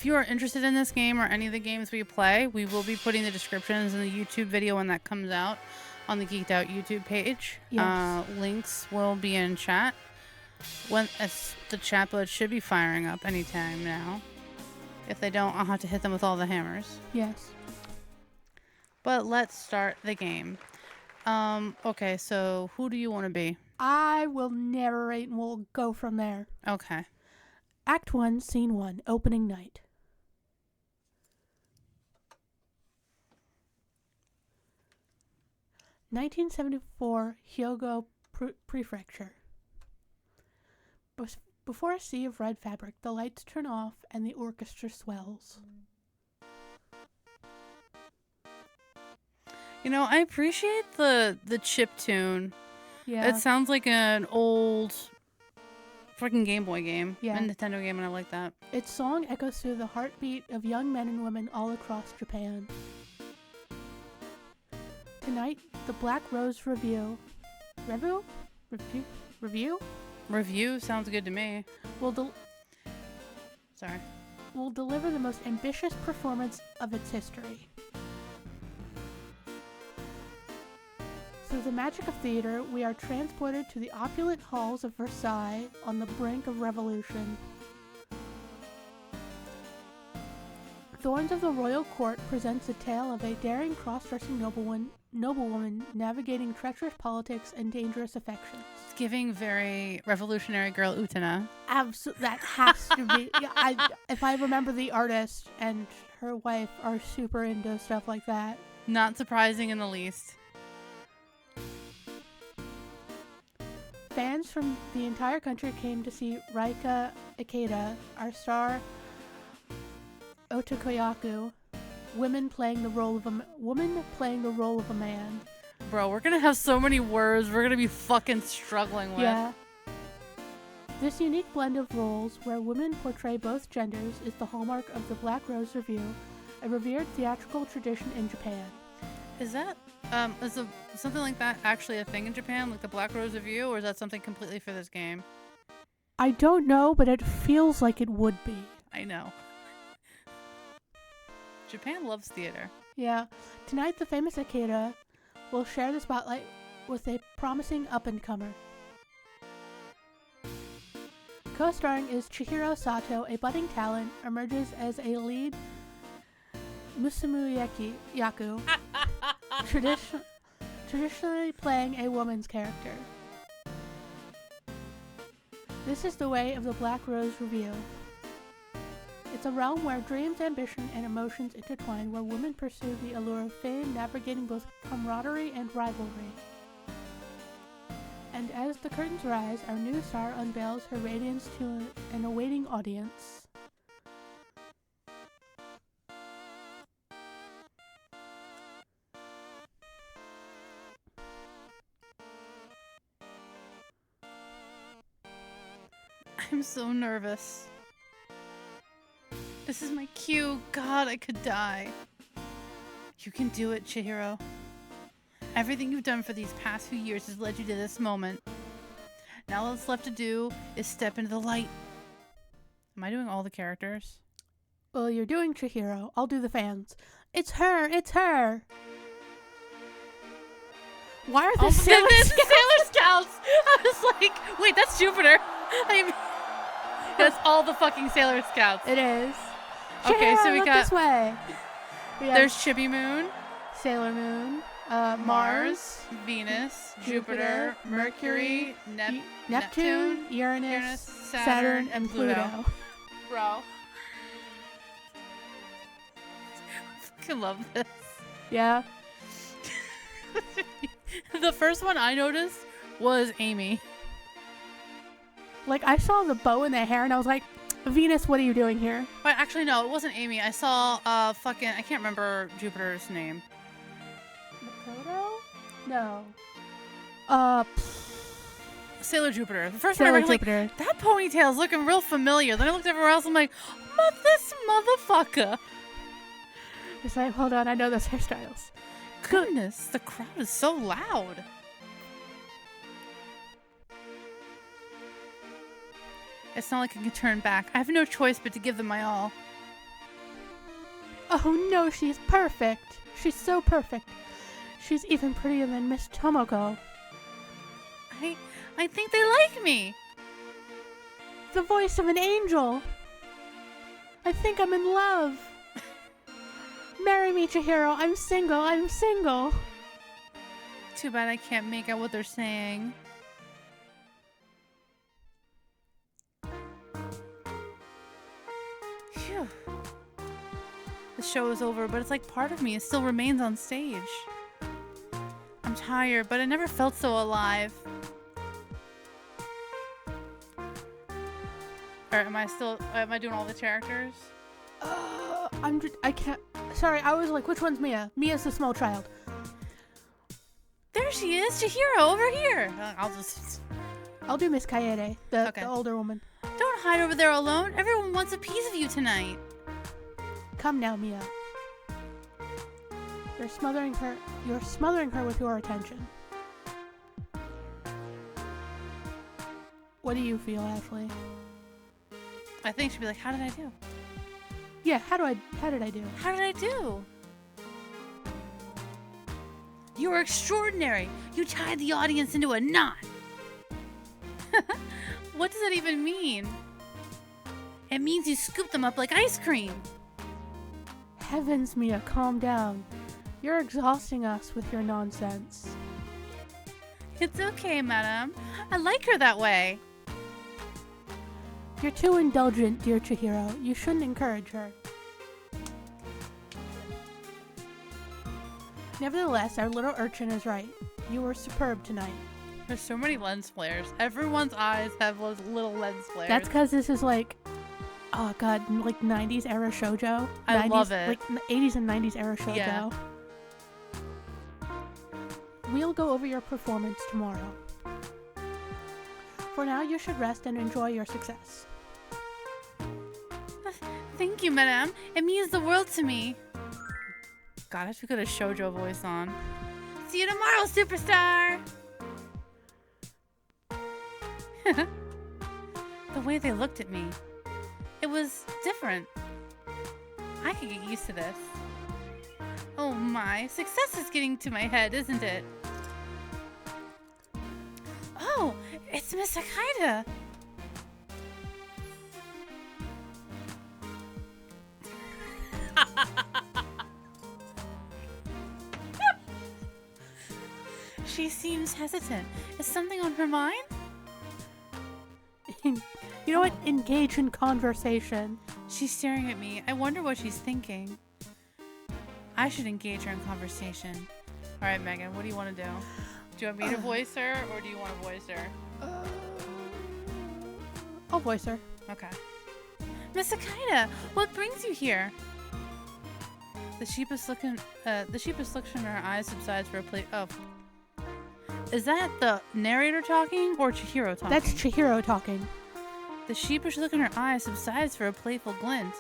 you are interested in this game or any of the games we play, we will be putting the descriptions in the YouTube video when that comes out on the Geeked Out YouTube page. Yes. Links will be in chat. The chat bot should be firing up anytime now. If they don't, I'll have to hit them with all the hammers. Yes. But let's start the game. Okay, so who do you want to be? I will narrate and we'll go from there. Okay. Act 1, Scene 1, Opening Night. (1974) Hyogo Prefecture. Before a sea of red fabric, the lights turn off and the orchestra swells. You know, I appreciate the chip tune. Yeah. It sounds like an old freaking Game Boy game. Yeah. A Nintendo game, and I like that. Its song echoes through the heartbeat of young men and women all across Japan. Tonight, the Black Rose Revue. Review sounds good to me. Will deliver the most ambitious performance of its history. Through the magic of theater, we are transported to the opulent halls of Versailles on the brink of revolution. Thorns of the Royal Court presents a tale of a daring cross-dressing noblewoman navigating treacherous politics and dangerous affections. It's giving very Revolutionary Girl Utena. Absolutely, that has to be. If I remember, the artist and her wife are super into stuff like that. Not surprising in the least. Fans from the entire country came to see Raika Ikeda, our star Otokoyaku, woman playing the role of a man. Bro, we're gonna have so many words we're gonna be fucking struggling with. Yeah. This unique blend of roles, where women portray both genders, is the hallmark of the Black Rose Revue, a revered theatrical tradition in Japan. Is that something like that actually a thing in Japan, like the Black Rose Revue, or is that something completely for this game? I don't know, but it feels like it would be. I know. Japan loves theater. Yeah. Tonight, the famous Ikeda will share the spotlight with a promising up-and-comer. Co-starring is Chihiro Sato, a budding talent, emerges as a lead Musumu Yaku, traditionally playing a woman's character. This is the way of the Black Rose Revue. It's a realm where dreams, ambition, and emotions intertwine, where women pursue the allure of fame, navigating both camaraderie and rivalry. And as the curtains rise, our new star unveils her radiance to an awaiting audience. I'm so nervous. This is my cue. God, I could die. You can do it, Chihiro. Everything you've done for these past few years has led you to this moment. Now all that's left to do is step into the light. Am I doing all the characters? Well, you're doing Chihiro. I'll do the fans. It's her! It's her! Why are there Sailor Scouts? I was like, wait, that's Jupiter. That's all the fucking Sailor Scouts. It is. Okay, so we look got this way. There's Chibi Moon, Sailor Moon, Mars, Venus, Jupiter, Mercury, Neptune, Uranus, Saturn, and Pluto. Bro. I fucking love this. Yeah. The first one I noticed was Amy. Like, I saw the bow in their hair and I was like, Venus, what are you doing here? But actually, no, it wasn't Amy. I saw I can't remember Jupiter's name. Makoto? No. Sailor Jupiter. The first Sailor one I was Jupiter. like, that ponytail's looking real familiar. Then I looked everywhere else, I'm like, this motherfucker. It's like, hold on, I know those hairstyles. Goodness, the crowd is so loud. It's not like I can turn back. I have no choice but to give them my all. Oh no, she's perfect. She's so perfect. She's even prettier than Miss Tomoko. I think they like me. The voice of an angel. I think I'm in love. Marry me, Chihiro. I'm single. I'm single. Too bad I can't make out what they're saying. Phew. The show is over, but it's like part of me still remains on stage. I'm tired, but I never felt so alive. Or am I doing all the characters? I can't. Sorry, I was like, which one's Mia? Mia's the small child. There she is, Chihiro, over here. I'll do Miss Kaede, the older woman. Don't hide over there alone. Everyone wants a piece of you tonight. Come now, Mia. You're smothering her with your attention. What do you feel, Ashley? I think she'd be like, how did I do? Yeah, how did I do? How did I do? You were extraordinary. You tied the audience into a knot. What does that even mean? It means you scooped them up like ice cream. Heavens, Mia, calm down. You're exhausting us with your nonsense. It's okay, madam. I like her that way. You're too indulgent, dear Chihiro. You shouldn't encourage her. Nevertheless, our little urchin is right. You were superb tonight. There's so many lens flares. Everyone's eyes have those little lens flares. That's because this is like, oh god, like 90s era shoujo. I love it. Like 80s and 90s era shoujo. Yeah. We'll go over your performance tomorrow. For now, you should rest and enjoy your success. Thank you, madame. It means the world to me. God, I should get a shoujo voice on. See you tomorrow, superstar! The way they looked at me. It was different. I could get used to this. Oh my, success is getting to my head, isn't it? Oh, it's Miss Akaida. She seems hesitant. Is something on her mind? You know what? Engage in conversation. She's staring at me. I wonder what she's thinking. I should engage her in conversation. Alright, Megan, what do you want to do? Do you want me to voice her, or do you want to voice her? I'll voice her. Okay. Miss Akaida, what brings you here? The sheepish look in her eyes subsides for a plate. Oh. Is that the narrator talking or Chihiro talking? That's Chihiro talking. The sheepish look in her eyes subsides for a playful glint.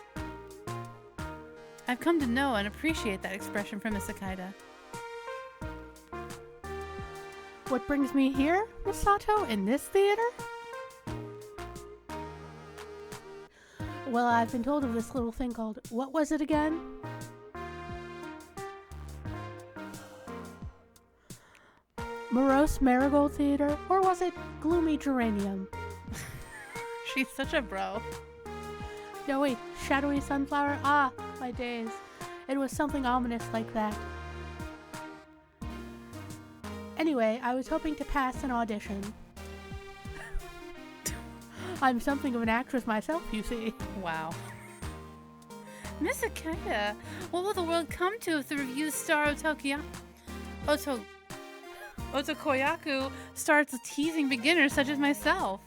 I've come to know and appreciate that expression from Miss Akaida. What brings me here, Miss Sato, in this theater? Well, I've been told of this little thing called, what was it again? Morose Marigold Theater, or was it Gloomy Geranium? She's such a bro. No, wait, Shadowy Sunflower? Ah, my days. It was something ominous like that. Anyway, I was hoping to pass an audition. I'm something of an actress myself, you see. Wow. Miss Akaida, what will the world come to if the review's star Otokoyaku starts teasing beginners such as myself?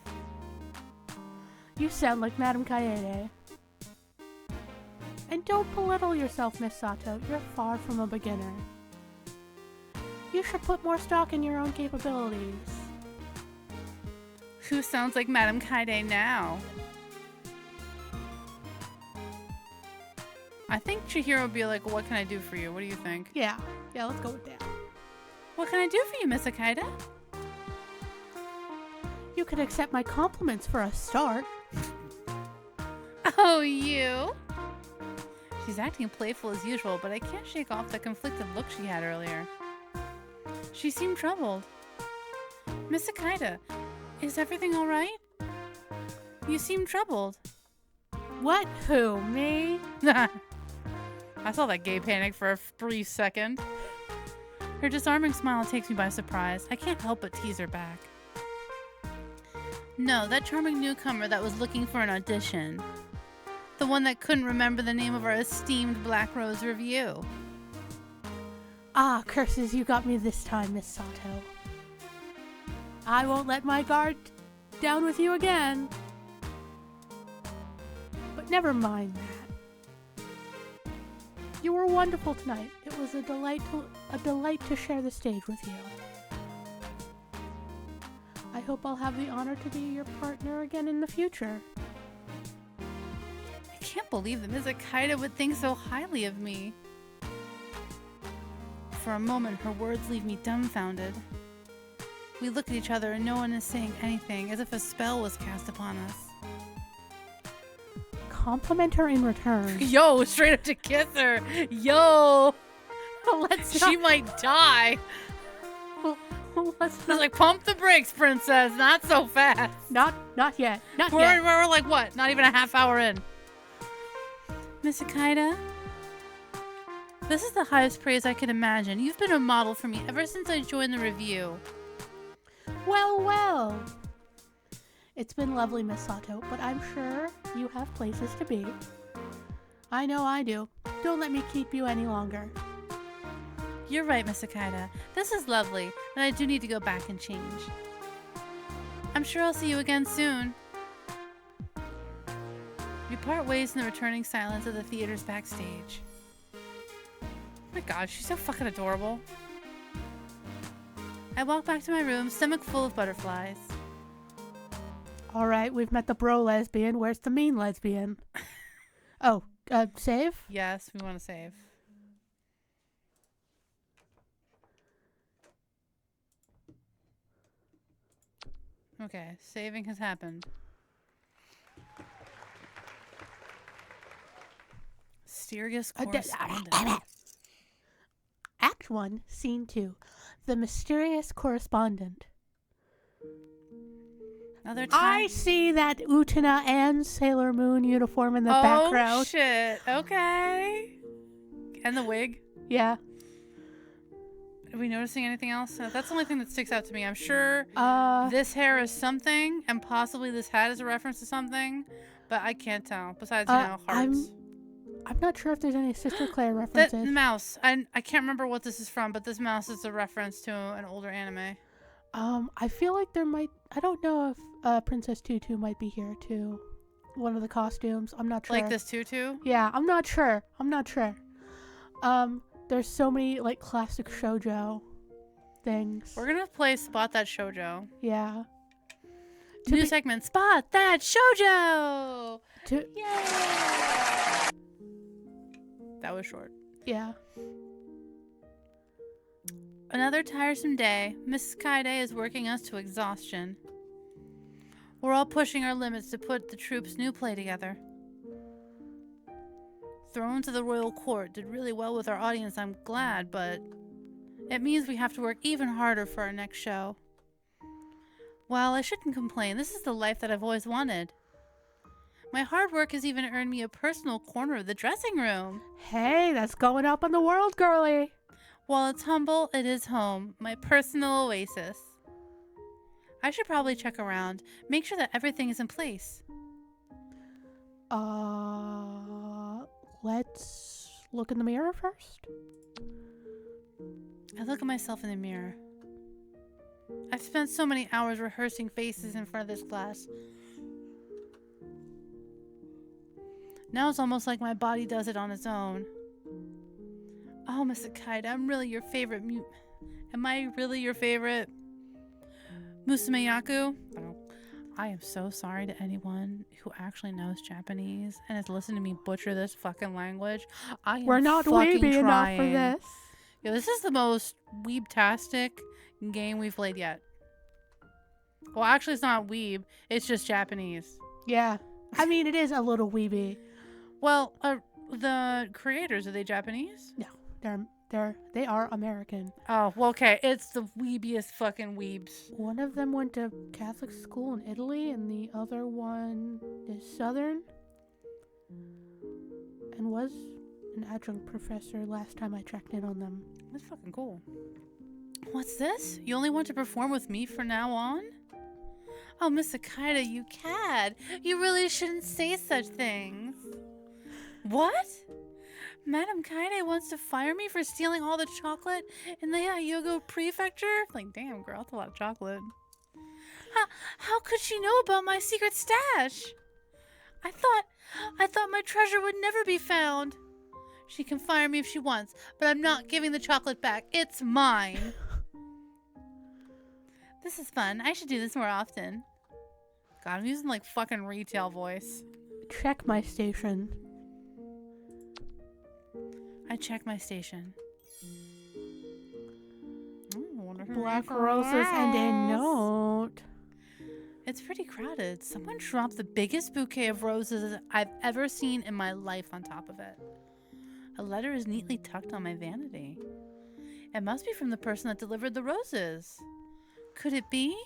You sound like Madame Kaede. And don't belittle yourself, Miss Sato. You're far from a beginner. You should put more stock in your own capabilities. Who sounds like Madame Kaede now? I think Chihiro would be like, what can I do for you? What do you think? Yeah, let's go with that. What can I do for you, Miss Akaida? You could accept my compliments for a start. Oh, you? She's acting playful as usual, but I can't shake off the conflicted look she had earlier. She seemed troubled. Miss Akita, is everything all right? You seem troubled. What? Who? Me? I saw that gay panic for a brief second. Her disarming smile takes me by surprise. I can't help but tease her back. No, that charming newcomer that was looking for an audition. The one that couldn't remember the name of our esteemed Black Rose Revue. Ah, curses, you got me this time, Miss Sato. I won't let my guard down with you again. But never mind that. You were wonderful tonight. It was a delight to share the stage with you. I hope I'll have the honor to be your partner again in the future. I can't believe that Miss Akita would think so highly of me. For a moment, her words leave me dumbfounded. We look at each other and no one is saying anything, as if a spell was cast upon us. Compliment her in return. Yo, straight up to kiss her. Yo. She Not, might die. let's I was like, pump the brakes, princess. Not so fast. not yet. Not We're yet. like, what? Not even a half hour in. Miss Akita? This is the highest praise I could imagine. You've been a model for me ever since I joined the review. Well. It's been lovely, Miss Sato, but I'm sure you have places to be. I know I do. Don't let me keep you any longer. You're right, Miss Akita. This is lovely, but I do need to go back and change. I'm sure I'll see you again soon. We part ways in the returning silence of the theater's backstage. Oh my god, she's so fucking adorable. I walk back to my room, stomach full of butterflies. All right, we've met the bro lesbian. Where's the mean lesbian? Oh, save? Yes, we want to save. Okay, saving has happened. Mysterious correspondent. Act 1, Scene 2. The Mysterious Correspondent. Another time. I see that Utena and Sailor Moon uniform in the background. Oh, shit. Okay. And the wig. Yeah. Are we noticing anything else? That's the only thing that sticks out to me. I'm sure this hair is something, and possibly this hat is a reference to something, but I can't tell. Besides, hearts. I'm not sure if there's any Sister Claire references. That mouse. I can't remember what this is from, but this mouse is a reference to an older anime. I feel like there might... I don't know if Princess Tutu might be here, too. One of the costumes. I'm not sure. Like this tutu? Yeah, I'm not sure. There's so many, like, classic shoujo things. We're gonna play Spot That Shoujo. Yeah. New segment, Spot That Shoujo! Yay! That was short. Yeah. Another tiresome day. Mrs. Kaide is working us to exhaustion. We're all pushing our limits to put the troupe's new play together. Thrown to the royal court did really well with our audience, I'm glad, but it means we have to work even harder for our next show. Well, I shouldn't complain. This is the life that I've always wanted. My hard work has even earned me a personal corner of the dressing room. Hey, that's going up on the world, girly. While it's humble, it is home, my personal oasis. I should probably check around, make sure that everything is in place. Let's look in the mirror first. I look at myself in the mirror. I've spent so many hours rehearsing faces in front of this class. Now it's almost like my body does it on its own. Oh, Miss Akita, I'm really your favorite Am I really your favorite Musume Yaku? Oh. I am so sorry to anyone who actually knows Japanese and has listened to me butcher this fucking language. We're not weeby enough for this. Yeah, this is the most weeb-tastic game we've played yet. Well, actually, it's not weeb. It's just Japanese. Yeah. I mean, it is a little weeby. Well, The creators, are they Japanese? No, they are American. Oh, well, okay. It's the weebiest fucking weebs. One of them went to Catholic school in Italy, and the other one is Southern, and was an adjunct professor last time I checked in on them. That's fucking cool. What's this? You only want to perform with me from now on? Oh, Miss Akita, you cad. You really shouldn't say such things. What? Madam Kaide wants to fire me for stealing all the chocolate in the Hyogo prefecture? Like, damn, girl, that's a lot of chocolate. How could she know about my secret stash? I thought my treasure would never be found. She can fire me if she wants, but I'm not giving the chocolate back. It's mine. This is fun. I should do this more often. God, I'm using like fucking retail voice. Check my station. I check my station. Black roses and a note. It's pretty crowded. Someone dropped the biggest bouquet of roses I've ever seen in my life on top of it. A letter is neatly tucked on my vanity. It must be from the person that delivered the roses. Could it be?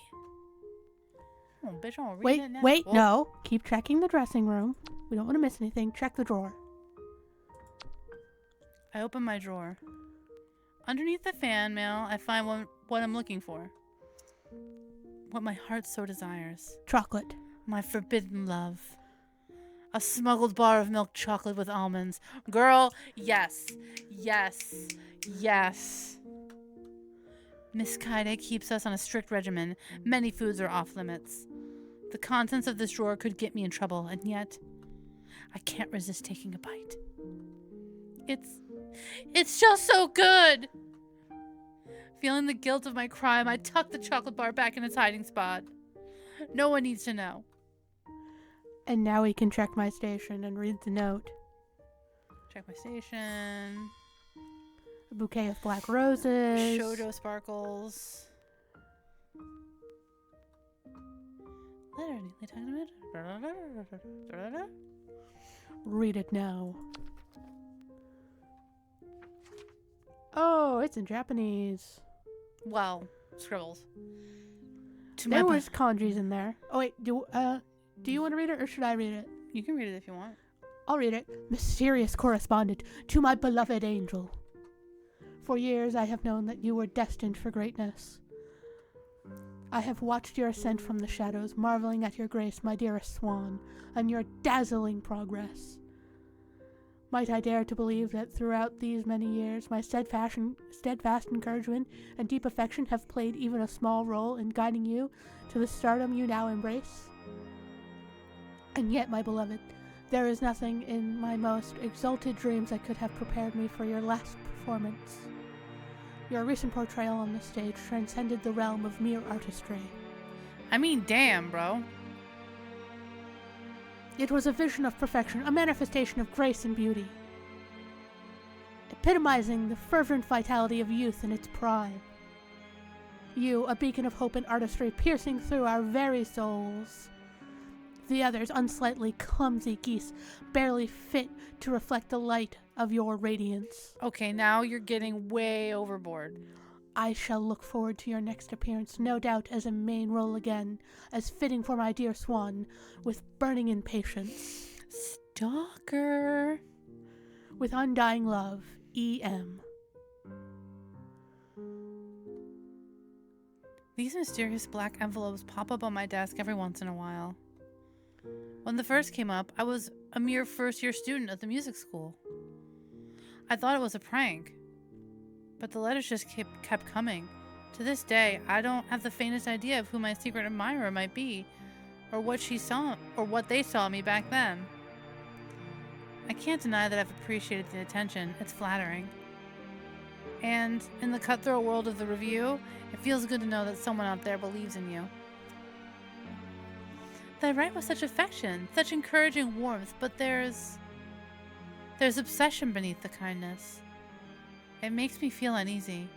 Oh, bitch, I'll read it now. Wait, Oh. no. Keep checking the dressing room. We don't want to miss anything. Check the drawer. I open my drawer. Underneath the fan mail, I find what I'm looking for. What my heart so desires. Chocolate. My forbidden love. A smuggled bar of milk chocolate with almonds. Girl, yes. Yes. Yes. Miss Kaide keeps us on a strict regimen. Many foods are off limits. The contents of this drawer could get me in trouble, and yet I can't resist taking a bite. It's just so good! Feeling the guilt of my crime, I tuck the chocolate bar back in its hiding spot. No one needs to know. And now we can check my station and read the note. Check my station. A bouquet of black roses. Shoujo sparkles. Letter neatly tucked. Read it now. Oh, it's in Japanese. Well, scribbles. There was kanjis in there. Oh wait, do you want to read it or should I read it? You can read it if you want. I'll read it. Mysterious correspondent to my beloved angel. For years I have known that you were destined for greatness. I have watched your ascent from the shadows, marveling at your grace, my dearest swan, and your dazzling progress. Might I dare to believe that throughout these many years, my steadfast encouragement and deep affection have played even a small role in guiding you to the stardom you now embrace? And yet, my beloved, there is nothing in my most exalted dreams that could have prepared me for your last performance. Your recent portrayal on the stage transcended the realm of mere artistry. I mean, damn, bro. It was a vision of perfection, a manifestation of grace and beauty, epitomizing the fervent vitality of youth in its prime. You, a beacon of hope and artistry piercing through our very souls. The others, unslightly clumsy geese, barely fit to reflect the light of your radiance. Okay, now you're getting way overboard. I shall look forward to your next appearance, no doubt as a main role again, as fitting for my dear swan, with burning impatience. Stalker. With undying love, E.M. These mysterious black envelopes pop up on my desk every once in a while. When the first came up, I was a mere first-year student at the music school. I thought it was a prank. But the letters just kept coming. To this day, I don't have the faintest idea of who my secret admirer might be, or what they saw in me back then. I can't deny that I've appreciated the attention. It's flattering. And in the cutthroat world of the review, it feels good to know that someone out there believes in you. They write with such affection, such encouraging warmth, but there's obsession beneath the kindness. It makes me feel uneasy.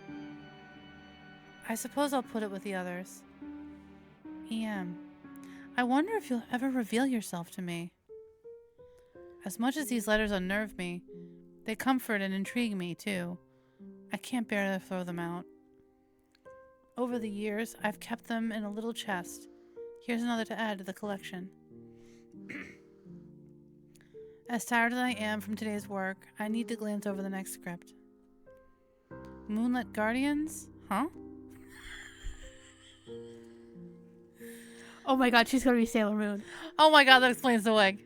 I suppose I'll put it with the others. E.M. I wonder if you'll ever reveal yourself to me. As much as these letters unnerve me, they comfort and intrigue me, too. I can't bear to throw them out. Over the years, I've kept them in a little chest. Here's another to add to the collection. As tired as I am from today's work, I need to glance over the next script. Moonlit Guardians? Huh? Oh my god, she's gonna be Sailor Moon. Oh my god, that explains the wig.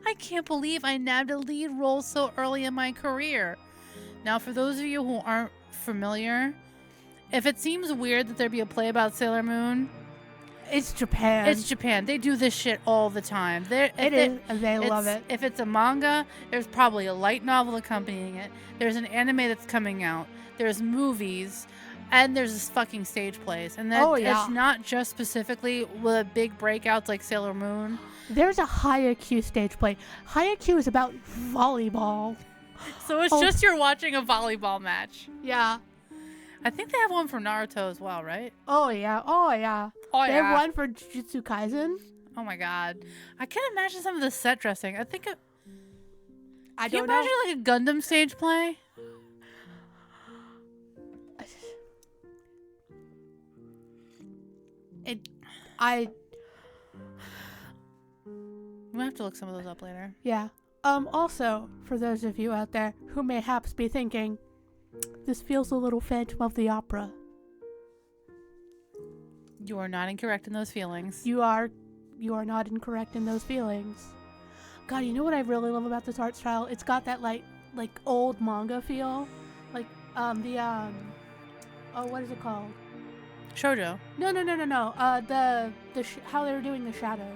I can't believe I nabbed a lead role so early in my career. Now, for those of you who aren't familiar, if it seems weird that there be a play about Sailor Moon, It's Japan. it's Japan. They do this shit all the time. They love it. If it's a manga, there's probably a light novel accompanying it. There's an anime that's coming out. There's movies. And there's this fucking stage plays. And that it's not just specifically with big breakouts like Sailor Moon. There's a Haikyuu stage play. Haikyuu is about volleyball. So it's just you're watching a volleyball match. Yeah. I think they have one for Naruto as well, right? Oh yeah. They have one for Jujutsu Kaisen. Oh my god. I can't imagine some of the set dressing. I think I can you don't imagine know. like a Gundam stage play? We'll have to look some of those up later. Yeah. Also, for those of you out there who mayhaps be thinking, this feels a little Phantom of the Opera. You are not incorrect in those feelings. You are not incorrect in those feelings. God, you know what I really love about this art style? It's got that like old manga feel. Like what is it called? Shoujo. No. How they were doing the shadows.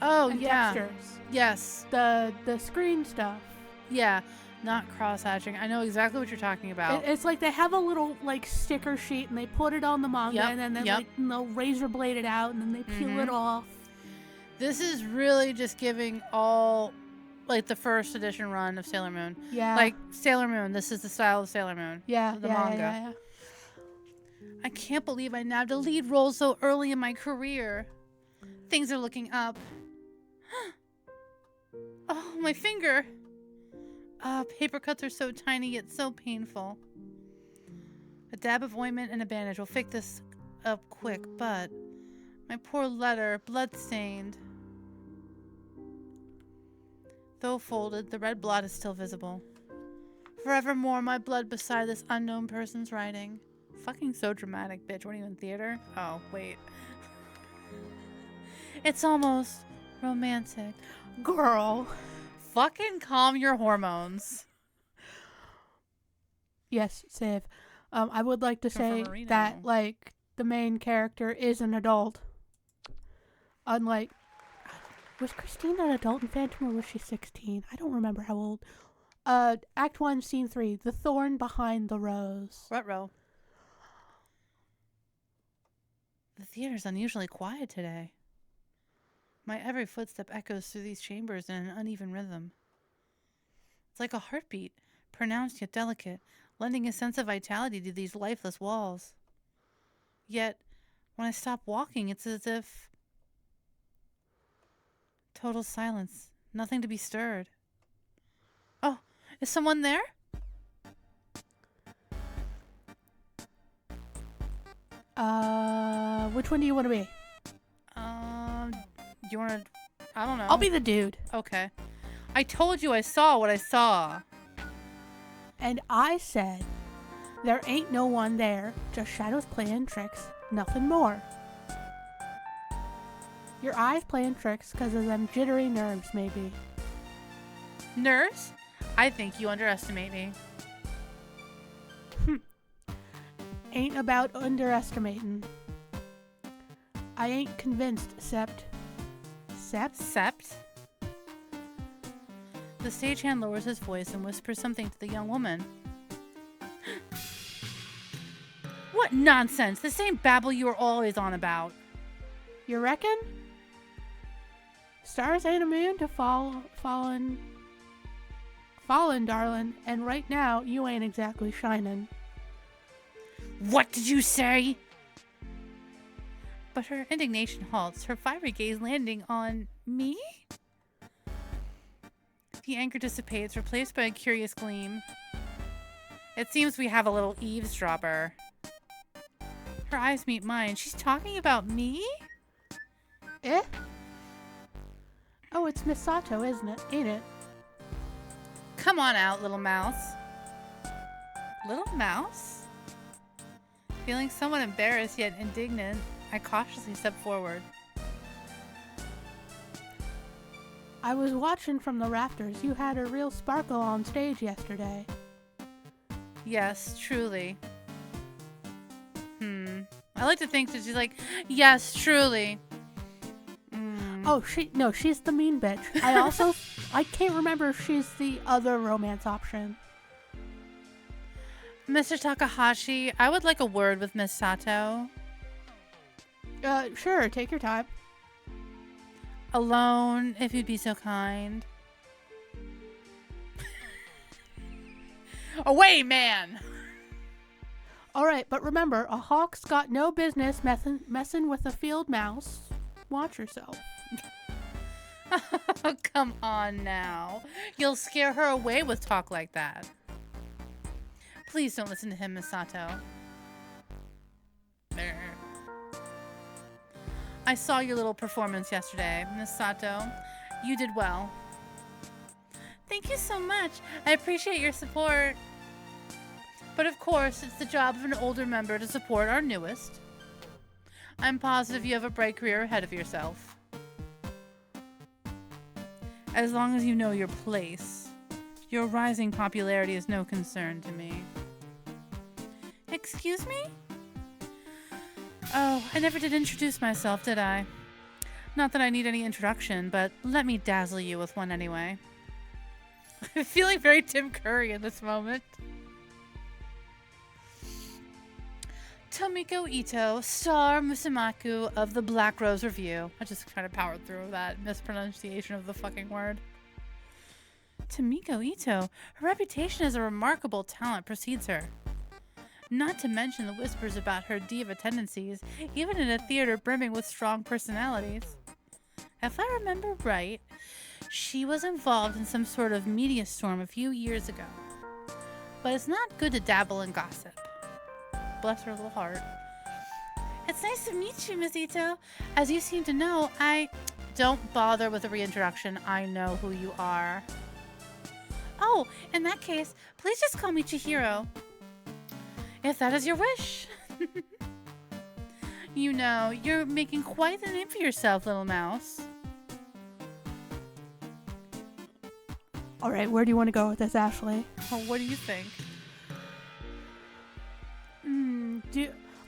Oh, and yeah. Textures. Yes. The screen stuff. Yeah. Not cross-hatching. I know exactly what you're talking about. It's like they have a little like sticker sheet and they put it on the manga and then they'll razor blade it out and then they peel it off. This is really just giving all like the first edition run of Sailor Moon. Yeah. Like Sailor Moon. This is the style of Sailor Moon. Yeah. The manga. Yeah. I can't believe I nabbed a lead role so early in my career. Things are looking up. Oh, my finger. Paper cuts are so tiny yet so painful. A dab of ointment and a bandage will fix this up quick, but my poor letter, blood-stained. Though folded, the red blot is still visible. Forevermore, my blood beside this unknown person's writing. Fucking so dramatic, bitch. What are you in theater? Oh, wait. It's almost romantic. Girl. Fucking calm your hormones. Yes, Siv. I would like to say Marino. that, like, the main character is an adult. Unlike... Was Christine an adult in Phantom or was she 16? I don't remember how old. Act 1, Scene 3. The Thorn Behind the Rose. Ruh-roh. The theater's unusually quiet today. My every footstep echoes through these chambers in an uneven rhythm. It's like a heartbeat, pronounced yet delicate, lending a sense of vitality to these lifeless walls. Yet, when I stop walking, it's as if... Total silence. Nothing to be stirred. Oh, is someone there? Which one do you want to be? You want to... I don't know. I'll be the dude. Okay. I told you I saw what I saw. And I said, there ain't no one there, just shadows playing tricks, nothing more. Your eyes playing tricks because of them jittery nerves, maybe. Nerves? I think you underestimate me. Ain't about underestimating. I ain't convinced, Sept? Sept? The stagehand lowers his voice and whispers something to the young woman. What nonsense! The same babble you were always on about. You reckon? Stars ain't immune to fallen, darling, and right now you ain't exactly shining. What did you say? But her indignation halts, her fiery gaze landing on me? The anger dissipates, replaced by a curious gleam. It seems we have a little eavesdropper. Her eyes meet mine. She's talking about me? Eh? Oh, it's Miss Sato, isn't it? Ain't it? Come on out, little mouse. Little mouse? Feeling somewhat embarrassed yet indignant, I cautiously step forward. I was watching from the rafters. You had a real sparkle on stage yesterday. Yes, truly. I like to think that she's like, yes, truly. Oh, she's the mean bitch. I can't remember if she's the other romance option. Mr. Takahashi, I would like a word with Miss Sato. Sure, take your time. Alone, if you'd be so kind. Away, man! Alright, but remember, a hawk's got no business messing with a field mouse. Watch yourself. Oh, come on now. You'll scare her away with talk like that. Please don't listen to him, Miss Sato. There. I saw your little performance yesterday, Miss Sato. You did well. Thank you so much. I appreciate your support. But of course, it's the job of an older member to support our newest. I'm positive you have a bright career ahead of yourself. As long as you know your place, your rising popularity is no concern to me. Excuse me? Oh, I never did introduce myself, did I? Not that I need any introduction, but let me dazzle you with one anyway. I'm feeling very Tim Curry in this moment. Tomiko Ito, star Musamaku of the Black Rose Revue. I just kind of powered through that mispronunciation of the fucking word. Tomiko Ito, her reputation as a remarkable talent precedes her. Not to mention the whispers about her diva tendencies, even in a theater brimming with strong personalities. If I remember right, she was involved in some sort of media storm a few years ago. But it's not good to dabble in gossip. Bless her little heart. It's nice to meet you, Miss Ito. As you seem to know, Don't bother with a reintroduction. I know who you are. Oh, in that case, please just call me Chihiro. If that is your wish. You know, you're making quite the name for yourself, little mouse. Alright, where do you want to go with this, Ashley? Oh, what do you think?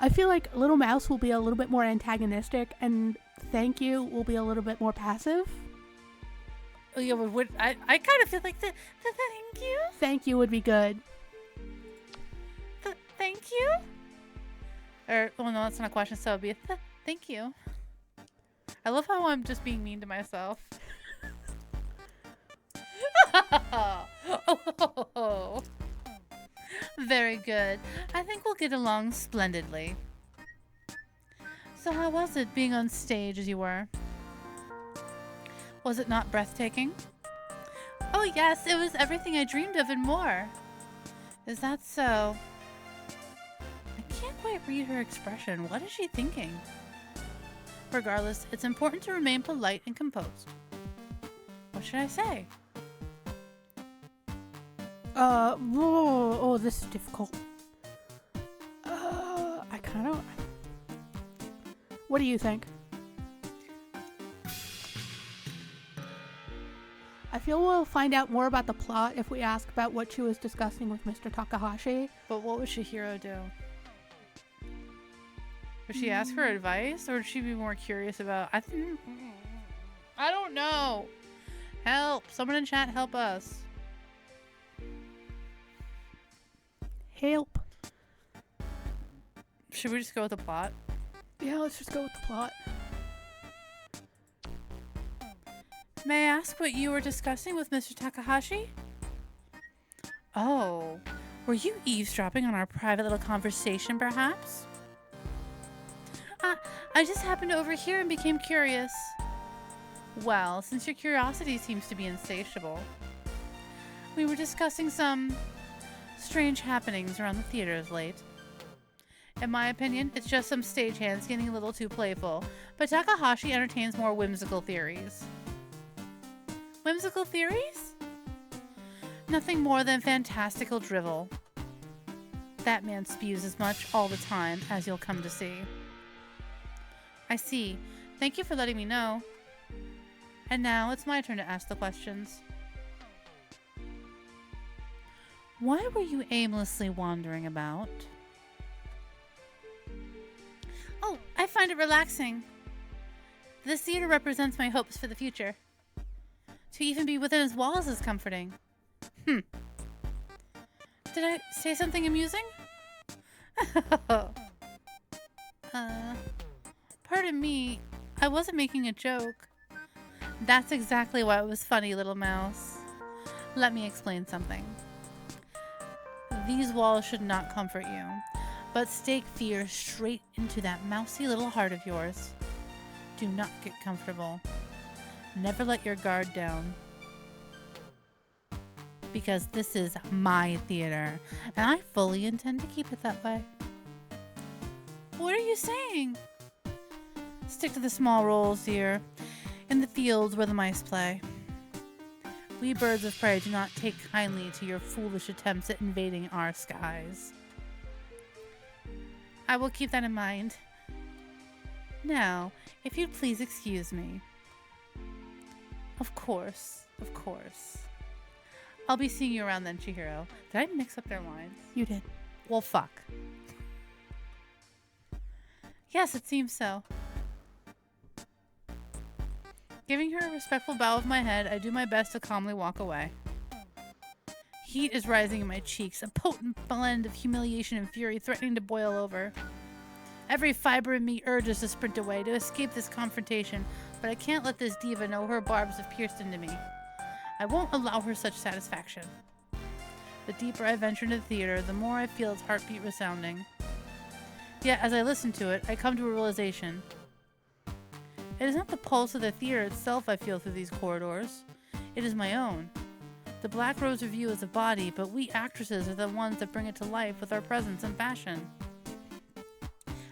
I feel like Little Mouse will be a little bit more antagonistic, and Thank You will be a little bit more passive. Oh, yeah, I kind of feel like the thank you. Thank You would be good. Thank you? Or, oh no, that's not a question, so it would be thank you. I love how I'm just being mean to myself. Oh. Very good. I think we'll get along splendidly. So how was it being on stage as you were? Was it not breathtaking? Oh yes, it was everything I dreamed of and more. Is that so? I can't quite read her expression. What is she thinking? Regardless, it's important to remain polite and composed. What should I say? This is difficult. What do you think? I feel we'll find out more about the plot if we ask about what she was discussing with Mr. Takahashi. But what would Chihiro do? Would she ask for advice, or would she be more curious about... I don't know. Help. Someone in chat help us. Help. Should we just go with the plot? Yeah, let's just go with the plot. May I ask what you were discussing with Mr. Takahashi? Oh, were you eavesdropping on our private little conversation, perhaps? I just happened to overhear and became curious. Well, since your curiosity seems to be insatiable, We were discussing some strange happenings around the theaters late. In my opinion, it's just some stagehands getting a little too playful, but Takahashi entertains more whimsical theories. Whimsical theories? Nothing more than fantastical drivel. That man spews as much all the time, as you'll come to see. I see. Thank you for letting me know. And now it's my turn to ask the questions. Why were you aimlessly wandering about? Oh, I find it relaxing. This theater represents my hopes for the future. To even be within its walls is comforting. Did I say something amusing? Pardon me, I wasn't making a joke. That's exactly why it was funny, little mouse. Let me explain something. These walls should not comfort you, but stake fear straight into that mousy little heart of yours. Do not get comfortable. Never let your guard down. Because this is my theater, and I fully intend to keep it that way. What are you saying? Stick to the small roles, dear, in the fields where the mice play. We birds of prey do not take kindly to your foolish attempts at invading our skies. I will keep that in mind. Now, if you'd please excuse me. Of course, of course. I'll be seeing you around then, Chihiro. Did I mix up their lines? You did. Well, fuck. Yes, it seems so. Giving her a respectful bow of my head, I do my best to calmly walk away. Heat is rising in my cheeks, a potent blend of humiliation and fury threatening to boil over. Every fiber in me urges to sprint away, to escape this confrontation, but I can't let this diva know her barbs have pierced into me. I won't allow her such satisfaction. The deeper I venture into the theater, the more I feel its heartbeat resounding. Yet, as I listen to it, I come to a realization. It is not the pulse of the theater itself I feel through these corridors. It is my own. The Black Rose Revue is a body, but we actresses are the ones that bring it to life with our presence and passion.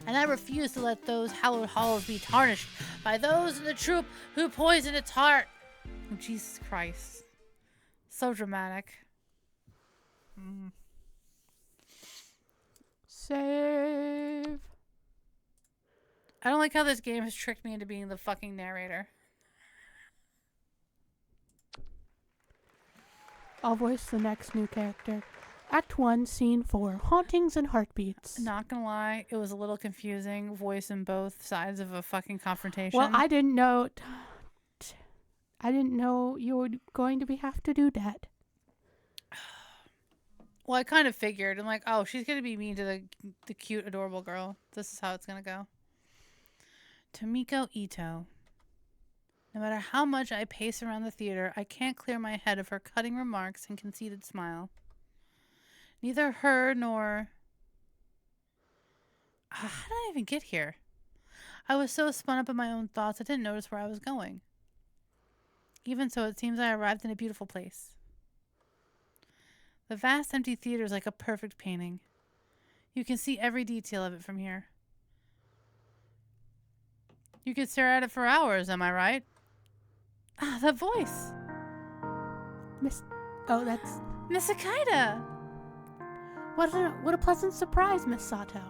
And I refuse to let those hallowed halls be tarnished by those in the troupe who poison its heart. Oh, Jesus Christ. So dramatic. Save. I don't like how this game has tricked me into being the fucking narrator. I'll voice the next new character. Act 1, Scene 4, Hauntings and Heartbeats. Not gonna lie, it was a little confusing, voicing both sides of a fucking confrontation. Well, I didn't know you were going to have to do that. Well, I kind of figured. I'm like, oh, she's gonna be mean to the cute, adorable girl. This is how it's gonna go. Tomiko Ito. No matter how much I pace around the theater, I can't clear my head of her cutting remarks and conceited smile. Neither her nor... How did I even get here? I was so spun up in my own thoughts I didn't notice where I was going. Even so, it seems I arrived in a beautiful place. The vast empty theater is like a perfect painting. You can see every detail of it from here. You could stare at it for hours, am I right? Ah, that voice. That's... Miss Akita! What a pleasant surprise, Miss Sato.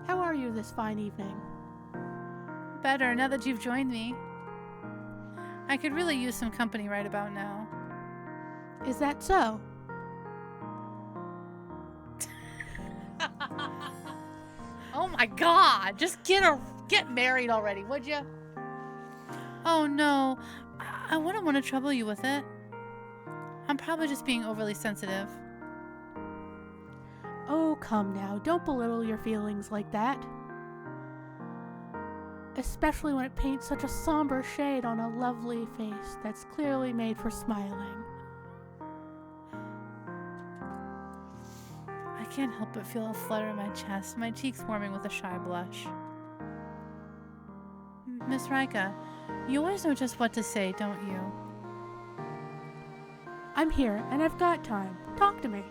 How are you this fine evening? Better, now that you've joined me. I could really use some company right about now. Is that so? Oh my god! Just get married already, would you? Oh no, I wouldn't want to trouble you with it. I'm probably just being overly sensitive. Oh, come now, don't belittle your feelings like that. Especially when it paints such a somber shade on a lovely face that's clearly made for smiling. I can't help but feel a flutter in my chest, my cheeks warming with a shy blush. Miss Rika, you always know just what to say, don't you? I'm here, and I've got time. Talk to me.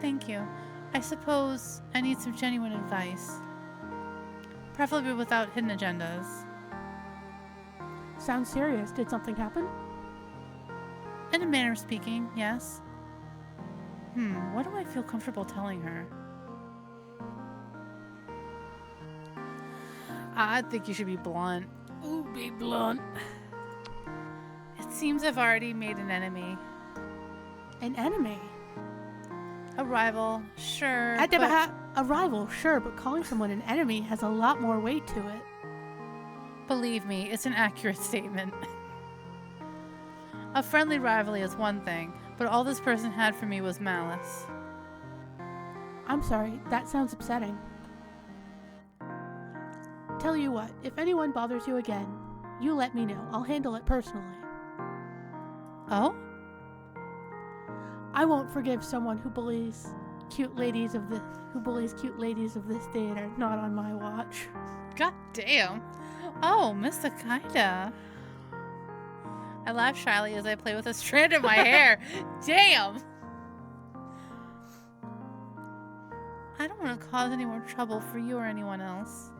Thank you. I suppose I need some genuine advice. Preferably without hidden agendas. Sounds serious. Did something happen? In a manner of speaking, yes. What do I feel comfortable telling her? I think you should be blunt. Ooh, be blunt. It seems I've already made an enemy. An enemy? A rival, sure. A rival, sure, but calling someone an enemy has a lot more weight to it. Believe me, it's an accurate statement. A friendly rivalry is one thing, but all this person had for me was malice. I'm sorry, that sounds upsetting. Tell you what, if anyone bothers you again, you let me know. I'll handle it personally. Oh? I won't forgive someone who bullies cute ladies of this theater, not on my watch. God damn. Oh, Miss Akaida. I laugh shyly as I play with a strand of my hair. Damn! I don't want to cause any more trouble for you or anyone else.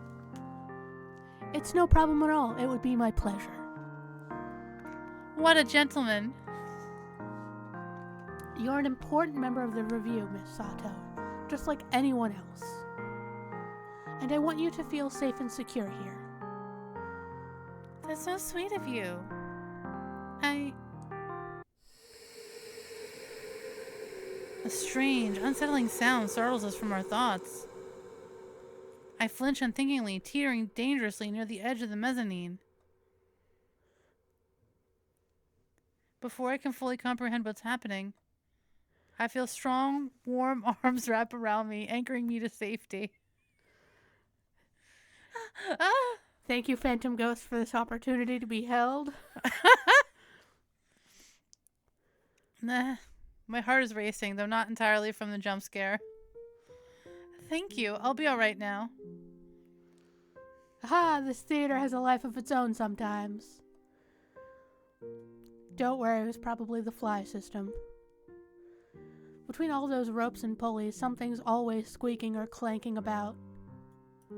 It's no problem at all. It would be my pleasure. What a gentleman. You're an important member of the review, Miss Sato, just like anyone else. And I want you to feel safe and secure here. That's so sweet of you. A strange, unsettling sound startles us from our thoughts. I flinch unthinkingly, teetering dangerously near the edge of the mezzanine. Before I can fully comprehend what's happening, I feel strong, warm arms wrap around me, anchoring me to safety. Thank you, Phantom Ghost, for this opportunity to be held. Nah, my heart is racing, though not entirely from the jump scare. Thank you. I'll be all right now. This theater has a life of its own sometimes. Don't worry, it was probably the fly system. Between all those ropes and pulleys, something's always squeaking or clanking about.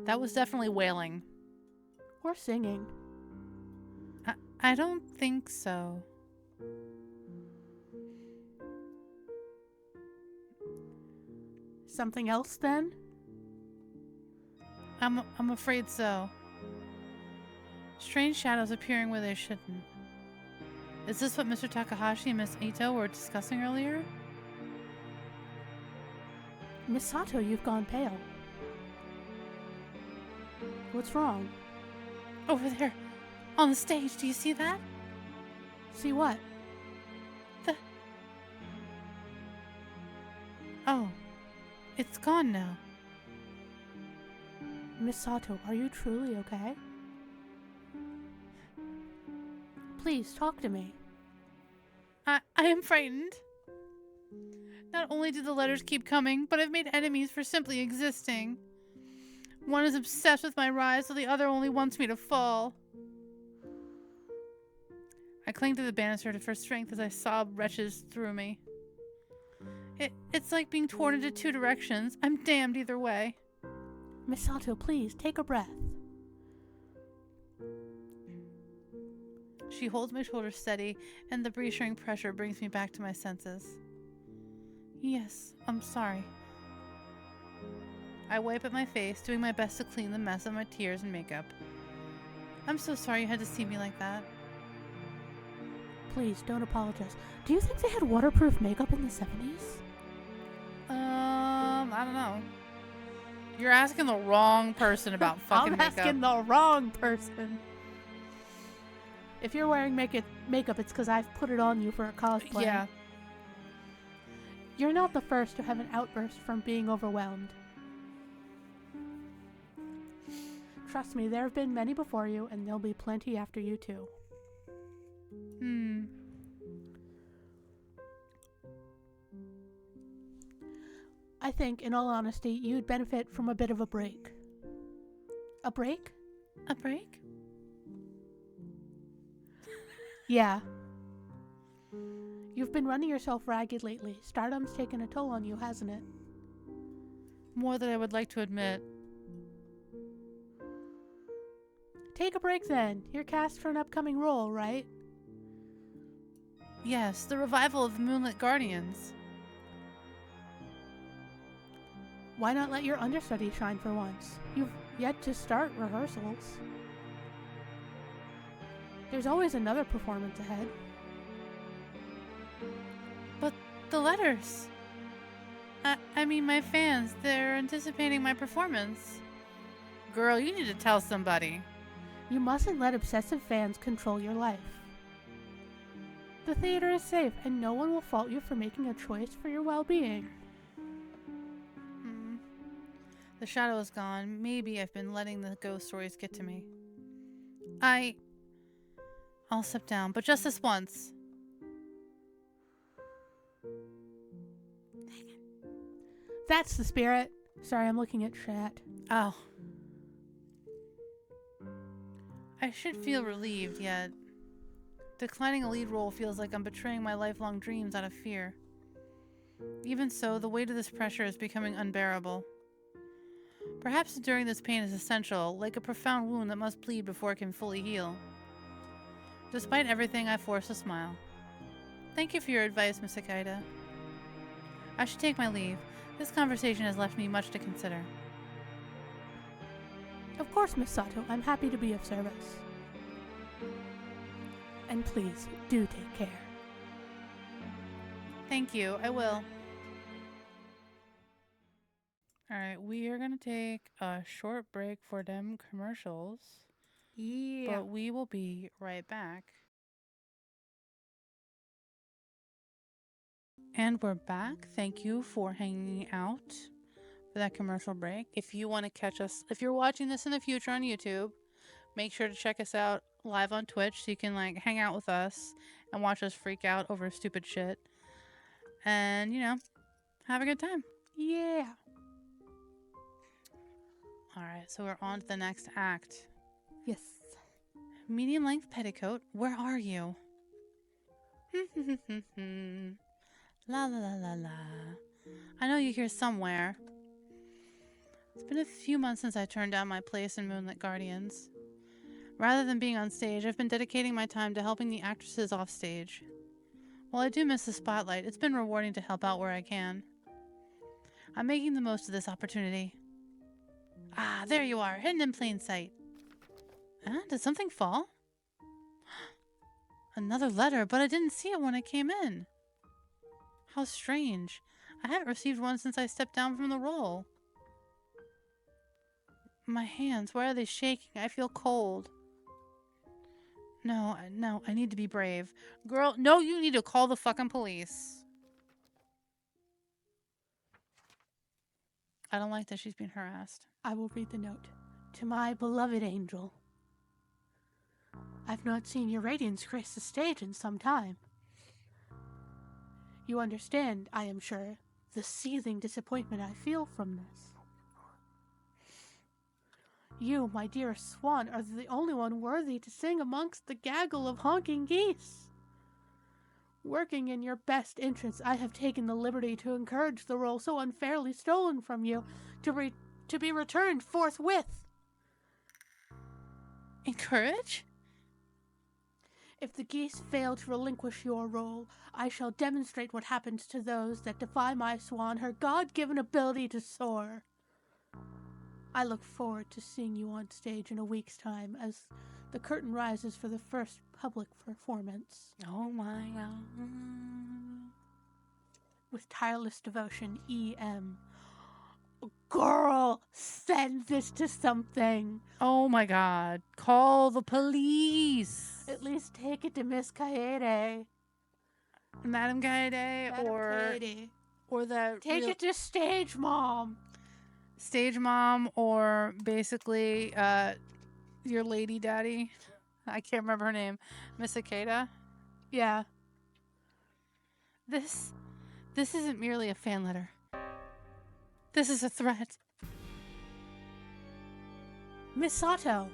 That was definitely wailing. Or singing. I don't think so. Something else, then? I'm afraid so. Strange shadows appearing where they shouldn't. Is this what Mr. Takahashi and Miss Ito were discussing earlier? Miss Sato, you've gone pale. What's wrong? Over there, on the stage, do you see that? See what? Oh, it's gone now. Miss Sato, are you truly okay? Please, talk to me. I am frightened. Not only do the letters keep coming, but I've made enemies for simply existing. One is obsessed with my rise, while the other only wants me to fall. I cling to the banister for strength as I sob wretches through me. It's like being torn into two directions. I'm damned either way. Miss Sato, please, take a breath. She holds my shoulders steady, and the reassuring pressure brings me back to my senses. Yes, I'm sorry. I wipe at my face, doing my best to clean the mess of my tears and makeup. I'm so sorry you had to see me like that. Please, don't apologize. Do you think they had waterproof makeup in the 70s? I don't know. You're asking the wrong person about fucking makeup. I'm asking the wrong person. If you're wearing makeup, it's because I've put it on you for a cosplay. Yeah. You're not the first to have an outburst from being overwhelmed. Trust me, there have been many before you, and there'll be plenty after you too. I think, in all honesty, you'd benefit from a bit of a break. A break? A break? Yeah. You've been running yourself ragged lately. Stardom's taken a toll on you, hasn't it? More than I would like to admit. Take a break then. You're cast for an upcoming role, right? Yes, the revival of the Moonlit Guardians. Why not let your understudy shine for once? You've yet to start rehearsals. There's always another performance ahead. But the letters. I mean, my fans, they're anticipating my performance. Girl, you need to tell somebody. You mustn't let obsessive fans control your life. The theater is safe, and no one will fault you for making a choice for your well-being. The shadow is gone. Maybe I've been letting the ghost stories get to me. I'll step down, but just this once. That's the spirit. Sorry, I'm looking at chat. Oh. I should feel relieved, yet declining a lead role feels like I'm betraying my lifelong dreams out of fear. Even so, the weight of this pressure is becoming unbearable. Perhaps enduring this pain is essential, like a profound wound that must bleed before it can fully heal. Despite everything, I force a smile. Thank you for your advice, Miss Akita. I should take my leave. This conversation has left me much to consider. Of course, Miss Sato. I'm happy to be of service. And please, do take care. Thank you, I will. Alright, we are going to take a short break for them commercials. Yeah. But we will be right back. And we're back. Thank you for hanging out for that commercial break. If you want to catch us, if you're watching this in the future on YouTube, make sure to check us out live on Twitch so you can like hang out with us and watch us freak out over stupid shit. And, you know, have a good time. Yeah. Alright, so we're on to the next act. Yes. Medium length petticoat, where are you? La la la la la. I know you're here somewhere. It's been a few months since I turned down my place in Moonlit Guardians. Rather than being on stage, I've been dedicating my time to helping the actresses off stage. While I do miss the spotlight, it's been rewarding to help out where I can. I'm making the most of this opportunity. Ah, there you are, hidden in plain sight. Did something fall? Another letter, but I didn't see it when I came in. How strange. I haven't received one since I stepped down from the role. My hands, why are they shaking? I feel cold. No, I need to be brave. Girl, no, you need to call the fucking police. I don't like that she's being harassed. I will read the note. To my beloved angel. I've not seen your radiance grace the stage in some time. You understand, I am sure, the seething disappointment I feel from this. You, my dearest swan, are the only one worthy to sing amongst the gaggle of honking geese. Working in your best interests, I have taken the liberty to encourage the role so unfairly stolen from you to be returned forthwith. Encourage? If the geese fail to relinquish your role, I shall demonstrate what happens to those that defy my swan her God-given ability to soar. I look forward to seeing you on stage in a week's time as the curtain rises for the first public performance. Oh my god. With tireless devotion, E.M. Girl, send this to something. Oh my god. Call the police. At least take it to Miss Kaede. Madam Kaede or the Take it to Stage Mom. Stage mom, or basically your lady daddy. I can't remember her name. Miss Akita. Yeah. This isn't merely a fan letter. This is a threat. Miss Sato.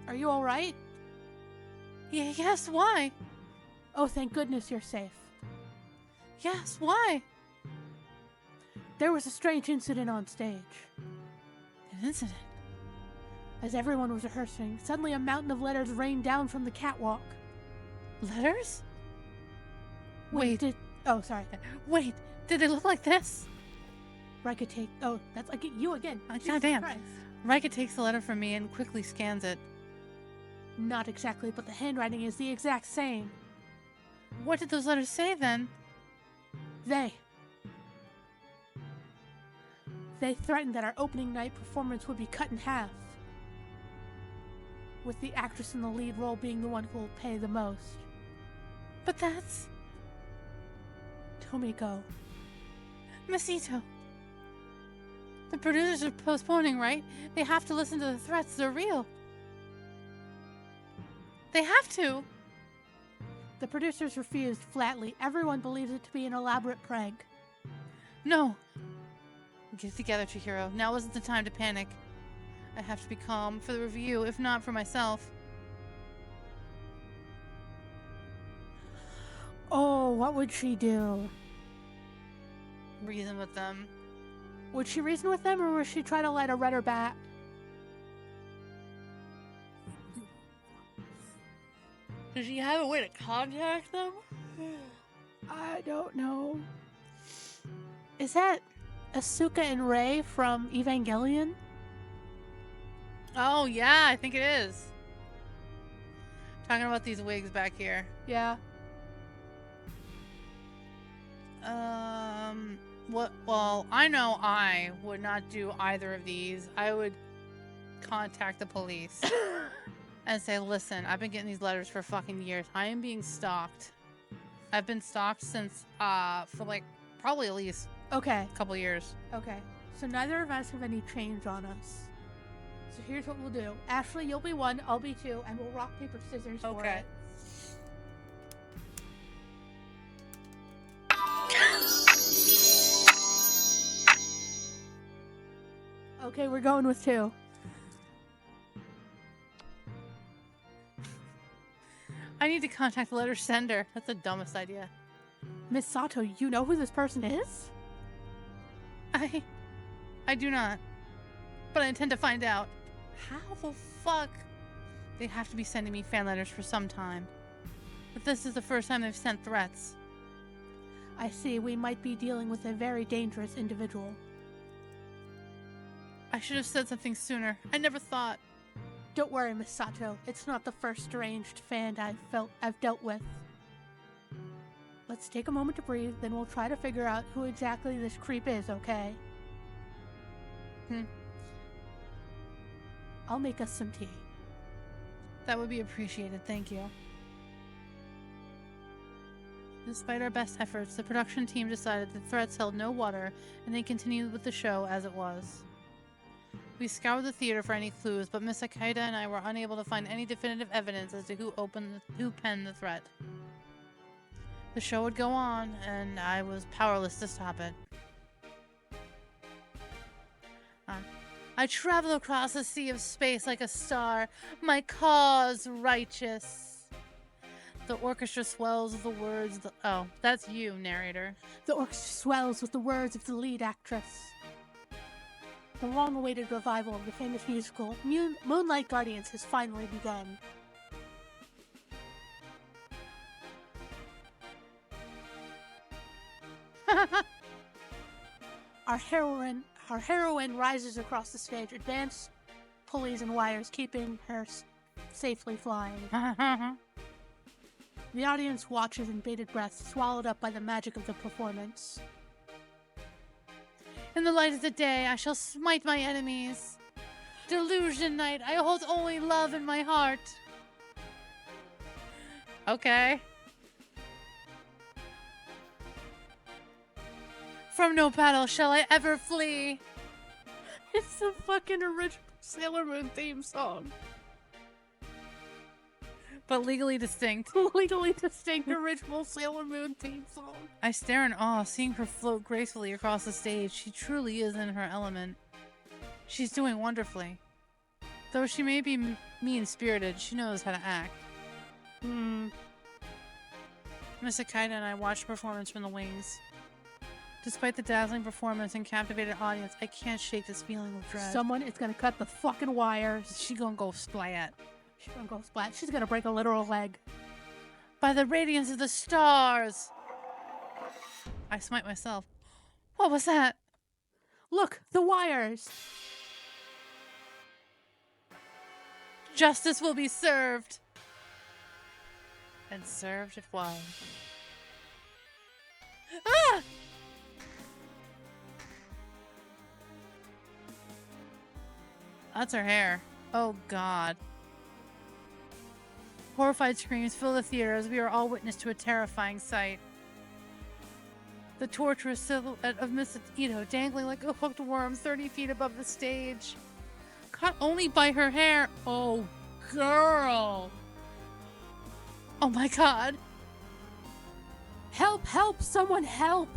Are you alright? Yes, why? Oh, thank goodness you're safe. Yes, why? There was a strange incident on stage. An incident? As everyone was rehearsing, suddenly a mountain of letters rained down from the catwalk. Letters? Wait, oh, sorry. Wait, did they look like this? Rika take. Oh, that's you again. Goddamn. Rika takes the letter from me and quickly scans it. Not exactly, but the handwriting is the exact same. What did those letters say then? They threatened that our opening night performance would be cut in half, with the actress in the lead role being the one who will pay the most. But that's... Tomiko. Masito. The producers are postponing, right? They have to listen to the threats. They're real. They have to. The producers refused flatly. Everyone believes it to be an elaborate prank. No. Get it together, Chihiro. Now isn't the time to panic. I have to be calm for the review, if not for myself. Oh, what would she do? Reason with them. Would she reason with them, or would she try to let her rudder back? Does she have a way to contact them? I don't know. Is that Asuka and Rei from Evangelion? Oh, yeah, I think it is. Talking about these wigs back here. Yeah. What? Well, I know I would not do either of these. I would contact the police and say, listen, I've been getting these letters for fucking years. I am being stalked. I've been stalked since, for like, probably at least Okay. a couple years. Okay. So neither of us have any change on us. So here's what we'll do. Ashley, you'll be 1, I'll be 2, and we'll rock, paper, scissors for it. Okay, we're going with 2. I need to contact the letter sender. That's the dumbest idea. Miss Sato, you know who this person is? I do not. But I intend to find out. How the fuck? They have to be sending me fan letters for some time. But this is the first time they've sent threats. I see, we might be dealing with a very dangerous individual. I should have said something sooner. I never thought. Don't worry, Miss Sato. It's not the first deranged fan I've dealt with. Let's take a moment to breathe, then we'll try to figure out who exactly this creep is, okay? I'll make us some tea. That would be appreciated, thank you. Despite our best efforts, the production team decided the threats held no water, and they continued with the show as it was. We scoured the theater for any clues, but Miss Akita and I were unable to find any definitive evidence as to who penned the threat. The show would go on, and I was powerless to stop it. I travel across a sea of space like a star, my cause righteous. The orchestra swells with the words. Oh, that's you, narrator. The orchestra swells with the words of the lead actress. The long-awaited revival of the famous musical Moonlight Guardians has finally begun. Our heroine rises across the stage, advanced pulleys and wires keeping her safely flying. The audience watches in bated breath, swallowed up by the magic of the performance. In the light of the day, I shall smite my enemies. Delusion night, I hold only love in my heart. Okay. From no battle shall I ever flee. It's the fucking original Sailor Moon theme song. But legally distinct. Legally distinct original Sailor Moon theme song. I stare in awe, seeing her float gracefully across the stage. She truly is in her element. She's doing wonderfully. Though she may be mean-spirited, she knows how to act. Miss Akaida and I watched the performance from the wings. Despite the dazzling performance and captivated audience, I can't shake this feeling of dread. Someone is gonna cut the fucking wires. She gonna go splat. She's gonna go splat. She's gonna break a literal leg. By the radiance of the stars! I smite myself. What was that? Look, the wires! Justice will be served! And served it was. Ah! That's her hair. Oh god. Horrified screams fill the theater as we are all witness to a terrifying sight. The torturous silhouette of Miss Ito dangling like a hooked worm 30 feet above the stage. Caught only by her hair. Oh, girl. Oh my god. Help, help, someone help!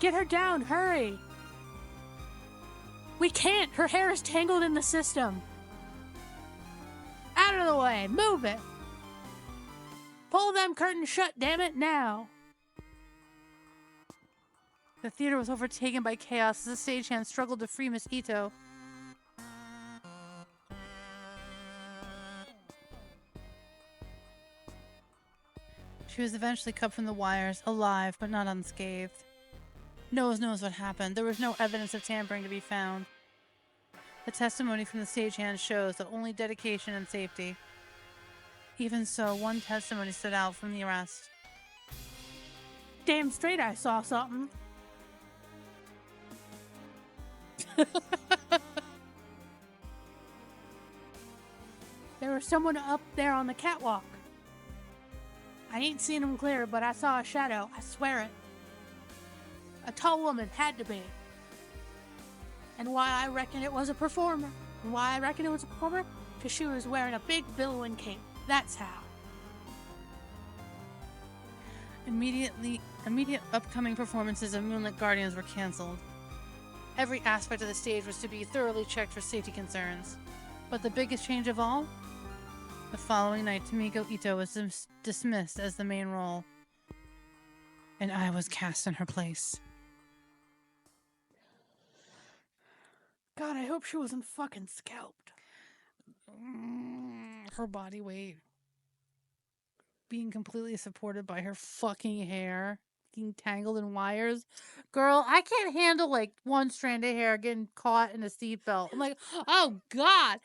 Get her down, hurry! We can't, her hair is tangled in the system. Out of the way, move it! Pull them curtains shut, damn it, now! The theater was overtaken by chaos as the stagehand struggled to free Miss Ito. She was eventually cut from the wires, alive but not unscathed. Knows what happened. There was no evidence of tampering to be found. The testimony from the stagehand shows that only dedication and safety. Even so, one testimony stood out from the arrest. Damn straight I saw something. There was someone up there on the catwalk. I ain't seen him clear, but I saw a shadow. I swear it. A tall woman, had to be. And why I reckon it was a performer. And why I reckon it was a performer? Because she was wearing a big billowing cape. That's how. Immediate upcoming performances of Moonlit Guardians were cancelled. Every aspect of the stage was to be thoroughly checked for safety concerns. But the biggest change of all? The following night, Tomiko Ito was dismissed as the main role. And I was cast in her place. God, I hope she wasn't fucking scalped. Her body weight. Being completely supported by her fucking hair. Being tangled in wires. Girl, I can't handle like one strand of hair getting caught in a seatbelt. I'm like, oh god.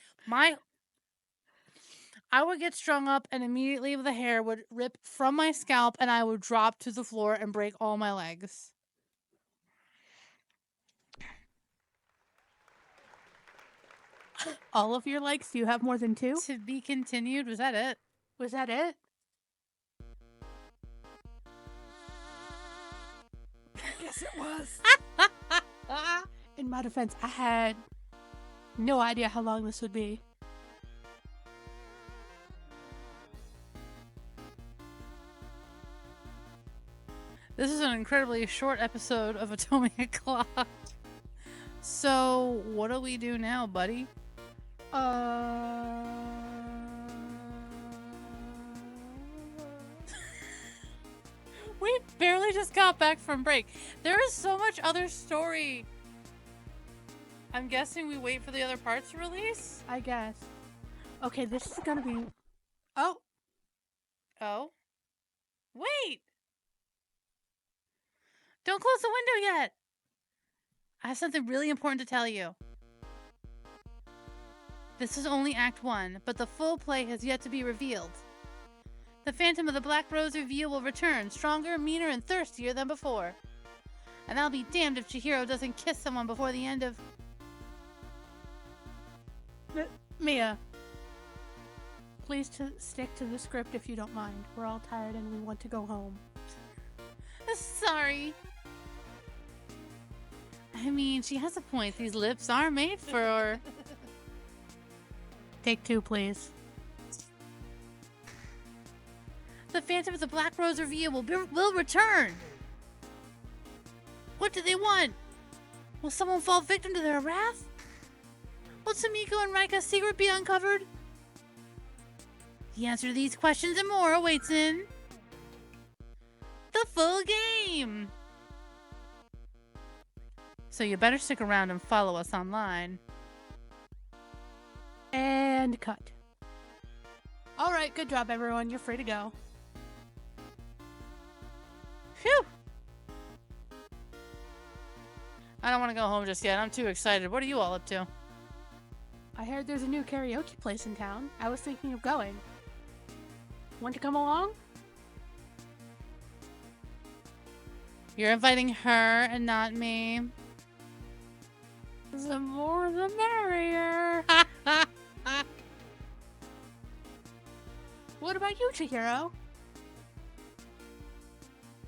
I would get strung up and immediately the hair would rip from my scalp and I would drop to the floor and break all my legs. All of your legs? Do you have more than two? To be continued. Was that it? Was that it? Yes, it was. In my defense, I had no idea how long this would be. This is an incredibly short episode of Otome Oclock. So, what do we do now, buddy? We barely just got back from break. There is so much other story. I'm guessing we wait for the other parts to release? I guess. Okay, this is gonna be... Oh. Wait! Don't close the window yet! I have something really important to tell you. This is only Act 1, but the full play has yet to be revealed. The Phantom of the Black Rose Revue will return, stronger, meaner, and thirstier than before. And I'll be damned if Chihiro doesn't kiss someone before the end of... Mia, please stick to the script if you don't mind. We're all tired and we want to go home. Sorry. I mean, she has a point. These lips are made for... Take two, please. The Phantom of the Black Rose Revue will return. What do they want? Will someone fall victim to their wrath? Will Tomiko and Raika's secret be uncovered? The answer to these questions and more awaits in full game. So you better stick around and follow us online. And cut. All right, good job, everyone. You're free to go. Phew. I don't want to go home just yet. I'm too excited. What are you all up to? I heard there's a new karaoke place in town. I was thinking of going. Want to come along? You're inviting her and not me. The more the merrier. What about you, Chihiro?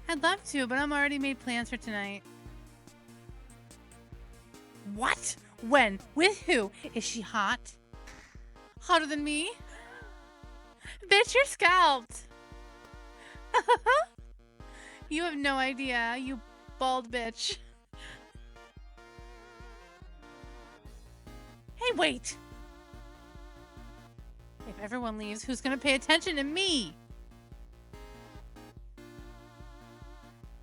I'd love to, but I'm already made plans for tonight. What? When? With who? Is she hot? Hotter than me? Bitch, you're scalped. You have no idea, you bald bitch. Hey, wait! If everyone leaves, who's gonna pay attention to me?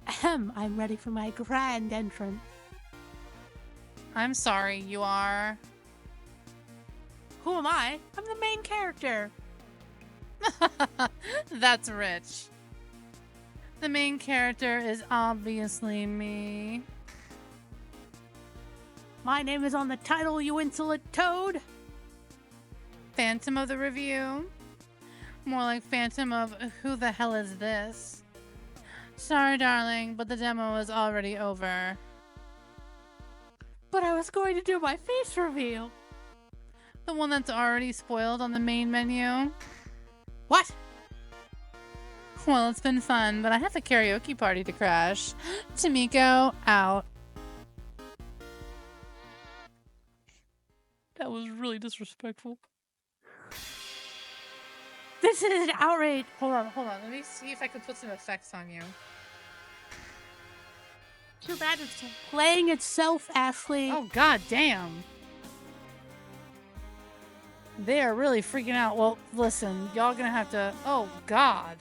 Ahem, I'm ready for my grand entrance. I'm sorry, you are. Who am I? I'm the main character. That's rich. The main character is obviously me. My name is on the title, you insolent toad. Phantom of the Review. More like Phantom of who the hell is this? Sorry, darling, but the demo is already over. But I was going to do my face reveal. The one that's already spoiled on the main menu? What? Well, it's been fun, but I have a karaoke party to crash. Tamiko, out. That was really disrespectful. This is an outrage. Hold on. Let me see if I can put some effects on you. Too bad it's playing itself, Ashley. Oh, god damn. They are really freaking out. Well, listen, y'all gonna have to... Oh, god.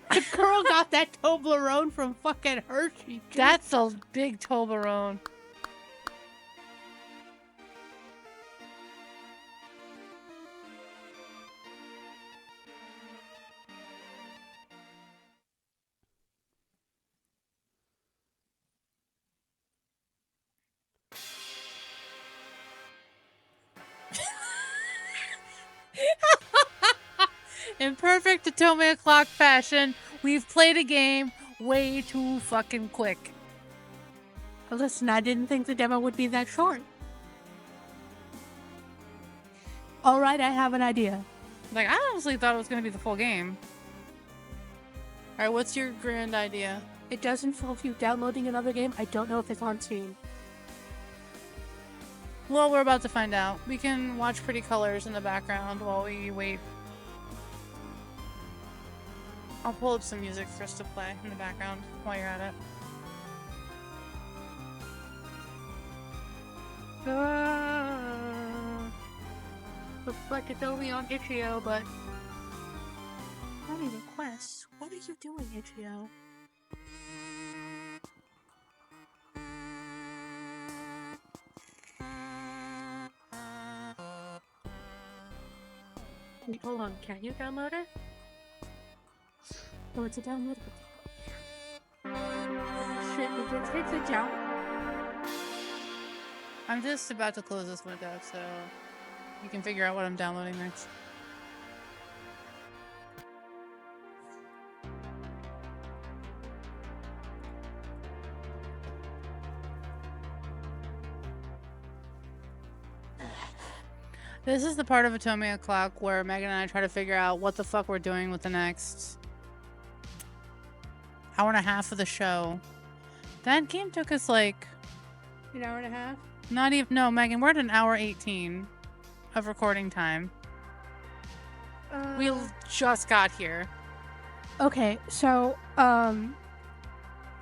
The girl got that Toblerone from fucking Hershey. That's a big Toblerone. In perfect Otome Oclock fashion, we've played a game way too fucking quick. Listen, I didn't think the demo would be that short. Alright, I have an idea. Like, I honestly thought it was going to be the full game. Alright, what's your grand idea? It does involve you downloading another game. I don't know if it's on Steam. Well, we're about to find out. We can watch pretty colors in the background while we wait. I'll pull up some music for us to play in the background while you're at it. Looks like it's only on Itch.io, but... Party requests? What are you doing, Itch.io? Wait, hold on. Can you download it? Oh, it's a downloadable. Shit, it takes it down. I'm just about to close this window, so you can figure out what I'm downloading next. This is the part of Otome Oclock where Megan and I try to figure out what the fuck we're doing with the next hour and a half of the show. That game took us like... An hour and a half? Not even... No, Megan, we're at an hour 18 of recording time. We just got here. Okay, so,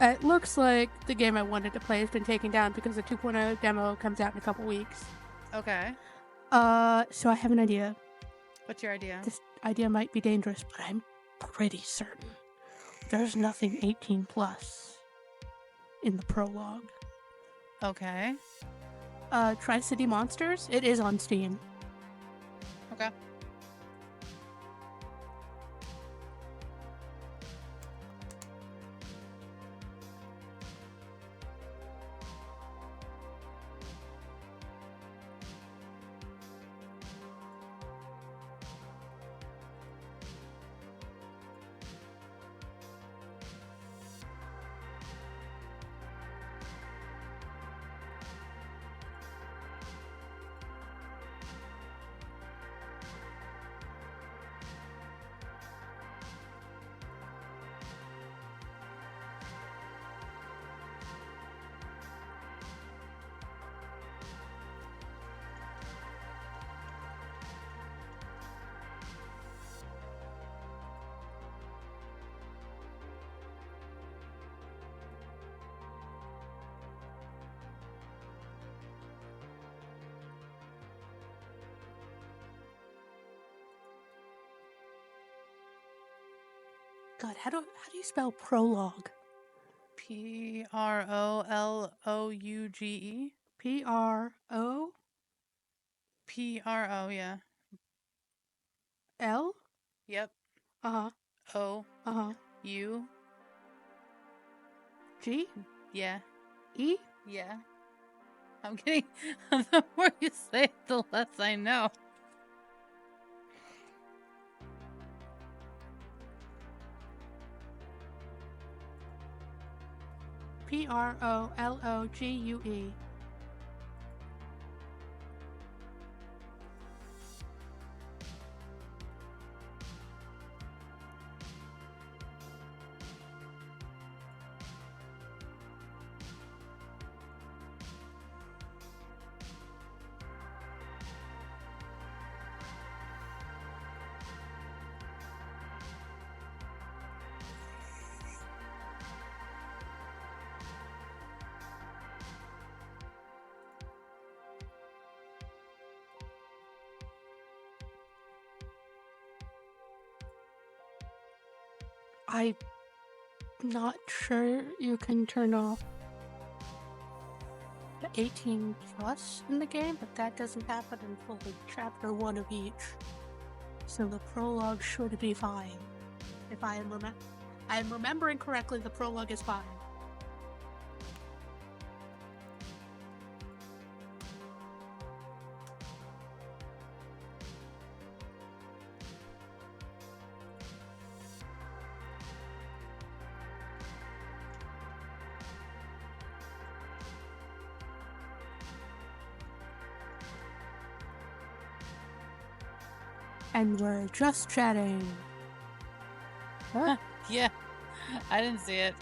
it looks like the game I wanted to play has been taken down because the 2.0 demo comes out in a couple weeks. Okay. So I have an idea. What's your idea? This idea might be dangerous, but I'm pretty certain there's nothing 18 plus in the prologue. Okay. Tri-City Monsters, it is on Steam. Okay. God, how do you spell prologue? Prologe. P-R-O-L? Pro, yeah. Yep. Uh-huh. O. Uh-huh. U. G? Yeah. E? Yeah. I'm kidding. The more you say it, the less I know. Prologue. I'm not sure you can turn off the 18 plus in the game, but that doesn't happen until like chapter 1 of each. So the prologue should be fine. If I am remembering correctly, the prologue is fine. And we're just chatting. Huh? Yeah. I didn't see it.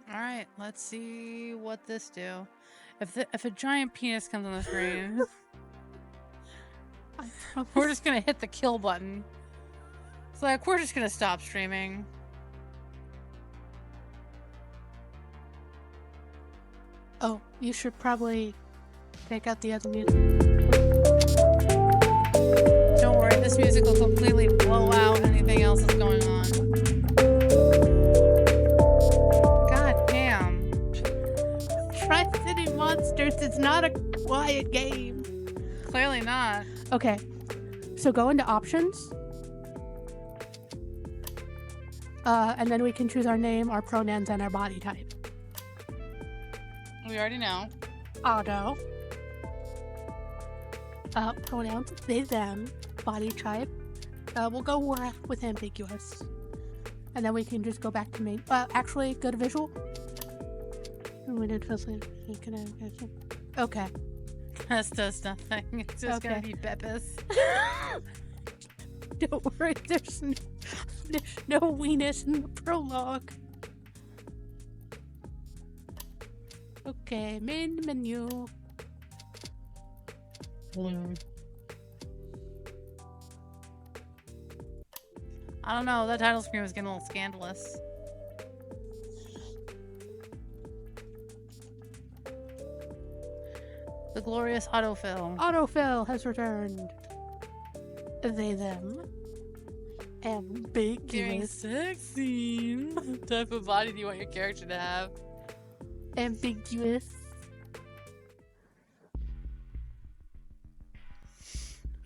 Alright, let's see what this do. If a giant penis comes on the screen, we're just gonna hit the kill button. It's like, we're just gonna stop streaming. Oh, you should probably take out the other music. Don't worry, this music will completely blow out anything else that's going on. God damn. Tri-City Monsters is not a quiet game. Clearly not. Okay, so go into options. And then we can choose our name, our pronouns, and our body type. We already know. Auto. Pronouns, they, them. Body type. We'll go with ambiguous. And then we can just go back to main. Actually, go to visual. We did okay. This does nothing. It's just gonna be Beppis. Don't worry, there's no weenus in the prologue. Okay, main menu. I don't know, that title screen was getting a little scandalous. The glorious autofill. Autofill has returned. They, them. Ambiguous. During sex scene. What type of body do you want your character to have? Ambiguous.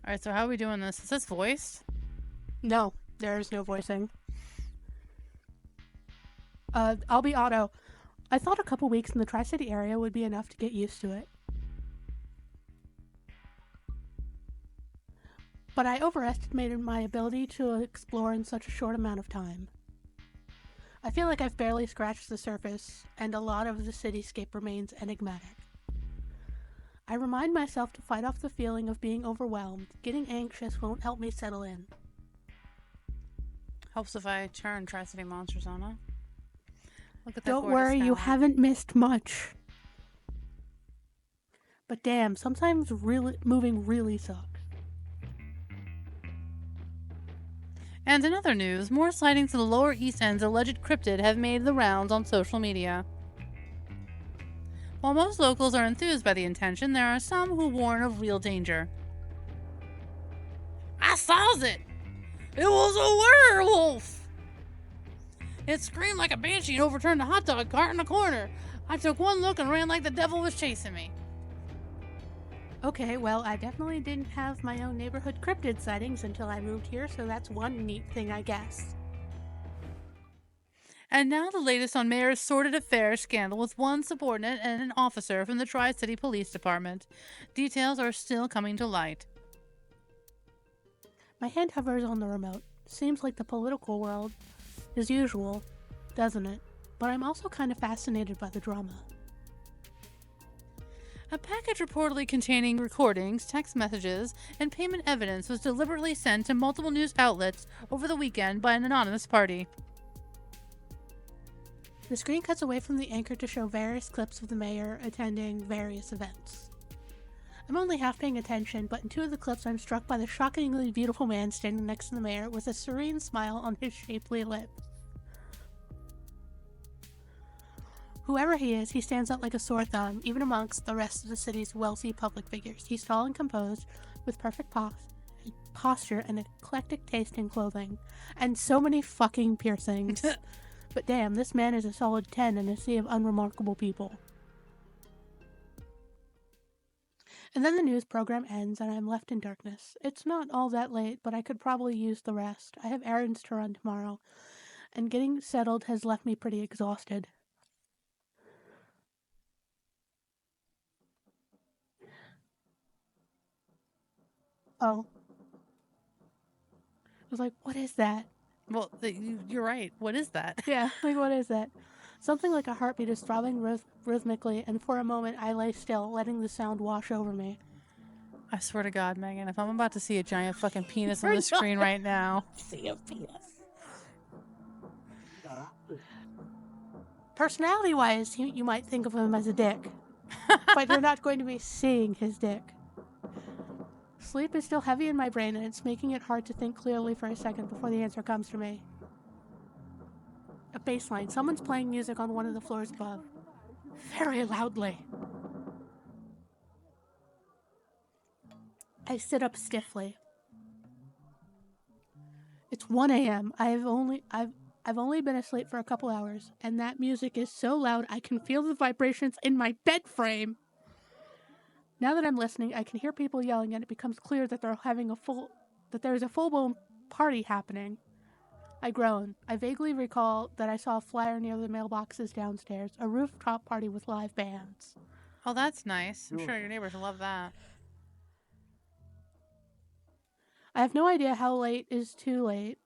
Alright, so how are we doing this? Is this voiced? No, there is no voicing. I'll be Otto. I thought a couple weeks in the Tri-City area would be enough to get used to it. But I overestimated my ability to explore in such a short amount of time. I feel like I've barely scratched the surface, and a lot of the cityscape remains enigmatic. I remind myself to fight off the feeling of being overwhelmed. Getting anxious won't help me settle in. Helps if I turn Tri-City Monsters on, huh? Look at that. Don't worry, you haven't missed much. But damn, sometimes moving really sucks. And in other news, more sightings of the Lower East End's alleged cryptid have made the rounds on social media. While most locals are enthused by the intention, there are some who warn of real danger. I saw it! It was a werewolf! It screamed like a banshee and overturned a hot dog cart in the corner. I took one look and ran like the devil was chasing me. Okay, well, I definitely didn't have my own neighborhood cryptid sightings until I moved here, so that's one neat thing, I guess. And now the latest on Mayor's sordid affair scandal with one subordinate and an officer from the Tri-City Police Department. Details are still coming to light. My hand hovers on the remote. Seems like the political world is usual, doesn't it? But I'm also kind of fascinated by the drama. A package reportedly containing recordings, text messages, and payment evidence was deliberately sent to multiple news outlets over the weekend by an anonymous party. The screen cuts away from the anchor to show various clips of the mayor attending various events. I'm only half paying attention, but in two of the clips I'm struck by the shockingly beautiful man standing next to the mayor with a serene smile on his shapely lips. Whoever he is, he stands out like a sore thumb, even amongst the rest of the city's wealthy public figures. He's tall and composed, with perfect posture and eclectic taste in clothing. And so many fucking piercings. But damn, this man is a solid 10 in a sea of unremarkable people. And then the news program ends and I'm left in darkness. It's not all that late, but I could probably use the rest. I have errands to run tomorrow, and getting settled has left me pretty exhausted. Oh. I was like, what is that? Well, you're right. What is that? Yeah, like, what is that? Something like a heartbeat is throbbing rhythmically, and for a moment I lay still, letting the sound wash over me. I swear to God, Megan, if I'm about to see a giant fucking penis on the screen right now. See a penis. Personality-wise, you might think of him as a dick. But you're not going to be seeing his dick. Sleep is still heavy in my brain, and it's making it hard to think clearly for a second before the answer comes to me. A bass line. Someone's playing music on one of the floors above. Very loudly. I sit up stiffly. It's 1 a.m. I've only been asleep for a couple hours, and that music is so loud I can feel the vibrations in my bed frame. Now that I'm listening, I can hear people yelling, and it becomes clear that there's a full-blown party happening. I groan. I vaguely recall that I saw a flyer near the mailboxes downstairs, a rooftop party with live bands. Oh, that's nice. I'm sure your neighbors will love that. I have no idea how late is too late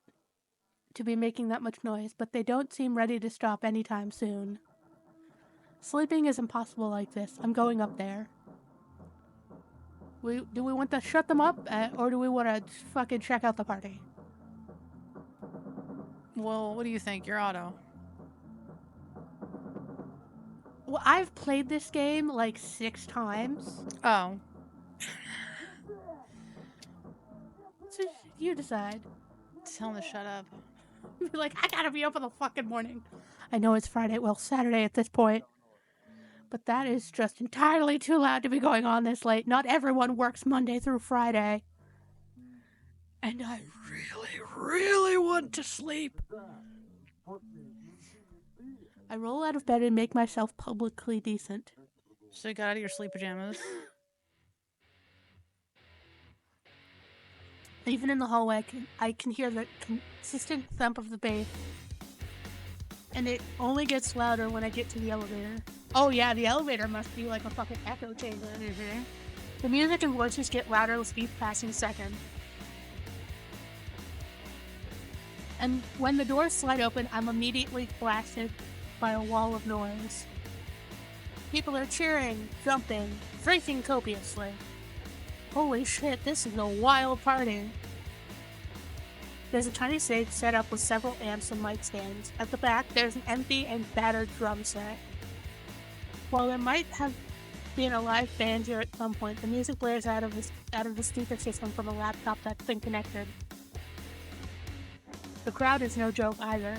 to be making that much noise, but they don't seem ready to stop anytime soon. Sleeping is impossible like this. I'm going up there. Do we want to shut them up, or do we want to fucking check out the party? Well, what do you think? You're Otto. Well, I've played this game like 6 times. Oh. So you decide. Tell him to shut up. Be like, I gotta be up in the fucking morning. I know it's Friday, well, Saturday at this point. But that is just entirely too loud to be going on this late. Not everyone works Monday through Friday. And I really, really want to sleep. I roll out of bed and make myself publicly decent. So you got out of your sleep pajamas? Even in the hallway, I can hear the consistent thump of the bass. And it only gets louder when I get to the elevator. Oh yeah, the elevator must be like a fucking echo chamber. Mm-hmm. The music and voices get louder with each passing second. And when the doors slide open, I'm immediately blasted by a wall of noise. People are cheering, jumping, drinking copiously. Holy shit, this is a wild party. There's a tiny stage set up with several amps and mic stands. At the back, there's an empty and battered drum set. While there might have been a live band here at some point, the music blares out of the speaker system from a laptop that's been connected. The crowd is no joke either.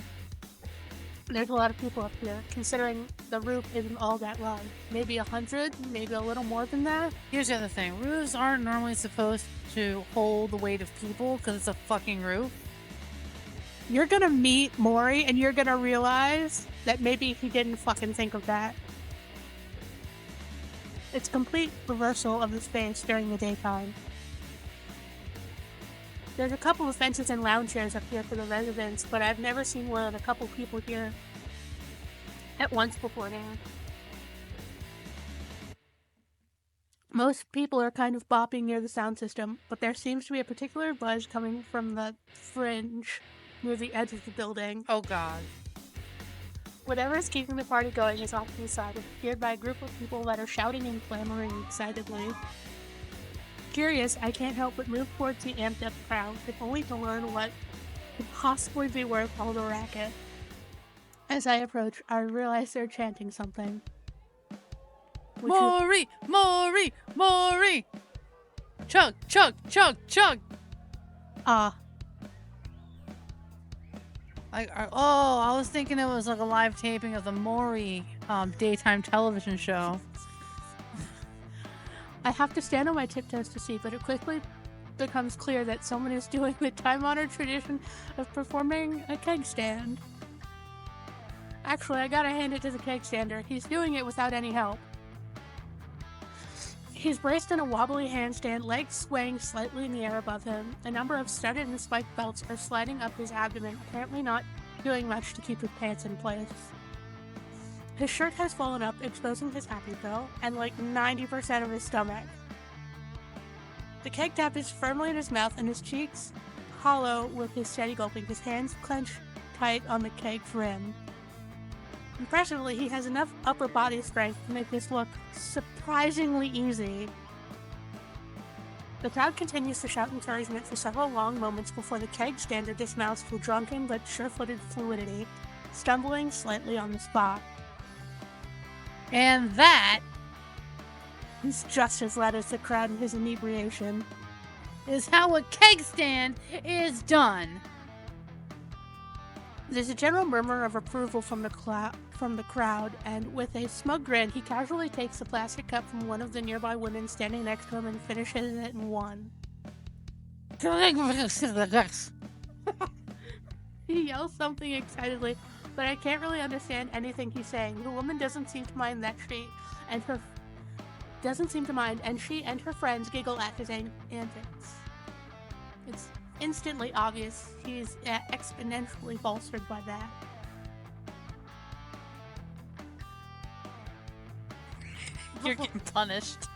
There's a lot of people up here, considering the roof isn't all that large. Maybe 100, maybe a little more than that. Here's the other thing. Roofs aren't normally supposed to hold the weight of people because it's a fucking roof. You're gonna meet Mori and you're gonna realize that maybe he didn't fucking think of that. It's complete reversal of the space during the daytime. There's a couple of benches and lounge chairs up here for the residents, but I've never seen more than a couple people here at once before now. Most people are kind of bopping near the sound system, but there seems to be a particular buzz coming from the fringe near the edge of the building. Oh god. Whatever is keeping the party going is off to the side, geared by a group of people that are shouting and clamoring excitedly. Curious, I can't help but move towards the amped up crowd, if only to learn what could possibly be worth all the racket. As I approach, I realize they're chanting something. Mori! Mori! Mori! Chug! Chug! Chug! Chug! I was thinking it was like a live taping of the Maury daytime television show. I have to stand on my tiptoes to see, but it quickly becomes clear that someone is doing the time-honored tradition of performing a keg stand. Actually, I gotta hand it to the keg stander. He's doing it without any help. He's braced in a wobbly handstand, legs swaying slightly in the air above him. A number of studded and spiked belts are sliding up his abdomen, apparently not doing much to keep his pants in place. His shirt has fallen up, exposing his happy pill, and like 90% of his stomach. The keg tap is firmly in his mouth and his cheeks hollow with his steady gulping, his hands clenched tight on the keg's rim. Impressively, he has enough upper body strength to make this look surprisingly easy. The crowd continues to shout encouragement for several long moments before the keg stander dismounts to drunken but sure-footed fluidity, stumbling slightly on the spot. And that He's just as loud as the crowd in his inebriation. is how a keg stand is done. There's a general murmur of approval from the crowd, and with a smug grin, he casually takes a plastic cup from one of the nearby women standing next to him and finishes it in one. He yells something excitedly, but I can't really understand anything he's saying. The woman doesn't seem to mind, and she and her friends giggle at his antics. It's instantly obvious he's exponentially bolstered by that. You're getting punished.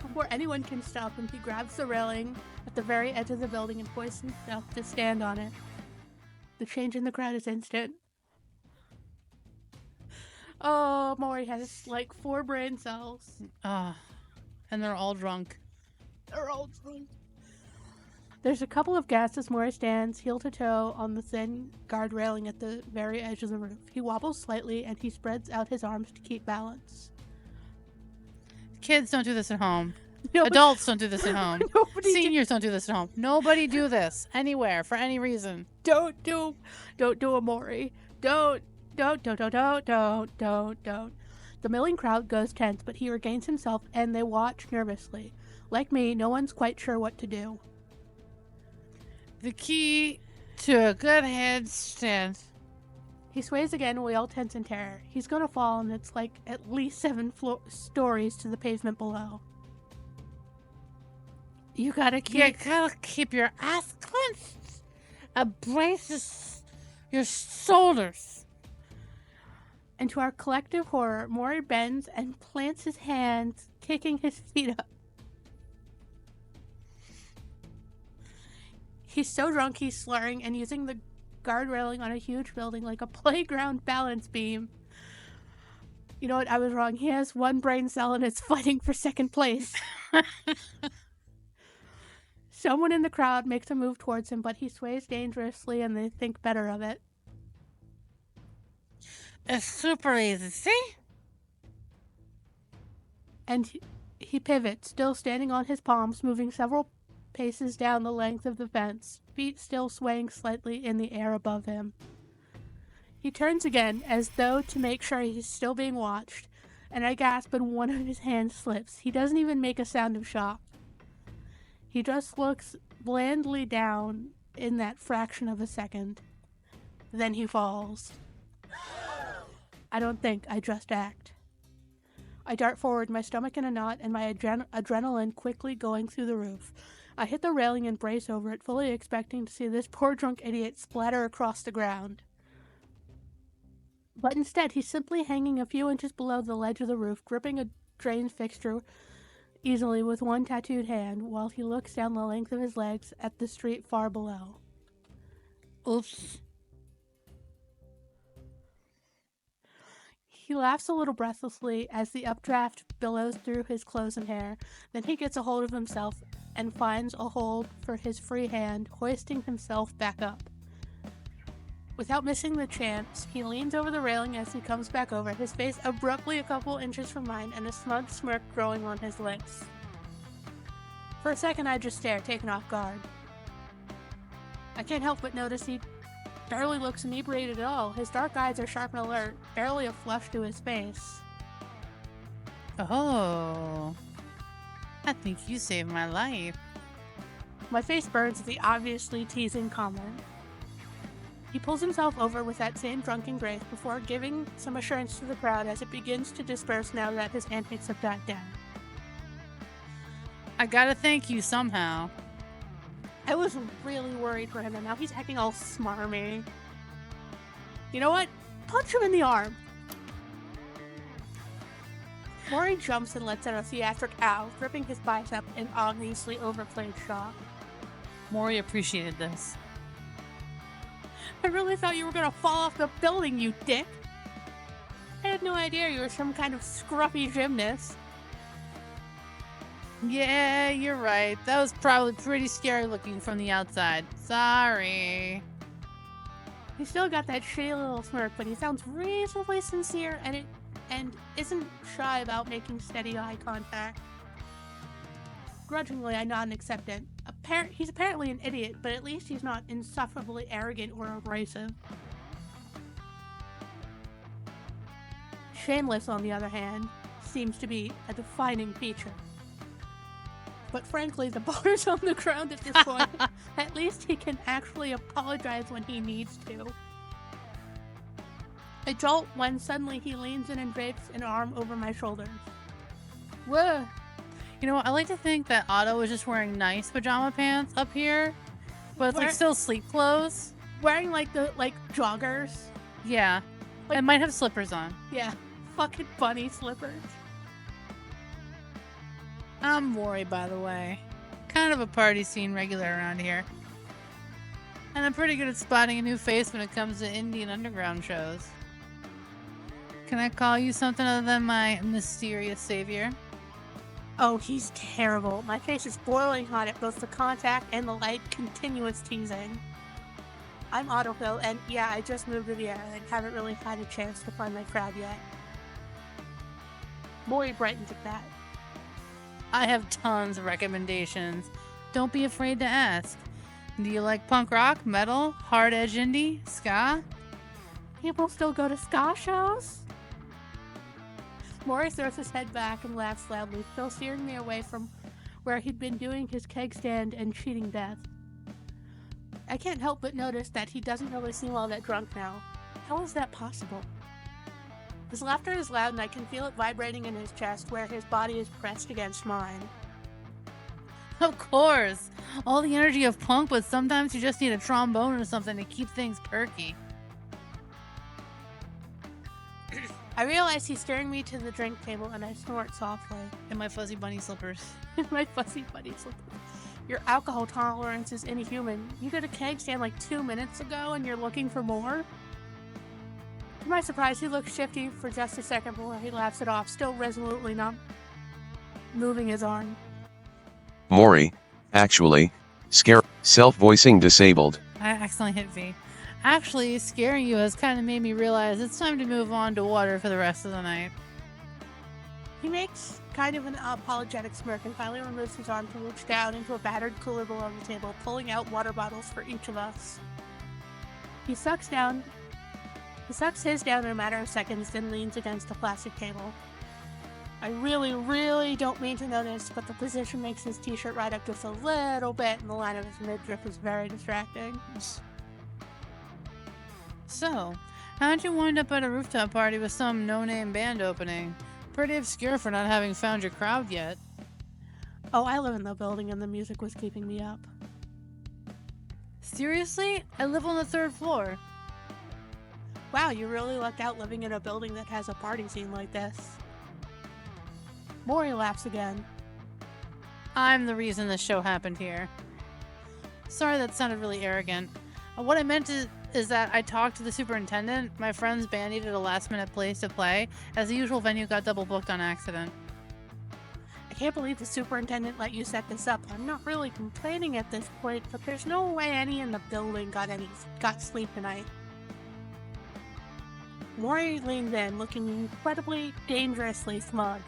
Before anyone can stop him, he grabs the railing at the very edge of the building and hoists himself to stand on it. The change in the crowd is instant. Oh, Mori has like 4 brain cells. And they're all drunk. They're all drunk. There's a couple of gasps as Mori stands heel to toe on the thin guard railing at the very edge of the roof. He wobbles slightly and he spreads out his arms to keep balance. Kids don't do this at home. Nobody, Adults don't do this at home. Seniors do, don't do this at home. Nobody do this anywhere for any reason. Don't do a Mori. Don't. The milling crowd goes tense, but he regains himself and they watch nervously. Like me, no one's quite sure what to do. The key to a good handstand. He sways again, we all tense in terror. He's gonna fall, and it's like at least 7 stories to the pavement below. You gotta keep your ass clenched. Brace your shoulders. And to our collective horror, Mori bends and plants his hands, kicking his feet up. He's so drunk he's slurring and using the guard railing on a huge building like a playground balance beam. You know what? I was wrong. He has 1 brain cell and it's fighting for second place. Someone in the crowd makes a move towards him, but he sways dangerously and they think better of it. It's super easy, see? And he pivots, still standing on his palms, moving several paces down the length of the fence, feet still swaying slightly in the air above him. He turns again, as though to make sure he's still being watched, and I gasp and one of his hands slips. He doesn't even make a sound of shock. He just looks blandly down in that fraction of a second. Then he falls. I don't think, I just act. I dart forward, my stomach in a knot and my adrenaline quickly going through the roof. I hit the railing and brace over it, fully expecting to see this poor drunk idiot splatter across the ground. But instead, he's simply hanging a few inches below the ledge of the roof, gripping a drain fixture easily with 1 tattooed hand, while he looks down the length of his legs at the street far below. Oops. He laughs a little breathlessly as the updraft billows through his clothes and hair. Then he gets a hold of himself and finds a hold for his free hand, hoisting himself back up. Without missing the chance, he leans over the railing as he comes back over, his face abruptly a couple inches from mine and a smug smirk growing on his lips. For a second I just stare, taken off guard. I can't help but notice he barely looks inebriated at all. His dark eyes are sharp and alert, barely a flush to his face. Oh, I think you saved my life. My face burns at the obviously teasing comment. He pulls himself over with that same drunken grace before giving some assurance to the crowd as it begins to disperse now that his antics have died down. I gotta thank you somehow. I was really worried for him, and now he's acting all smarmy. You know what? Punch him in the arm. Mori jumps and lets out a theatric ow, gripping his bicep in obviously overplayed shock. Mori appreciated this. I really thought you were gonna fall off the building, you dick. I had no idea you were some kind of scruffy gymnast. Yeah, you're right. That was probably pretty scary looking from the outside. Sorry. He still got that shitty little smirk, but he sounds reasonably sincere and isn't shy about making steady eye contact. Grudgingly, I nod and accept it. He's apparently an idiot, but at least he's not insufferably arrogant or abrasive. Shameless, on the other hand, seems to be a defining feature. But frankly, the bar's on the ground at this point. At least he can actually apologize when he needs to. I jolt when suddenly he leans in and drapes an arm over my shoulders. Whoa. You know, I like to think that Otto was just wearing nice pajama pants up here, but it's like still sleep clothes. Wearing like joggers. Yeah. Like, and might have slippers on. Yeah. Fucking bunny slippers. I'm Maury, by the way. Kind of a party scene regular around here. And I'm pretty good at spotting a new face when it comes to Indian underground shows. Can I call you something other than my mysterious savior? Oh, he's terrible. My face is boiling hot at both the contact and the light continuous teasing. I'm Autofill, and yeah, I just moved to the area and haven't really had a chance to find my crowd yet. Maury brightens at that. I have tons of recommendations. Don't be afraid to ask. Do you like punk rock, metal, hard edge indie, ska? People still go to ska shows? Maury throws his head back and laughs loudly, still steering me away from where he'd been doing his keg stand and cheating death. I can't help but notice that he doesn't really seem all that drunk now. How is that possible? His laughter is loud and I can feel it vibrating in his chest where his body is pressed against mine. Of course! All the energy of punk, but sometimes you just need a trombone or something to keep things perky. I realize he's steering me to the drink table and I snort softly. In my fuzzy bunny slippers. My fuzzy bunny slippers. Your alcohol tolerance is inhuman. You did a keg stand like 2 minutes ago and you're looking for more? To my surprise, he looks shifty for just a second before he laughs it off, still resolutely not moving his arm. Maury, actually, self-voicing disabled. I accidentally hit V. Actually, scaring you has kind of made me realize it's time to move on to water for the rest of the night. He makes kind of an apologetic smirk and finally removes his arm to reach down into a battered cooler below the table, pulling out water bottles for each of us. He sucks his down in a matter of seconds, then leans against the plastic table. I really don't mean to notice, but the position makes his t-shirt right up just a little bit, and the line of his midriff is very distracting. So, how'd you wind up at a rooftop party with some no-name band opening? Pretty obscure for not having found your crowd yet. Oh, I live in the building and the music was keeping me up. Seriously? I live on the 3rd floor. Wow, you really lucked out living in a building that has a party scene like this. Maury laughs again. I'm the reason this show happened here. Sorry, that sounded really arrogant. What I meant is that I talked to the superintendent. My friend's band needed a last-minute place to play, as the usual venue got double booked on accident. I can't believe the superintendent let you set this up. I'm not really complaining at this point, but there's no way any in the building got sleep tonight. Maury leans in, looking incredibly, dangerously smug.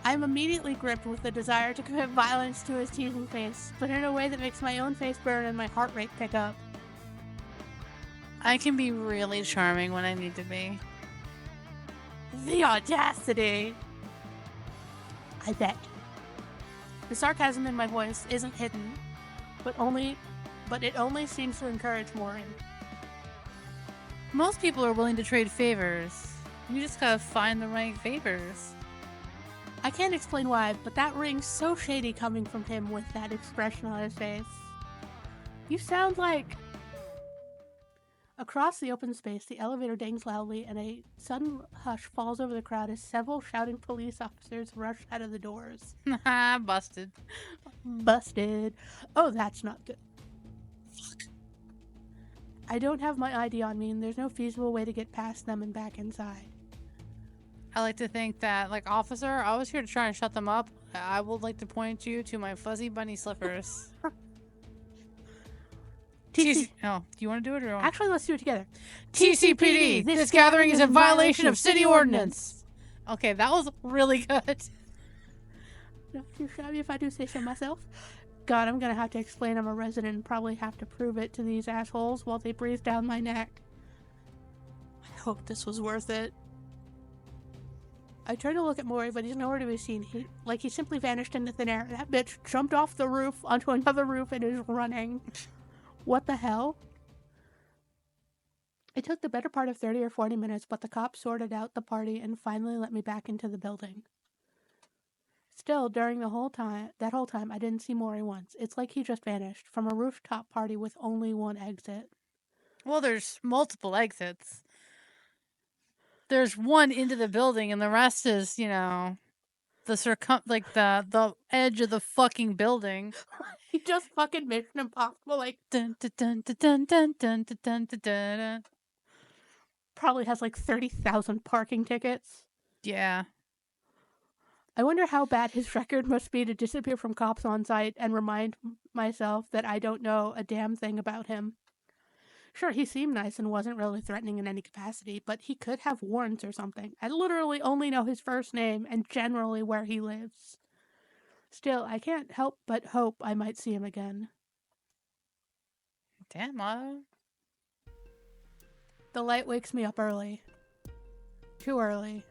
I'm immediately gripped with the desire to commit violence to his teasing face, but in a way that makes my own face burn and my heart rate pick up. I can be really charming when I need to be. The audacity! I bet. The sarcasm in my voice isn't hidden, but it only seems to encourage Maury. Most people are willing to trade favors. You just gotta find the right favors. I can't explain why, but that rings so shady coming from him with that expression on his face. You sound like... Across the open space, the elevator dings loudly and a sudden hush falls over the crowd as several shouting police officers rush out of the doors. Busted. Busted. Oh, that's not good. Fuck. I don't have my ID on me and there's no feasible way to get past them and back inside. I like to think that, like, officer, I was here to try and shut them up. I would like to point you to my fuzzy bunny slippers. Oh, do you want to do it or? Actually, let's do it together. TCPD! This gathering is in violation of city ordinance! Okay, that was really good. Not too shabby if I do say so myself. God, I'm gonna have to explain I'm a resident and probably have to prove it to these assholes while they breathe down my neck. I hope this was worth it. I try to look at Maury, but he's nowhere to be seen. He simply vanished into thin air. That bitch jumped off the roof onto another roof and is running. What the hell? It took the better part of 30 or 40 minutes, but the cops sorted out the party and finally let me back into the building. Still, during that whole time, I didn't see Maury once. It's like he just vanished from a rooftop party with only one exit. Well, there's multiple exits. There's one into the building, and the rest is, the the edge of the fucking building. He just fucking Mission Impossible, like, Dun, dun, dun, dun, dun, dun, dun, dun, dun, dun. probably has like 30,000 parking tickets. Yeah. I wonder how bad his record must be to disappear from cops on sight and remind myself that I don't know a damn thing about him. Sure, he seemed nice and wasn't really threatening in any capacity, but he could have warrants or something. I literally only know his first name and generally where he lives. Still, I can't help but hope I might see him again. Damn, Otto. The light wakes me up early. Too early.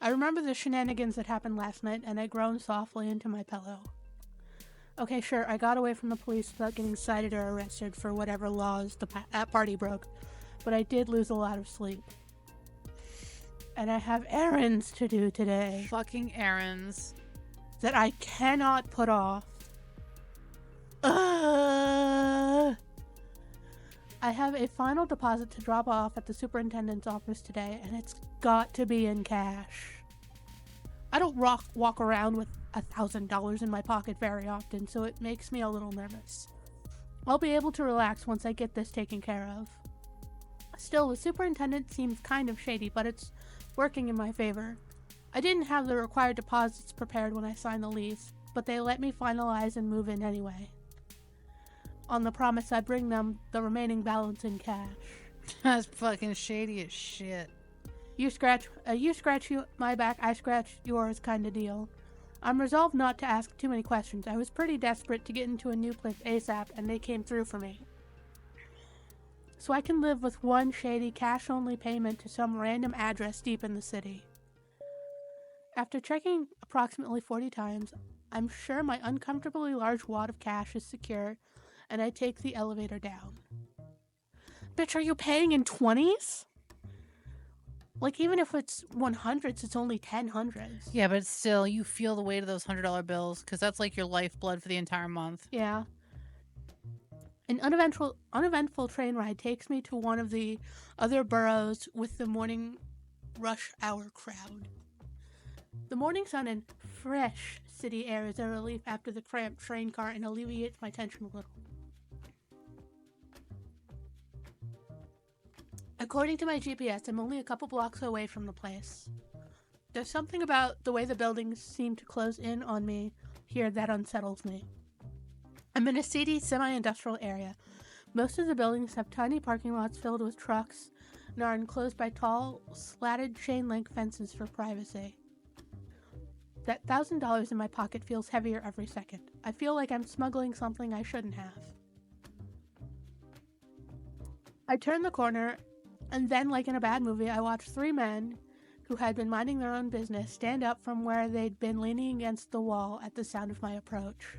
I remember the shenanigans that happened last night, and I groan softly into my pillow. Okay, sure, I got away from the police without getting cited or arrested for whatever laws that party broke, but I did lose a lot of sleep. And I have errands to do today Fucking errands. that I cannot put off. I have a final deposit to drop off at the superintendent's office today, and it's got to be in cash. I don't walk around with $1,000 in my pocket very often, so it makes me a little nervous. I'll be able to relax once I get this taken care of. Still, the superintendent seems kind of shady, but it's working in my favor. I didn't have the required deposits prepared when I signed the lease, but they let me finalize and move in anyway. On the promise I bring them the remaining balance in cash. That's fucking shady as shit. You scratch my back, I scratch yours kind of deal. I'm resolved not to ask too many questions. I was pretty desperate to get into a new place ASAP, and they came through for me. So I can live with one shady cash-only payment to some random address deep in the city. After checking approximately 40 times, I'm sure my uncomfortably large wad of cash is secure, and I take the elevator down. Bitch, are you paying in 20s? Like, even if it's 100s, it's only 10 hundreds. Yeah, but still, you feel the weight of those $100 bills, because that's like your lifeblood for the entire month. Yeah. An uneventful train ride takes me to one of the other boroughs with the morning rush hour crowd. The morning sun and fresh city air is a relief after the cramped train car and alleviates my tension a little. According to my GPS, I'm only a couple blocks away from the place. There's something about the way the buildings seem to close in on me here that unsettles me. I'm in a seedy, semi-industrial area. Most of the buildings have tiny parking lots filled with trucks and are enclosed by tall, slatted chain-link fences for privacy. That $1,000 in my pocket feels heavier every second. I feel like I'm smuggling something I shouldn't have. I turn the corner, and then, like in a bad movie, I watch three men who had been minding their own business stand up from where they'd been leaning against the wall at the sound of my approach.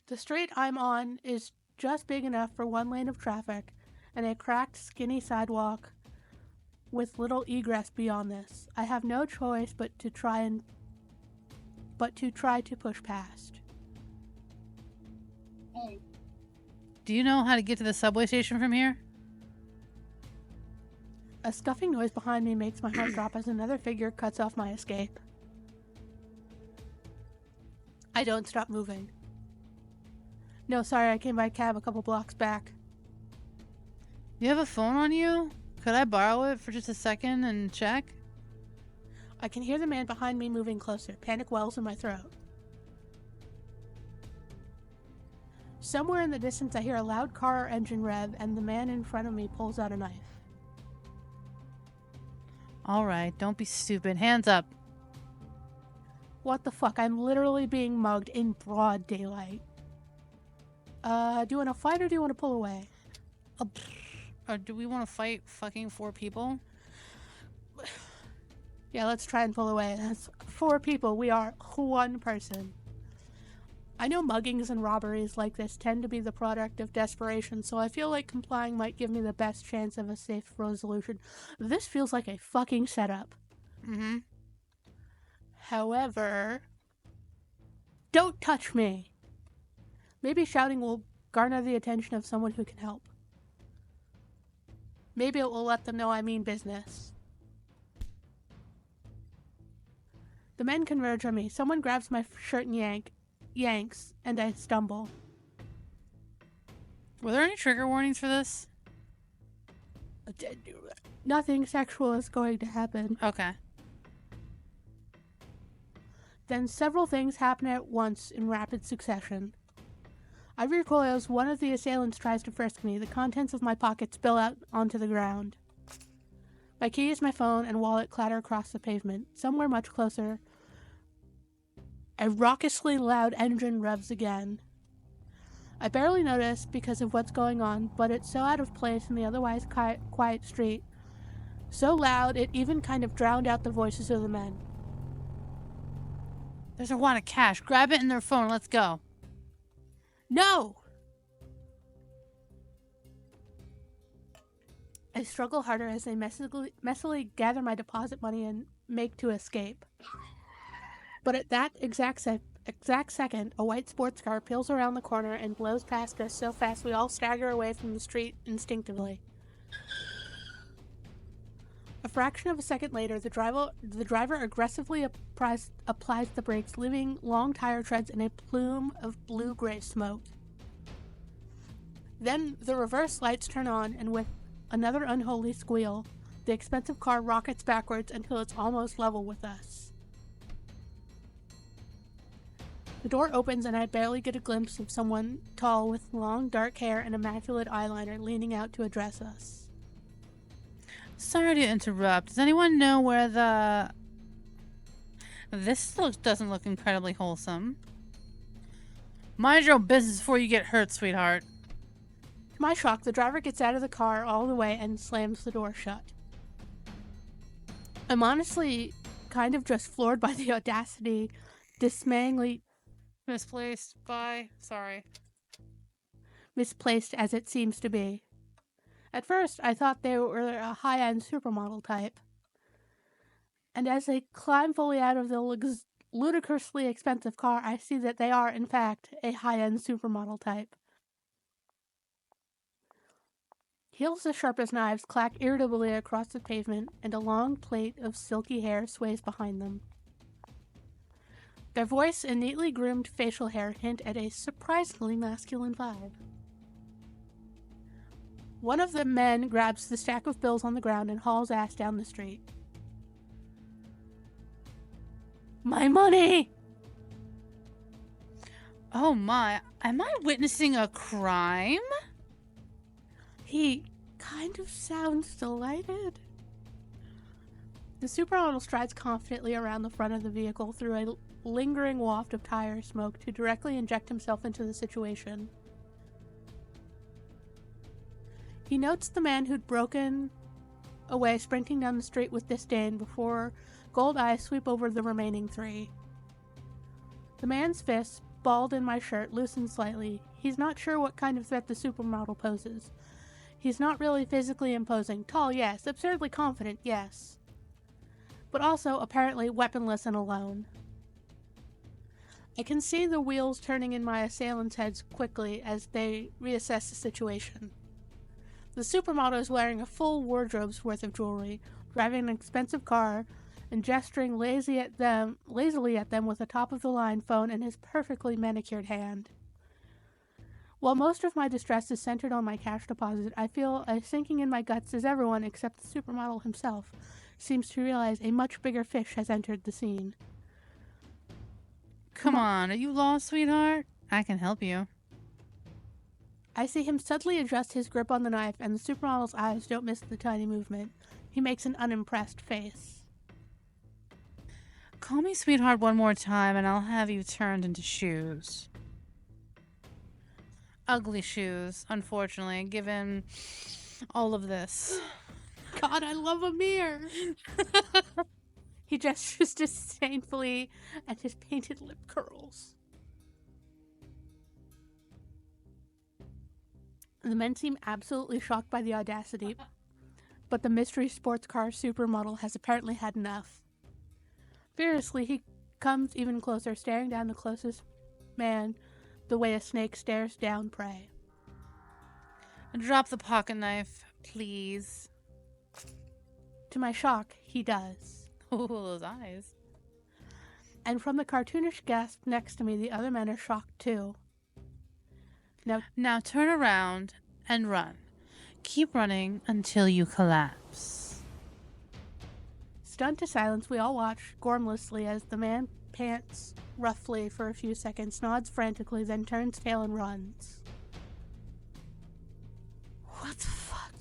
The street I'm on is just big enough for one lane of traffic, and a cracked, skinny sidewalk with little egress beyond this. I have no choice but to try to push past. Hey. Do you know how to get to the subway station from here? A scuffing noise behind me makes my heart drop as another figure cuts off my escape. I don't stop moving. No, sorry, I came by cab a couple blocks back. You have a phone on you? Could I borrow it for just a second and check? I can hear the man behind me moving closer. Panic wells in my throat. Somewhere in the distance, I hear a loud car engine rev, and the man in front of me pulls out a knife. Alright, don't be stupid. Hands up. What the fuck? I'm literally being mugged in broad daylight. Do you want to fight or do you want to pull away? Or do we want to fight fucking 4 people? Yeah, let's try and pull away. That's 4 people. We are 1 person. I know muggings and robberies like this tend to be the product of desperation, so I feel like complying might give me the best chance of a safe resolution. This feels like a fucking setup. Mm-hmm. However, don't touch me. Maybe shouting will garner the attention of someone who can help. Maybe it will let them know I mean business. The men converge on me. Someone grabs my shirt and yanks, and I stumble. Were there any trigger warnings for this? Nothing sexual is going to happen. Okay. Then several things happen at once in rapid succession. I recoil as one of the assailants tries to frisk me. The contents of my pocket spill out onto the ground. My keys, my phone, and wallet clatter across the pavement. Somewhere much closer, a raucously loud engine revs again. I barely notice because of what's going on, but it's so out of place in the otherwise quiet street. So loud, it even kind of drowned out the voices of the men. There's a wad of cash. Grab it in their phone. Let's go. No! I struggle harder as they messily gather my deposit money and make to escape. But at that exact second, a white sports car peels around the corner and blows past us so fast we all stagger away from the street instinctively. A fraction of a second later, the driver aggressively applies the brakes, leaving long tire treads in a plume of blue-gray smoke. Then the reverse lights turn on, and with another unholy squeal, the expensive car rockets backwards until it's almost level with us. The door opens and I barely get a glimpse of someone tall with long dark hair and immaculate eyeliner leaning out to address us. Sorry to interrupt. Does anyone know where the... This doesn't look incredibly wholesome. Mind your own business before you get hurt, sweetheart. To my shock, the driver gets out of the car all the way and slams the door shut. I'm honestly kind of just floored by the audacity, dismayingly Misplaced. Bye. Sorry. misplaced as it seems to be. At first, I thought they were a high-end supermodel type. And as they climb fully out of the ludicrously expensive car, I see that they are, in fact, a high-end supermodel type. Heels as sharp as knives clack irritably across the pavement, and a long plait of silky hair sways behind them. Their voice and neatly groomed facial hair hint at a surprisingly masculine vibe. One of the men grabs the stack of bills on the ground and hauls ass down the street. My money! Oh my. Am I witnessing a crime? He kind of sounds delighted. The supermodel strides confidently around the front of the vehicle through a lingering waft of tire smoke to directly inject himself into the situation. He notes the man who'd broken away sprinting down the street with disdain before gold eyes sweep over the remaining three. The man's fist, balled in my shirt, loosens slightly. He's not sure what kind of threat the supermodel poses. He's not really physically imposing. Tall, yes. Absurdly confident, yes. But also, apparently, weaponless and alone. I can see the wheels turning in my assailants' heads quickly as they reassess the situation. The supermodel is wearing a full wardrobe's worth of jewelry, driving an expensive car, and gesturing lazily at them with a top-of-the-line phone in his perfectly manicured hand. While most of my distress is centered on my cash deposit, I feel a sinking in my guts as everyone except the supermodel himself seems to realize a much bigger fish has entered the scene. Come on, are you lost, sweetheart? I can help you. I see him suddenly adjust his grip on the knife, and the supermodel's eyes don't miss the tiny movement. He makes an unimpressed face. Call me sweetheart one more time and I'll have you turned into shoes. Ugly shoes, unfortunately, given all of this. God, I love a mirror! He gestures disdainfully at his painted lip curls. The men seem absolutely shocked by the audacity, but the mystery sports car supermodel has apparently had enough. Furiously, he comes even closer, staring down the closest man the way a snake stares down prey. Drop the pocket knife, please. To my shock, he does. Oh, those eyes. And from the cartoonish gasp next to me, the other men are shocked too. Now turn around and run. Keep running until you collapse. Stunned to silence, we all watch gormlessly as the man pants roughly for a few seconds, nods frantically, then turns tail and runs. What the fuck?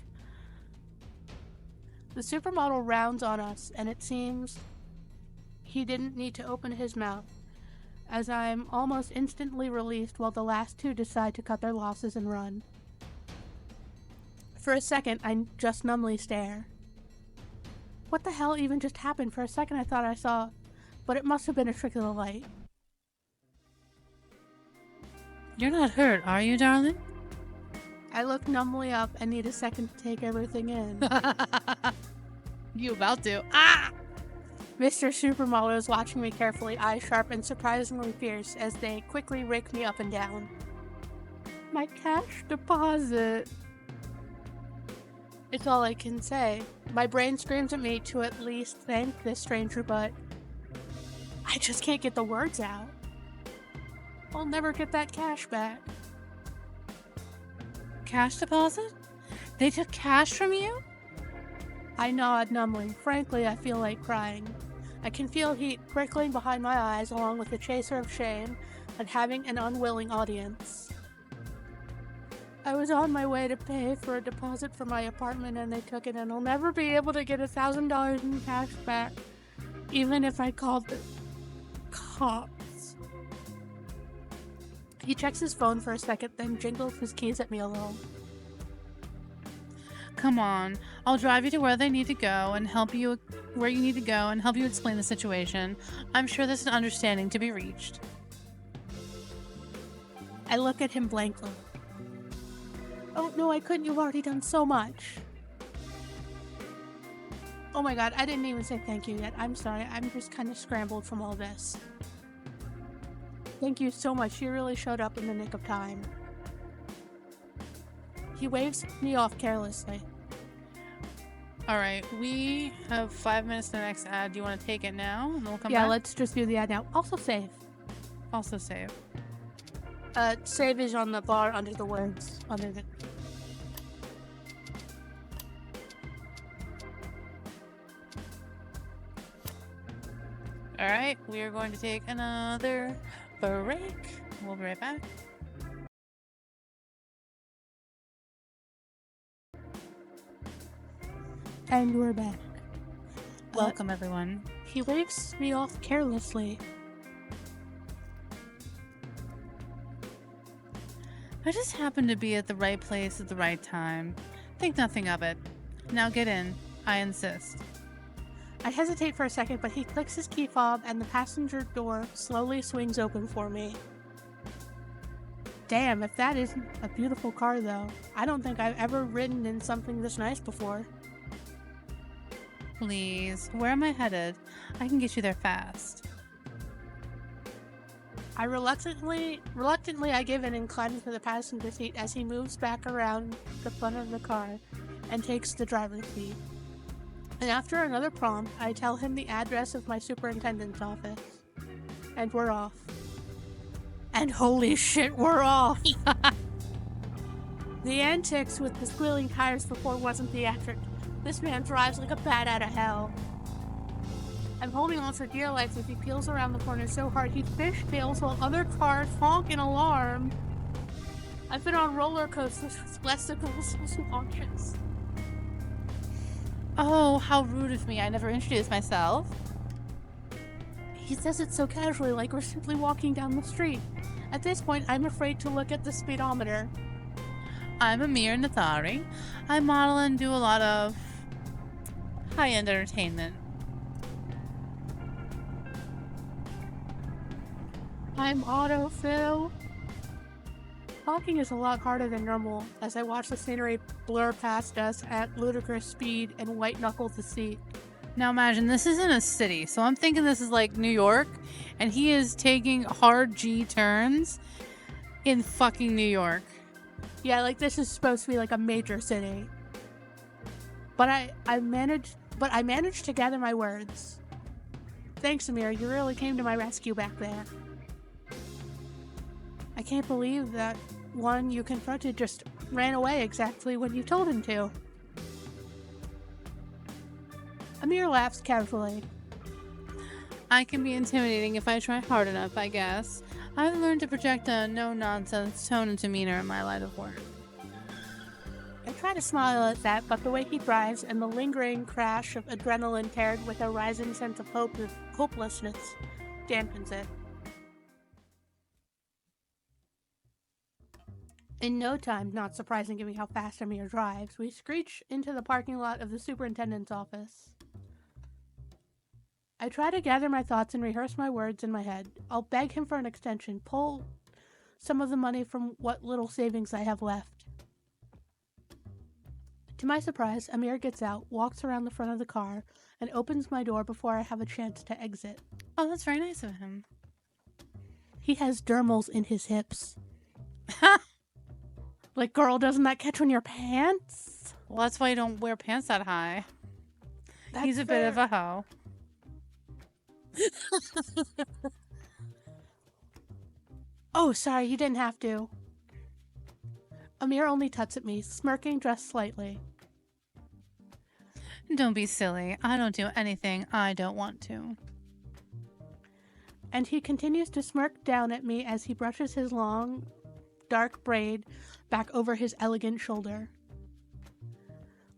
The supermodel rounds on us, and it seems he didn't need to open his mouth, as I'm almost instantly released while the last two decide to cut their losses and run. For a second, I just numbly stare. What the hell even just happened? For a second I thought I saw, but it must have been a trick of the light. You're not hurt, are you, darling? I look numbly up and need a second to take everything in. You about to. Ah! Mr. Supermodel is watching me carefully, eyes sharp and surprisingly fierce as they quickly rake me up and down. My cash deposit. It's all I can say. My brain screams at me to at least thank this stranger, but I just can't get the words out. I'll never get that cash back. Cash deposit? They took cash from you? I nod numbly. Frankly, I feel like crying. I can feel heat prickling behind my eyes along with the chaser of shame and having an unwilling audience. I was on my way to pay for a deposit for my apartment and they took it, and I'll never be able to get $1,000 in cash back, even if I called the cops. He checks his phone for a second, then jingles his keys at me a little. Come on, I'll drive you to where they need to go and help you where you need to go and help you explain the situation. I'm sure there's an understanding to be reached. I look at him blankly. Oh no, I couldn't. You've already done so much. Oh my god, I didn't even say thank you yet. I'm sorry, I'm just kind of scrambled from all this. Thank you so much. You really showed up in the nick of time. He waves me off carelessly. Alright, we have 5 minutes to the next ad. Do you want to take it now? And then we'll come Yeah, back? let's just do the ad now. Also save. Also save. Save is on the bar under the words. Under the... Alright, we are going to take another break. We'll be right back. And we're back. Welcome, everyone. He waves me off carelessly. I just happened to be at the right place at the right time. Think nothing of it. Now get in. I insist. I hesitate for a second, but he clicks his key fob and the passenger door slowly swings open for me. Damn, if that isn't a beautiful car though. I don't think I've ever ridden in something this nice before. Please, where am I headed? I can get you there fast. I reluctantly I give in and climb into the passenger seat as he moves back around the front of the car and takes the driver's seat. And after another prompt, I tell him the address of my superintendent's office. And we're off. And holy shit, we're off! The antics with the squealing tires before wasn't theatric. This man drives like a bat out of hell. I'm holding on for dear life as he peels around the corner so hard he fishtails while other cars honk in alarm. I've been on roller coasters with vesicles and launches. Oh, how rude of me. I never introduced myself. He says it so casually, like we're simply walking down the street. At this point, I'm afraid to look at the speedometer. I'm Amir Nathari. I model and do a lot of high-end entertainment. I'm autofill. Talking is a lot harder than normal as I watch the scenery blur past us at ludicrous speed and white-knuckle the seat. Now imagine, this isn't a city, so I'm thinking this is like New York, and he is taking hard G turns in fucking New York. Yeah, like this is supposed to be like a major city. But I managed to gather my words. Thanks, Amir. You really came to my rescue back there. I can't believe that one you confronted just ran away exactly when you told him to. Amir laughs casually. I can be intimidating if I try hard enough, I guess. I've learned to project a no-nonsense tone and demeanor in my line of work. I try to smile at that, but the way he drives and the lingering crash of adrenaline paired with a rising sense of hopelessness dampens it. In no time, not surprising given how fast Amir drives, we screech into the parking lot of the superintendent's office. I try to gather my thoughts and rehearse my words in my head. I'll beg him for an extension, pull some of the money from what little savings I have left. To my surprise, Amir gets out, walks around the front of the car, and opens my door before I have a chance to exit. Oh, that's very nice of him. He has dermals in his hips. Like, girl, doesn't that catch on your pants? Well, that's why you don't wear pants that high. He's a bit of a hoe. Oh, sorry, you didn't have to. Amir only tuts at me, smirking just slightly. Don't be silly. I don't do anything I don't want to. And he continues to smirk down at me as he brushes his long, dark braid back over his elegant shoulder.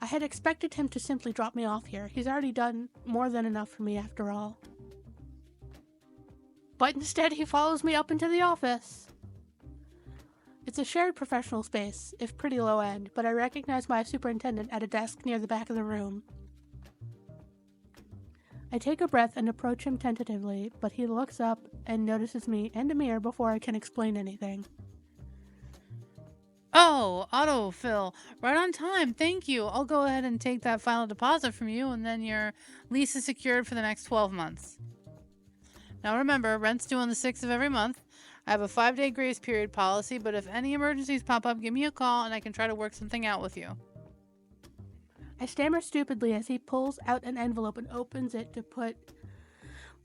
I had expected him to simply drop me off here. He's already done more than enough for me after all. But instead he follows me up into the office. It's a shared professional space, if pretty low end, but I recognize my superintendent at a desk near the back of the room. I take a breath and approach him tentatively, but he looks up and notices me and Amir before I can explain anything. Oh, autofill. Right on time. Thank you. I'll go ahead and take that final deposit from you, and then your lease is secured for the next 12 months. Now remember, rent's due on the 6th of every month. I have a 5-day grace period policy, but if any emergencies pop up, give me a call and I can try to work something out with you. I stammer stupidly as he pulls out an envelope and opens it to put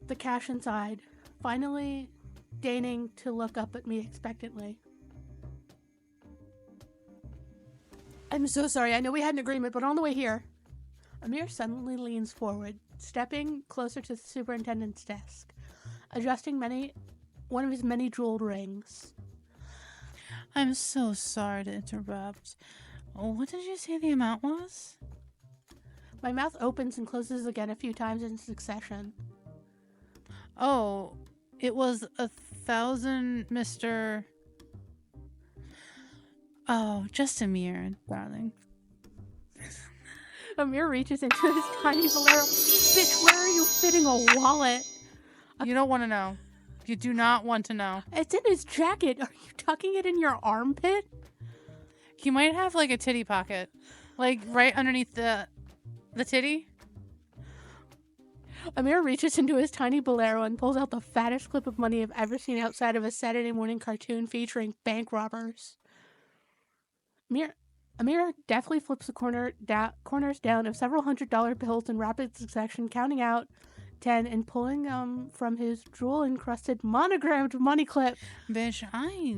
the cash inside, finally deigning to look up at me expectantly. I'm so sorry. I know we had an agreement, but on the way here. Amir suddenly leans forward, stepping closer to the superintendent's desk, adjusting one of his many jeweled rings. I'm so sorry to interrupt. What did you say the amount was? My mouth opens and closes again a few times in succession. Oh, it was 1,000, Mr. Oh, just Amir, darling. Amir reaches into his tiny bolero. Bitch, where are you fitting a wallet? You don't want to know. You do not want to know. It's in his jacket. Are you tucking it in your armpit? He might have like a titty pocket. Like right underneath the titty. Amir reaches into his tiny bolero and pulls out the fattest clip of money I've ever seen outside of a Saturday morning cartoon featuring bank robbers. Amir deftly flips the corners down of several $100 bills in rapid succession, counting out 10 and pulling from his jewel-encrusted monogrammed money clip. Bitch, I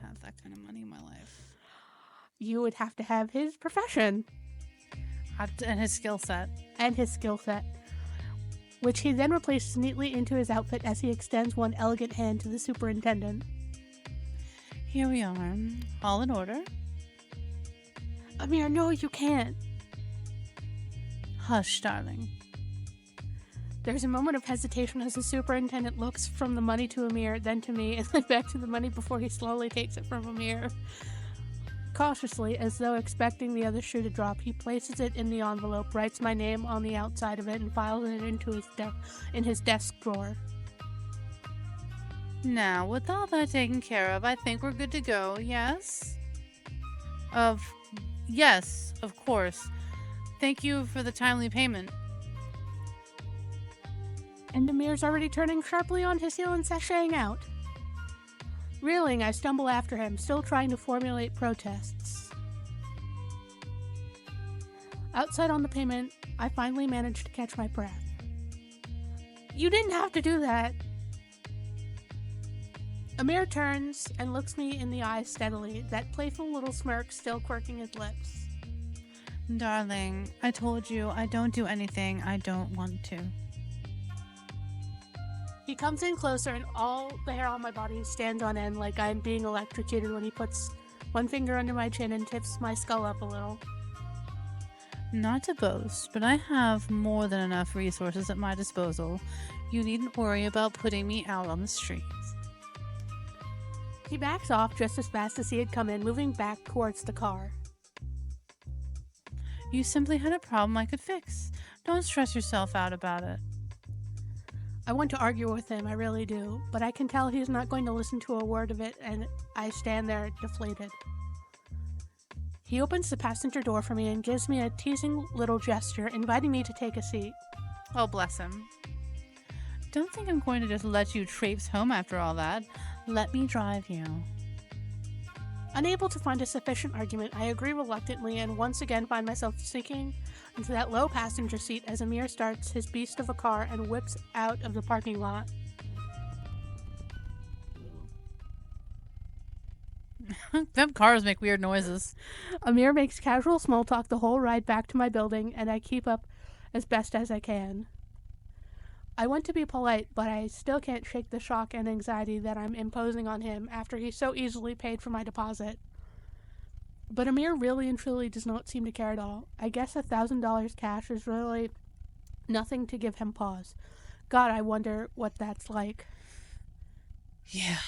have that kind of money in my life. You would have to have his profession. And his skill set. Which he then replaces neatly into his outfit as he extends one elegant hand to the superintendent. Here we are, all in order. Amir, no, you can't. Hush, darling. There's a moment of hesitation as the superintendent looks from the money to Amir, then to me, and then back to the money before he slowly takes it from Amir. Cautiously, as though expecting the other shoe to drop, he places it in the envelope, writes my name on the outside of it, and files it into his desk drawer. Now, with all that taken care of, I think we're good to go, yes? Yes, of course. Thank you for the timely payment. And Amir's already turning sharply on his heel and sashaying out. Reeling, I stumble after him, still trying to formulate protests. Outside on the pavement, I finally manage to catch my breath. You didn't have to do that. Amir turns and looks me in the eyes steadily, that playful little smirk still quirking his lips. Darling, I told you I don't do anything I don't want to. He comes in closer and all the hair on my body stands on end like I'm being electrocuted when he puts one finger under my chin and tips my skull up a little. Not to boast, but I have more than enough resources at my disposal. You needn't worry about putting me out on the streets. He backs off just as fast as he had come in, moving back towards the car. You simply had a problem I could fix. Don't stress yourself out about it. I want to argue with him, I really do, but I can tell he's not going to listen to a word of it, and I stand there deflated. He opens the passenger door for me and gives me a teasing little gesture, inviting me to take a seat. Oh, bless him. Don't think I'm going to just let you traipse home after all that. Let me drive you. Unable to find a sufficient argument, I agree reluctantly and once again find myself sinking into that low passenger seat as Amir starts his beast of a car and whips out of the parking lot. Them cars make weird noises. Amir makes casual small talk the whole ride back to my building, and I keep up as best as I can. I want to be polite, but I still can't shake the shock and anxiety that I'm imposing on him after he so easily paid for my deposit. But Amir really and truly does not seem to care at all. I guess $1,000 cash is really nothing to give him pause. God, I wonder what that's like. Yeah.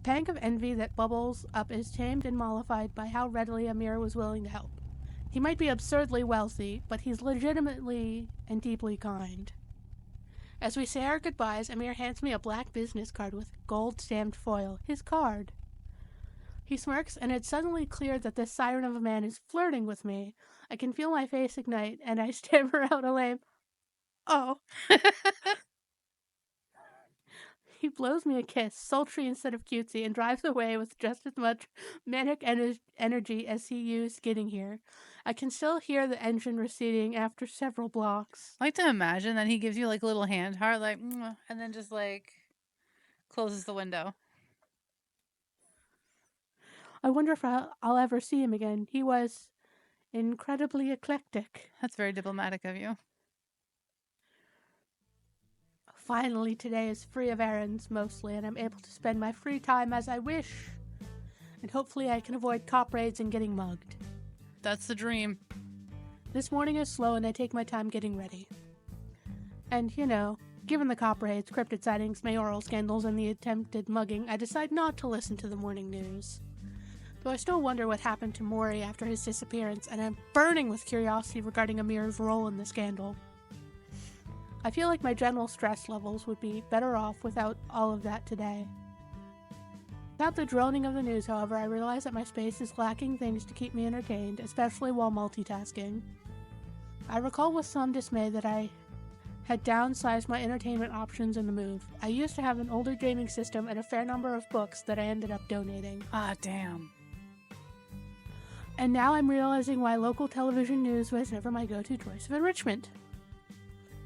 Pang of envy that bubbles up is tamed and mollified by how readily Amir was willing to help. He might be absurdly wealthy, but he's legitimately and deeply kind. As we say our goodbyes, Amir hands me a black business card with gold-stamped foil, his card. He smirks, and it's suddenly clear that this siren of a man is flirting with me. I can feel my face ignite, and I stammer out a lame, "Oh." He blows me a kiss, sultry instead of cutesy, and drives away with just as much manic energy as he used getting here. I can still hear the engine receding after several blocks. I like to imagine that he gives you like a little hand heart, like, "Mwah," and then just like closes the window. I wonder if I'll ever see him again. He was incredibly eclectic. That's very diplomatic of you. Finally, today is free of errands, mostly, and I'm able to spend my free time as I wish. And hopefully I can avoid cop raids and getting mugged. That's the dream. This morning is slow and I take my time getting ready. And, you know, given the cop raids, cryptid sightings, mayoral scandals, and the attempted mugging, I decide not to listen to the morning news. Though I still wonder what happened to Mori after his disappearance, and I'm burning with curiosity regarding Amir's role in the scandal. I feel like my general stress levels would be better off without all of that today. Without the droning of the news, however, I realize that my space is lacking things to keep me entertained, especially while multitasking. I recall with some dismay that I had downsized my entertainment options in the move. I used to have an older gaming system and a fair number of books that I ended up donating. Ah, damn. And now I'm realizing why local television news was never my go-to choice of enrichment.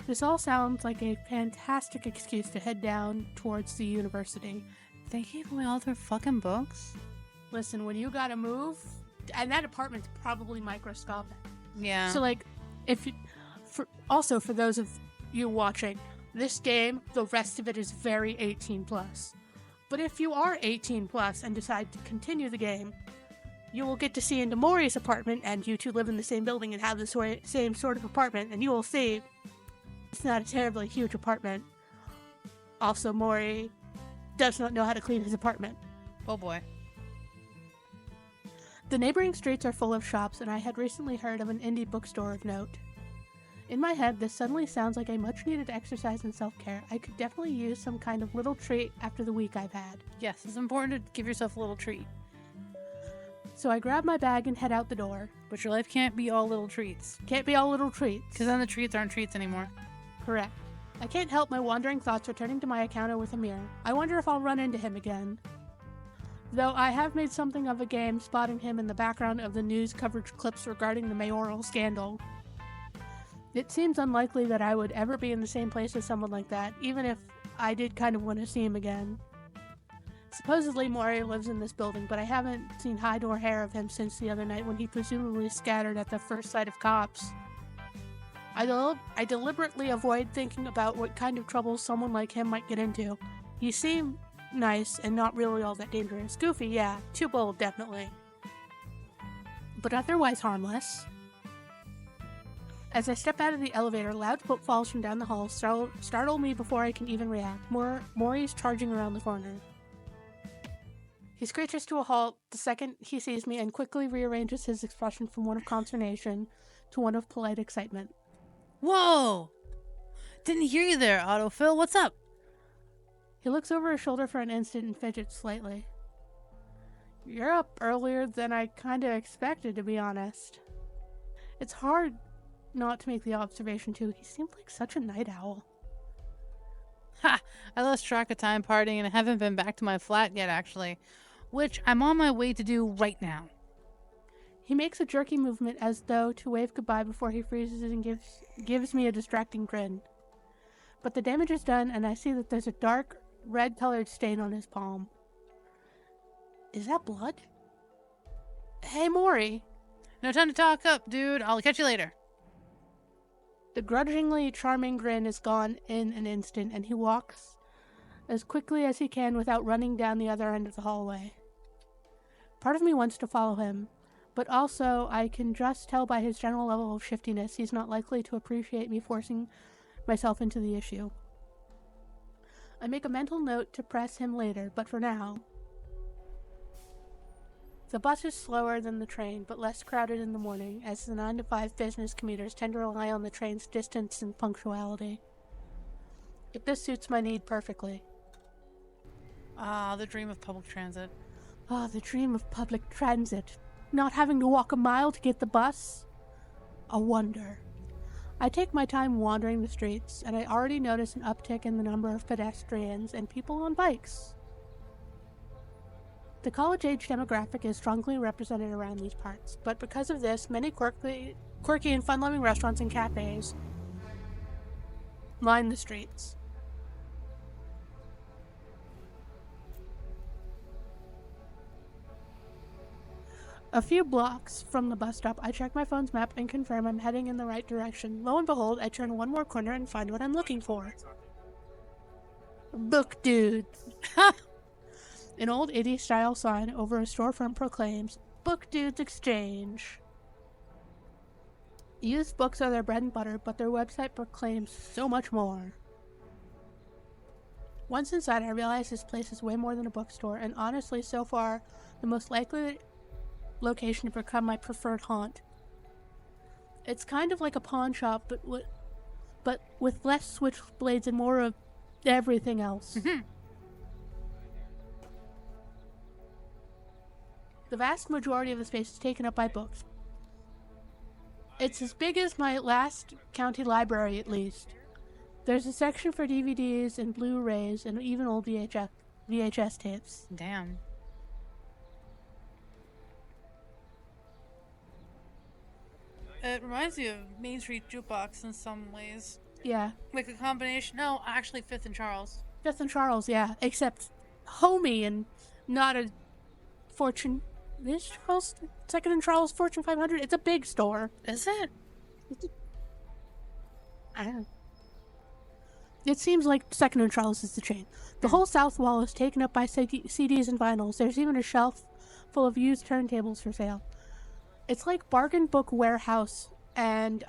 This all sounds like a fantastic excuse to head down towards the university. They gave away all their fucking books? Listen, when you gotta move, and that apartment's probably microscopic. Yeah. So, like, for those of you watching, this game, the rest of it is very 18 plus. But if you are 18 plus and decide to continue the game, you will get to see into Mori's apartment, and you two live in the same building and have the same sort of apartment, and you will see it's not a terribly huge apartment. Also, Mori does not know how to clean his apartment. Oh boy. The neighboring streets are full of shops, and I had recently heard of an indie bookstore of note. In my head, this suddenly sounds like a much-needed exercise in self-care. I could definitely use some kind of little treat after the week I've had. Yes, it's important to give yourself a little treat. So I grab my bag and head out the door. But your life can't be all little treats. Can't be all little treats. Because then the treats aren't treats anymore. Correct. I can't help my wandering thoughts returning to my encounter with Amir. I wonder if I'll run into him again. Though I have made something of a game spotting him in the background of the news coverage clips regarding the mayoral scandal. It seems unlikely that I would ever be in the same place as someone like that, even if I did kind of want to see him again. Supposedly Mori lives in this building, but I haven't seen hide or hair of him since the other night when he presumably scattered at the first sight of cops. I deliberately avoid thinking about what kind of trouble someone like him might get into. He seemed nice and not really all that dangerous. Goofy, yeah. Too bold, definitely. But otherwise harmless. As I step out of the elevator, loud footfalls from down the hall startle me before I can even react. Mori's charging around the corner. He screeches to a halt the second he sees me and quickly rearranges his expression from one of consternation to one of polite excitement. Whoa! Didn't hear you there, Autofill. What's up? He looks over his shoulder for an instant and fidgets slightly. You're up earlier than I kinda expected, to be honest. It's hard not to make the observation, too. He seemed like such a night owl. Ha! I lost track of time partying and I haven't been back to my flat yet, actually. Which I'm on my way to do right now. He makes a jerky movement as though to wave goodbye before he freezes and gives me a distracting grin. But the damage is done and I see that there's a dark, red-colored stain on his palm. Is that blood? Hey, Mori. No time to talk up, dude. I'll catch you later. The grudgingly charming grin is gone in an instant, and he walks as quickly as he can without running down the other end of the hallway. Part of me wants to follow him, but also I can just tell by his general level of shiftiness he's not likely to appreciate me forcing myself into the issue. I make a mental note to press him later, but for now... The bus is slower than the train, but less crowded in the morning, as the 9 to 5 business commuters tend to rely on the train's distance and punctuality. But this suits my need perfectly. Ah, the dream of public transit. Ah, the dream of public transit. Not having to walk a mile to get the bus? A wonder. I take my time wandering the streets, and I already notice an uptick in the number of pedestrians and people on bikes. The college-age demographic is strongly represented around these parts, but because of this, many quirky and fun-loving restaurants and cafes line the streets. A few blocks from the bus stop, I check my phone's map and confirm I'm heading in the right direction. Lo and behold, I turn one more corner and find what I'm looking for. Book dude. An old 80s style sign over a storefront proclaims, Book Dudes Exchange. Used books are their bread and butter, but their website proclaims so much more. Once inside, I realize this place is way more than a bookstore, and honestly, so far, the most likely location to become my preferred haunt. It's kind of like a pawn shop, but with less switchblades and more of everything else. The vast majority of the space is taken up by books. It's as big as my last county library, at least. There's a section for DVDs and Blu-rays and even old VHS tapes. Damn. It reminds me of Main Street Jukebox in some ways. Yeah. Like a combination. No, actually, Fifth and Charles. Fifth and Charles, yeah. Except homey and not a Fortune... Is Charles Second and Charles Fortune 500? It's a big store. Is it? I don't know. It seems like Second and Charles is the chain. The whole south wall is taken up by CDs and vinyls. There's even a shelf full of used turntables for sale. It's like Bargain Book Warehouse and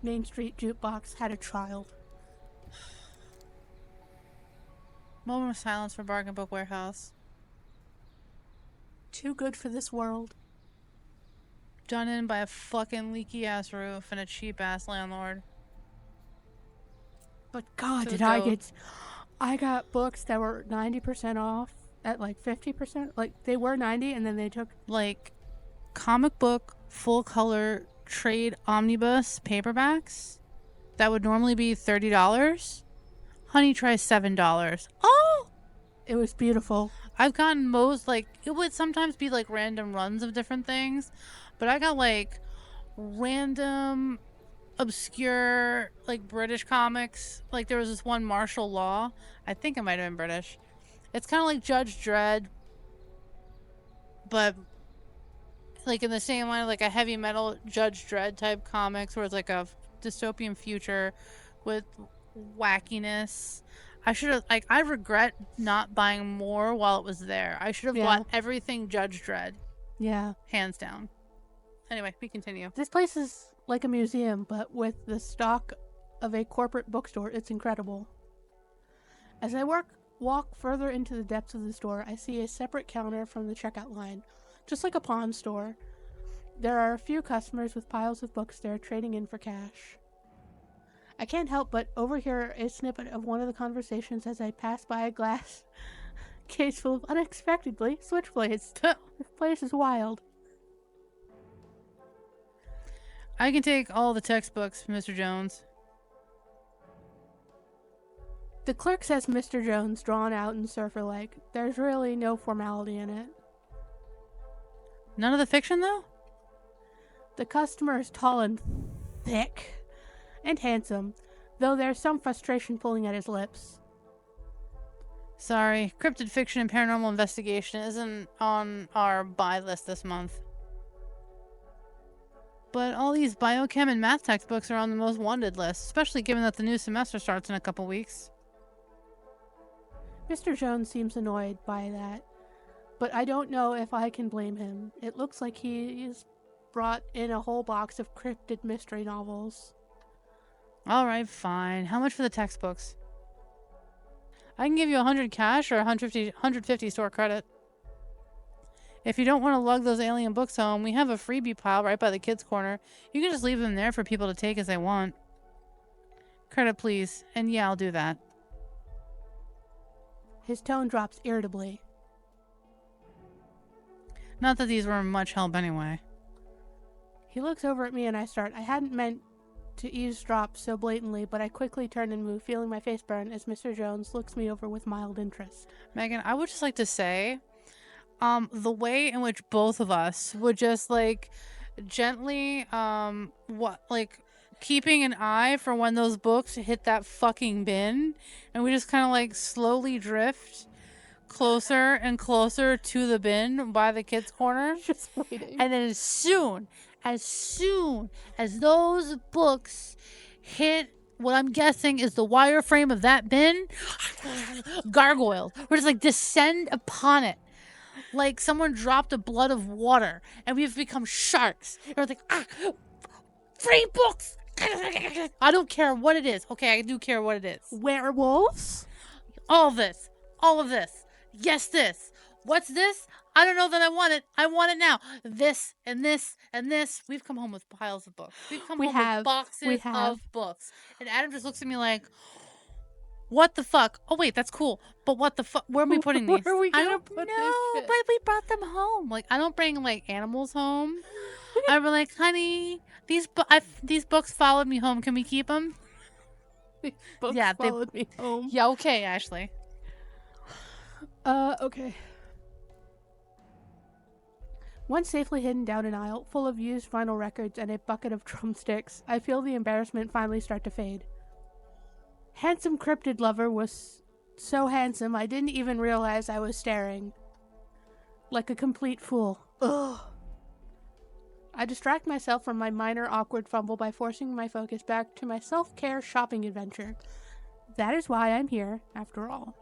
Main Street Jukebox had a child. Moment of silence for Bargain Book Warehouse. Too good for this world. Done in by a fucking leaky ass roof and a cheap ass landlord. But God, To did the I goat. get... I got books that were 90% off at like 50%. Like, they were 90 and then they took... Like, comic book, full color, trade omnibus paperbacks that would normally be $30. Honey, try $7. Oh! It was beautiful. I've gotten most, like, it would sometimes be like random runs of different things, but I got like random obscure, like, British comics. Like, there was this one, Martial Law. I think it might have been British. It's kind of like Judge Dredd, but, like, in the same line, like a heavy metal Judge Dredd type comics, where it's like a dystopian future with wackiness. I should have, like, I regret not buying more while it was there. I should have bought everything Judge Dredd. Yeah. Hands down. Anyway, we continue. This place is like a museum, but with the stock of a corporate bookstore. It's incredible. As I walk further into the depths of the store, I see a separate counter from the checkout line. Just like a pawn store, there are a few customers with piles of books there trading in for cash. I can't help but overhear a snippet of one of the conversations as I pass by a glass case full of unexpectedly switchblades. This place is wild. I can take all the textbooks, Mr. Jones. The clerk says Mr. Jones, drawn out and surfer-like. There's really no formality in it. None of the fiction, though? The customer is tall and thick and handsome, though there's some frustration pulling at his lips. Sorry, cryptid fiction and paranormal investigation isn't on our buy list this month. But all these biochem and math textbooks are on the most wanted list, especially given that the new semester starts in a couple weeks. Mr. Jones seems annoyed by that, but I don't know if I can blame him. It looks like he's brought in a whole box of cryptid mystery novels. Alright, fine. How much for the textbooks? I can give you 100 cash or 150 store credit. If you don't want to lug those alien books home, we have a freebie pile right by the kids' corner. You can just leave them there for people to take as they want. Credit, please. And yeah, I'll do that. His tone drops irritably. Not that these were much help anyway. He looks over at me and I start. I hadn't meant to eavesdrop so blatantly, but I quickly turn and move, feeling my face burn as Mr. Jones looks me over with mild interest. Megan, I would just like to say, the way in which both of us would just, like, gently, keeping an eye for when those books hit that fucking bin, and we just kind of, like, slowly drift closer and closer to the bin by the kids' corner. Just waiting. And then as soon as those books hit what I'm guessing is the wireframe of that bin, gargoyles. We're just like descend upon it. Like someone dropped a blood of water and we've become sharks. And we're like, free books. I don't care what it is. Okay, I do care what it is. Werewolves? All of this. Yes, this. What's this? I don't know that I want it. I want it now. This and this and this. We've come home with piles of books. We've come home with boxes of books. And Adam just looks at me like, what the fuck? Oh, wait, that's cool. But what the fuck? Where are we putting these? Where are we I gonna don't put know, this shit? but we brought them home. Like, I don't bring, like, animals home. I'm like, honey, these books followed me home. Can we keep them? These books Yeah, they followed me home. Yeah, okay, Ashley. Okay. Once safely hidden down an aisle full of used vinyl records and a bucket of drumsticks, I feel the embarrassment finally start to fade. Handsome cryptid lover was so handsome I didn't even realize I was staring. Like a complete fool. Ugh. I distract myself from my minor awkward fumble by forcing my focus back to my self-care shopping adventure. That is why I'm here, after all.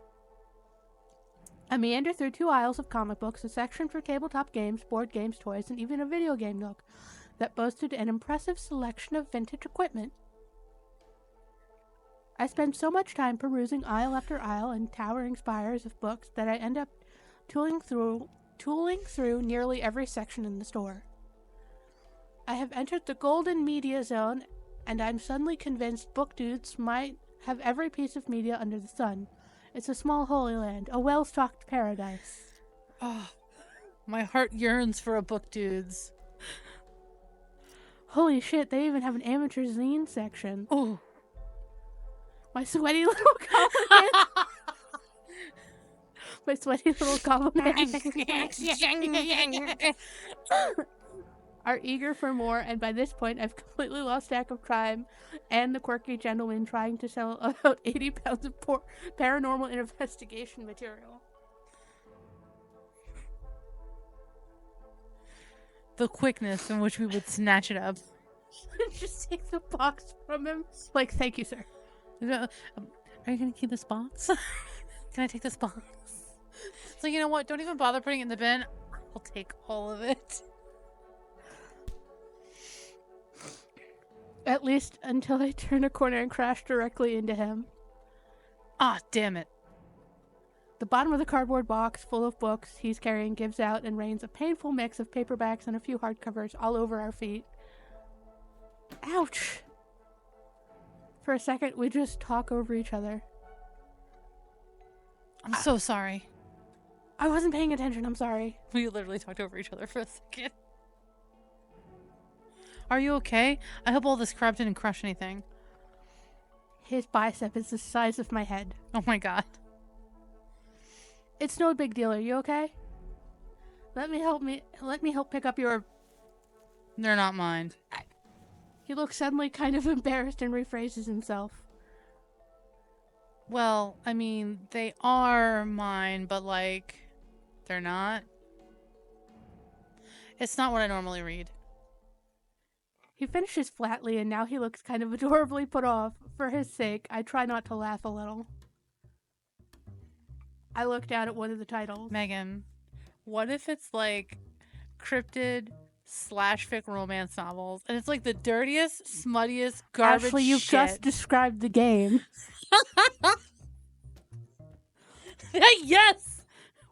I meander through 2 aisles of comic books, a section for tabletop games, board games, toys, and even a video game nook that boasted an impressive selection of vintage equipment. I spend so much time perusing aisle after aisle and towering spires of books that I end up tooling through nearly every section in the store. I have entered the golden media zone, and I'm suddenly convinced book dudes might have every piece of media under the sun. It's a small holy land, a well-stocked paradise. Oh, my heart yearns for a book, dudes. Holy shit, they even have an amateur zine section. Oh. My sweaty little goblin. My sweaty little goblin. are eager for more, and by this point I've completely lost track of time and the quirky gentleman trying to sell about 80 pounds of paranormal investigation material. The quickness in which we would snatch it up. Just take the box from him. Like, thank you, sir. Are you going to keep this box? Can I take this box? So you know what? Don't even bother putting it in the bin. I'll take all of it. At least until I turn a corner and crash directly into him. Ah, damn it. The bottom of the cardboard box full of books he's carrying gives out and rains a painful mix of paperbacks and a few hardcovers all over our feet. Ouch! For a second, we just talk over each other. I'm so sorry. I wasn't paying attention, I'm sorry. We literally talked over each other for a second. Are you okay? I hope all this crap didn't crush anything. His bicep is the size of my head. Oh my god. It's no big deal, are you okay? Let me help pick up your... They're not mine. He looks suddenly kind of embarrassed and rephrases himself. Well, I mean, they are mine, but like, they're not. It's not what I normally read. He finishes flatly, and now he looks kind of adorably put off. For his sake, I try not to laugh a little. I look down at one of the titles. Megan, what if it's like cryptid /fic romance novels, and it's like the dirtiest, smuttiest, garbage Actually, you've shit. just described the game. Yes!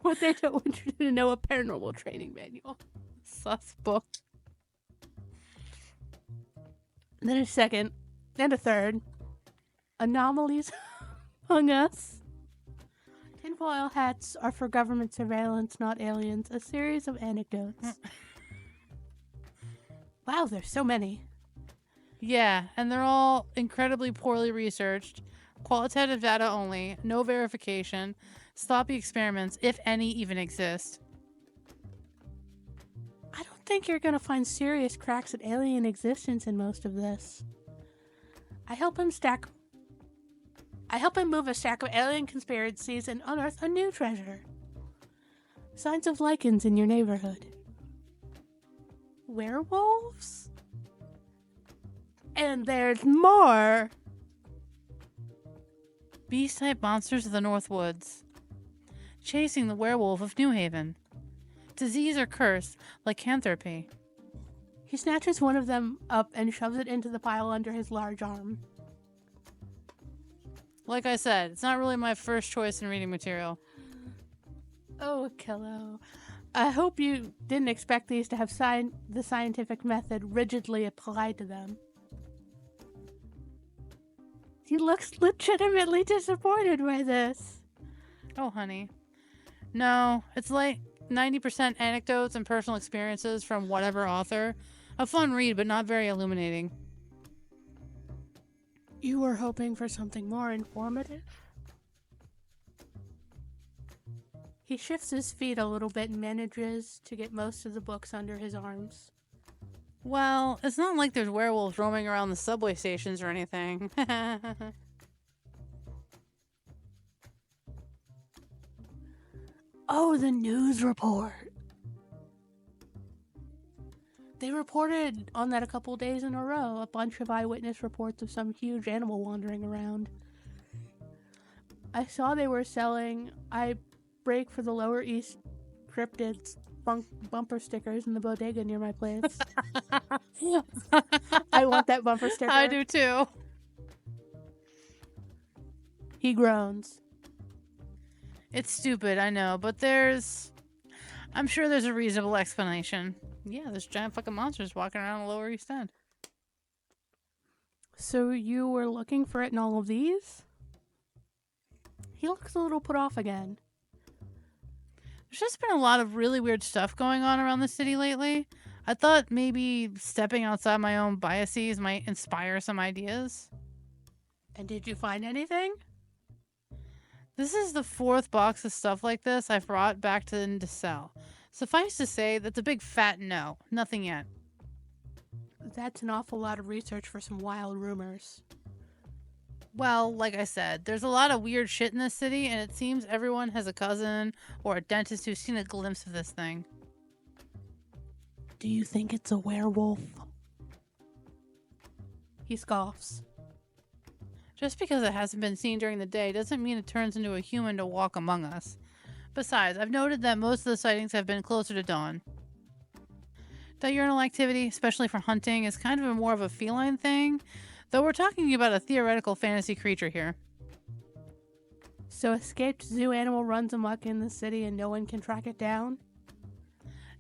What they don't want you to know, a paranormal training manual. Sus book. And then a second, and a third. Anomalies among us. Tinfoil hats are for government surveillance, not aliens. A series of anecdotes. Wow, there's so many. Yeah, and they're all incredibly poorly researched. Qualitative data only. No verification. Sloppy experiments, if any even exist. I don't think you're gonna find serious cracks at alien existence in most of this. I help him move a stack of alien conspiracies and unearth a new treasure. Signs of lichens in your neighborhood. Werewolves? And there's more! Beast-type monsters of the North Woods. Chasing the werewolf of New Haven. Disease or curse, lycanthropy. He snatches one of them up and shoves it into the pile under his large arm. Like I said, it's not really my first choice in reading material. Oh, Killo. I hope you didn't expect these to have the scientific method rigidly applied to them. He looks legitimately disappointed by this. Oh, honey. No, it's like 90% anecdotes and personal experiences from whatever author. A fun read, but not very illuminating. You were hoping for something more informative? He shifts his feet a little bit and manages to get most of the books under his arms. Well, it's not like there's werewolves roaming around the subway stations or anything. Oh, the news report. They reported on that a couple days in a row. A bunch of eyewitness reports of some huge animal wandering around. I saw they were selling I break for the Lower East cryptids bumper stickers in the bodega near my place. I want that bumper sticker. I do too. He groans. It's stupid, I know, but I'm sure there's a reasonable explanation. Yeah, there's giant fucking monsters walking around the Lower East End. So you were looking for it in all of these? He looks a little put off again. There's just been a lot of really weird stuff going on around the city lately. I thought maybe stepping outside my own biases might inspire some ideas. And did you find anything? This is the 4th box of stuff like this I've brought back to sell. Suffice to say, that's a big fat no. Nothing yet. That's an awful lot of research for some wild rumors. Well, like I said, there's a lot of weird shit in this city, and it seems everyone has a cousin or a dentist who's seen a glimpse of this thing. Do you think it's a werewolf? He scoffs. Just because it hasn't been seen during the day doesn't mean it turns into a human to walk among us. Besides, I've noted that most of the sightings have been closer to dawn. Diurnal activity, especially for hunting, is kind of more of a feline thing, though we're talking about a theoretical fantasy creature here. So escaped zoo animal runs amok in the city and no one can track it down?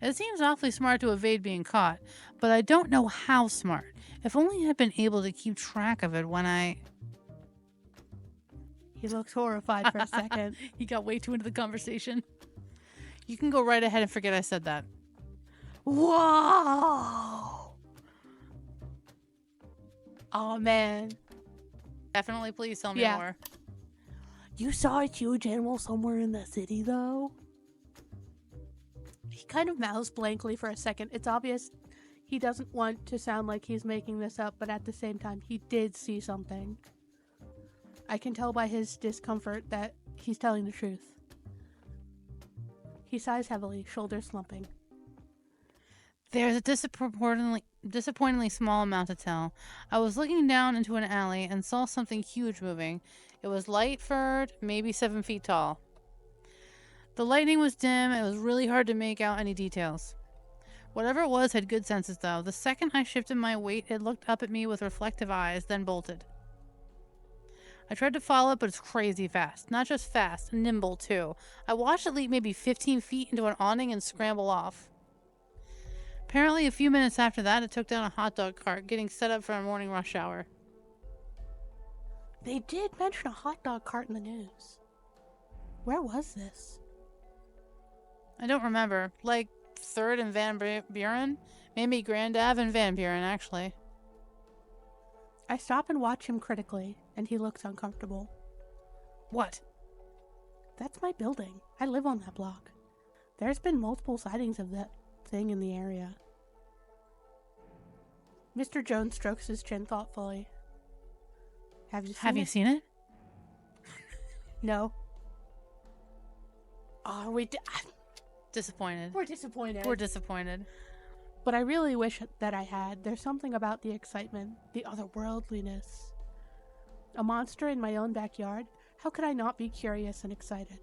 It seems awfully smart to evade being caught, but I don't know how smart. If only I'd been able to keep track of it when I... He looks horrified for a second. He got way too into the conversation. You can go right ahead and forget I said that. Whoa! Oh, man. Definitely, please tell me Yeah. more. You saw a huge animal somewhere in the city, though? He kind of mouths blankly for a second. It's obvious he doesn't want to sound like he's making this up, but at the same time, he did see something. I can tell by his discomfort that he's telling the truth. He sighs heavily, shoulders slumping. There's a disappointingly small amount to tell. I was looking down into an alley and saw something huge moving. It was light-furred, maybe 7 feet tall. The lighting was dim, and it was really hard to make out any details. Whatever it was had good senses, though. The second I shifted my weight, it looked up at me with reflective eyes, then bolted. I tried to follow it, but it's crazy fast. Not just fast, nimble, too. I watched it leap maybe 15 feet into an awning and scramble off. Apparently, a few minutes after that, it took down a hot dog cart, getting set up for a morning rush hour. They did mention a hot dog cart in the news. Where was this? I don't remember. Like 3rd and Van Buren? Maybe Grand Ave and Van Buren, actually. I stop and watch him critically, and he looks uncomfortable. What? That's my building. I live on that block. There's been multiple sightings of that thing in the area. Mr. Jones strokes his chin thoughtfully. Have you seen it? No. Oh, Disappointed. we're disappointed. We're disappointed. But I really wish that I had. There's something about the excitement, the otherworldliness. A monster in my own backyard? How could I not be curious and excited?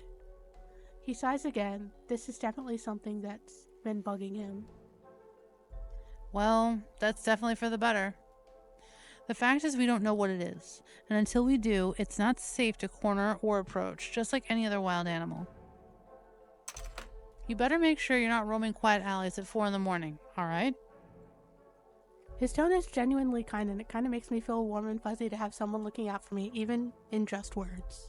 He sighs again. This is definitely something that's been bugging him. Well, that's definitely for the better. The fact is we don't know what it is, and until we do, it's not safe to corner or approach, just like any other wild animal. You better make sure you're not roaming quiet alleys at 4 in the morning, alright? His tone is genuinely kind, and it kind of makes me feel warm and fuzzy to have someone looking out for me, even in just words.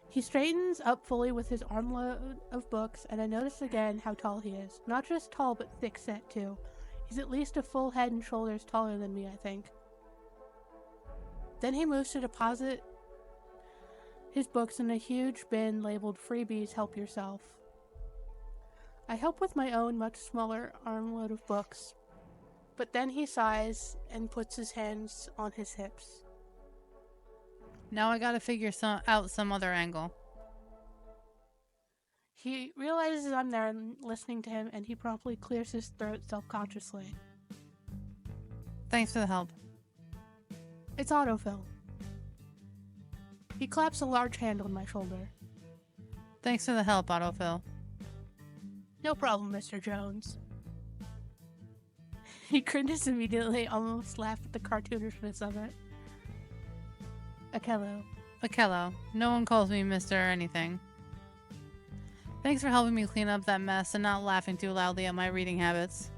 He straightens up fully with his armload of books, and I notice again how tall he is. Not just tall, but thick-set, too. He's at least a full head and shoulders taller than me, I think. Then he moves to deposit his books in a huge bin labeled Freebies Help Yourself. I help with my own much smaller armload of books, but then he sighs and puts his hands on his hips. Now I gotta figure out some other angle. He realizes I'm there and listening to him, and he promptly clears his throat self-consciously. Thanks for the help. It's autofill. He claps a large hand on my shoulder. Thanks for the help, Autofill. No problem, Mr. Jones. He cringes immediately, almost laughed at the cartoonishness of it. Akello. Akello. No one calls me Mr. anything. Thanks for helping me clean up that mess and not laughing too loudly at my reading habits.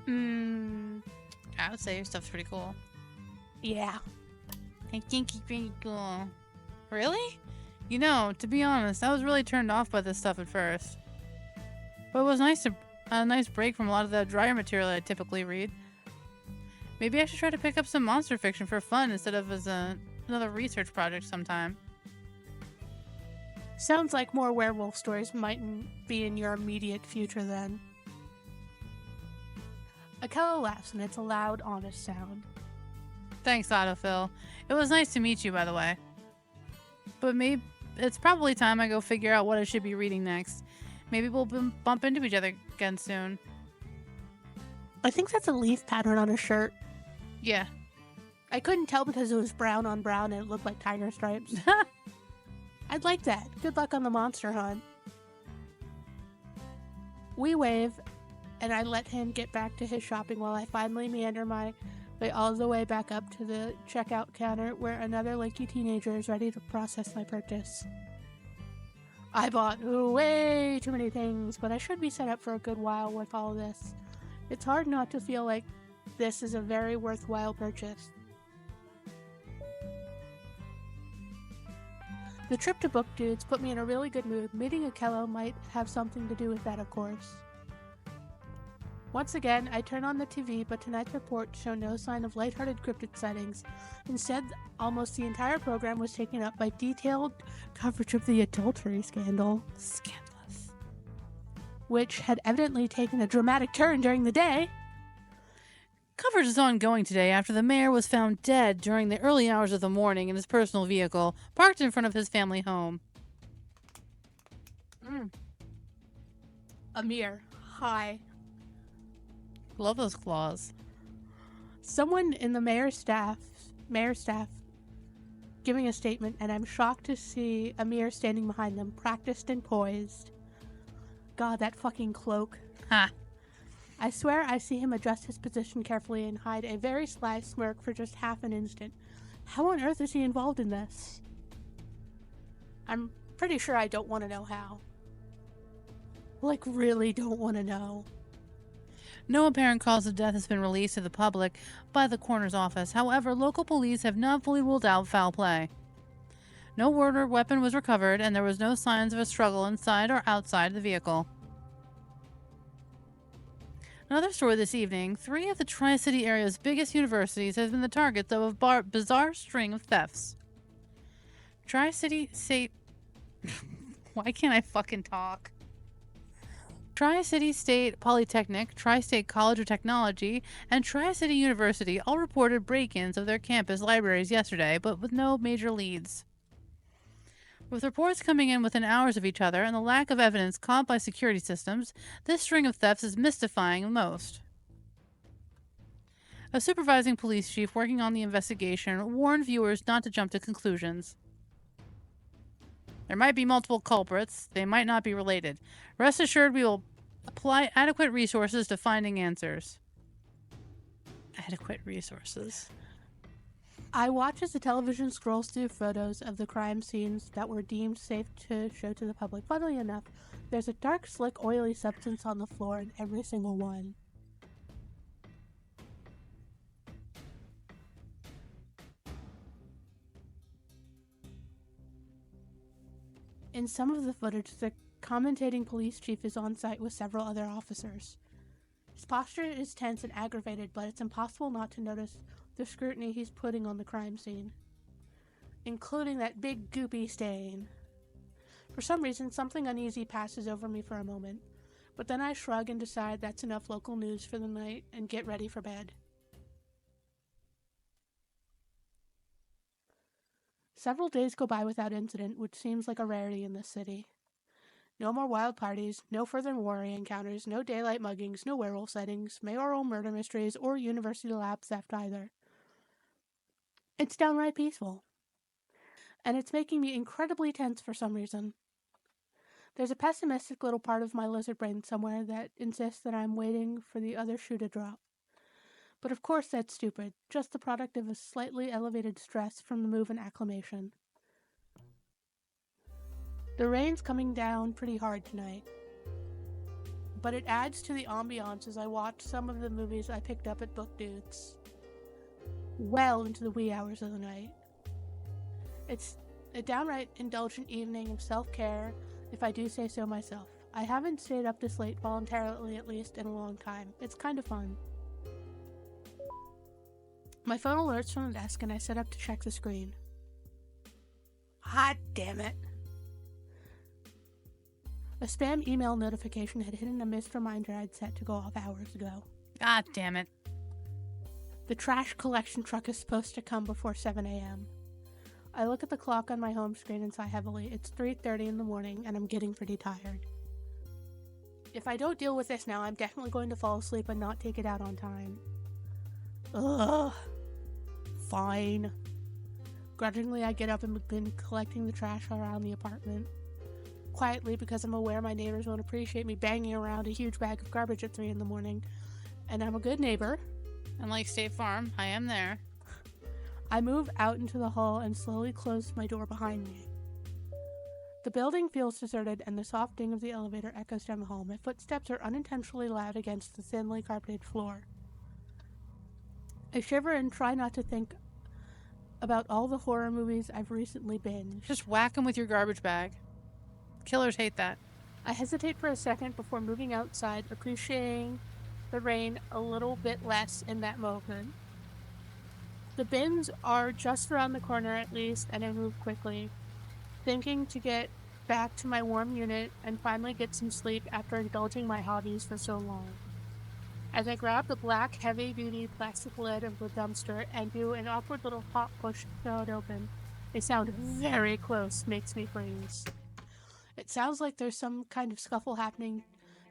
I would say your stuff's pretty cool. Yeah. I think it's pretty cool. Really? You know, to be honest, I was really turned off by this stuff at first. But it was a nice break from a lot of the drier material I typically read. Maybe I should try to pick up some monster fiction for fun instead of as another research project sometime. Sounds like more werewolf stories mightn't be in your immediate future then. Akela laughs, and it's a loud, honest sound. Thanks, Autofill. It was nice to meet you, by the way. But maybe it's probably time I go figure out what I should be reading next. Maybe we'll bump into each other again soon. I think that's a leaf pattern on a shirt. Yeah. I couldn't tell because it was brown on brown and it looked like tiger stripes. I'd like that. Good luck on the monster hunt. We wave, and I let him get back to his shopping while I finally meander my way all the way back up to the checkout counter where another lanky teenager is ready to process my purchase. I bought way too many things, but I should be set up for a good while with all this. It's hard not to feel like this is a very worthwhile purchase. The trip to Book Dudes put me in a really good mood. Meeting Akela might have something to do with that, of course. Once again, I turn on the TV, but tonight's report showed no sign of lighthearted cryptid sightings. Instead, almost the entire program was taken up by detailed coverage of the adultery scandal. Scandalous. Which had evidently taken a dramatic turn during the day. Coverage is ongoing today after the mayor was found dead during the early hours of the morning in his personal vehicle, parked in front of his family home. Amir, hi. Love those claws. Someone in the mayor's staff giving a statement, and I'm shocked to see Amir standing behind them, practiced and poised. God, that fucking cloak. Ha. I swear I see him adjust his position carefully and hide a very sly smirk for just half an instant. How on earth is he involved in this? I'm pretty sure I don't want to know how. Like, really don't want to know. No apparent cause of death has been released to the public by the coroner's office. However, local police have not fully ruled out foul play. No murder weapon was recovered, and there was no signs of a struggle inside or outside the vehicle. Another story this evening, 3 of the Tri-City area's biggest universities have been the targets of a bizarre string of thefts. Tri-City State... Why can't I fucking talk? Tri-City State Polytechnic, Tri-State College of Technology, and Tri-City University all reported break-ins of their campus libraries yesterday, but with no major leads. With reports coming in within hours of each other and the lack of evidence caught by security systems, this string of thefts is mystifying most. A supervising police chief working on the investigation warned viewers not to jump to conclusions. There might be multiple culprits. They might not be related. Rest assured we will apply adequate resources to finding answers. Adequate resources. I watch as the television scrolls through photos of the crime scenes that were deemed safe to show to the public. Funnily enough, there's a dark, slick, oily substance on the floor in every single one. In some of the footage, the commentating police chief is on site with several other officers. His posture is tense and aggravated, but it's impossible not to notice the scrutiny he's putting on the crime scene, including that big goopy stain. For some reason, something uneasy passes over me for a moment, but then I shrug and decide that's enough local news for the night and get ready for bed. Several days go by without incident, which seems like a rarity in this city. No more wild parties, no further worry encounters, no daylight muggings, no werewolf sightings, mayoral murder mysteries, or university lab theft either. It's downright peaceful. And it's making me incredibly tense for some reason. There's a pessimistic little part of my lizard brain somewhere that insists that I'm waiting for the other shoe to drop. But of course that's stupid, just the product of a slightly elevated stress from the move and acclimation. The rain's coming down pretty hard tonight, but it adds to the ambiance as I watch some of the movies I picked up at Book Dudes well into the wee hours of the night. It's a downright indulgent evening of self-care, if I do say so myself. I haven't stayed up this late voluntarily, at least, in a long time. It's kind of fun. My phone alerts from the desk and I set up to check the screen. Hot damn it. A spam email notification had hidden a missed reminder I'd set to go off hours ago. God damn it. The trash collection truck is supposed to come before 7 a.m. I look at the clock on my home screen and sigh heavily. It's 3:30 in the morning and I'm getting pretty tired. If I don't deal with this now, I'm definitely going to fall asleep and not take it out on time. Ugh. Fine. Grudgingly, I get up and begin collecting the trash around the apartment. Quietly, because I'm aware my neighbors won't appreciate me banging around a huge bag of garbage at 3 in the morning. And I'm a good neighbor. And like State Farm, I am there. I move out into the hall and slowly close my door behind me. The building feels deserted and the soft ding of the elevator echoes down the hall. My footsteps are unintentionally loud against the thinly carpeted floor. I shiver and try not to think about all the horror movies I've recently binged. Just whack them with your garbage bag. Killers hate that. I hesitate for a second before moving outside, appreciating the rain a little bit less in that moment. The bins are just around the corner at least, and I move quickly, thinking to get back to my warm unit and finally get some sleep after indulging my hobbies for so long. As I grab the black, heavy-duty plastic lid of the dumpster and do an awkward little hot push to throw it open, a sound very close makes me freeze. It sounds like there's some kind of scuffle happening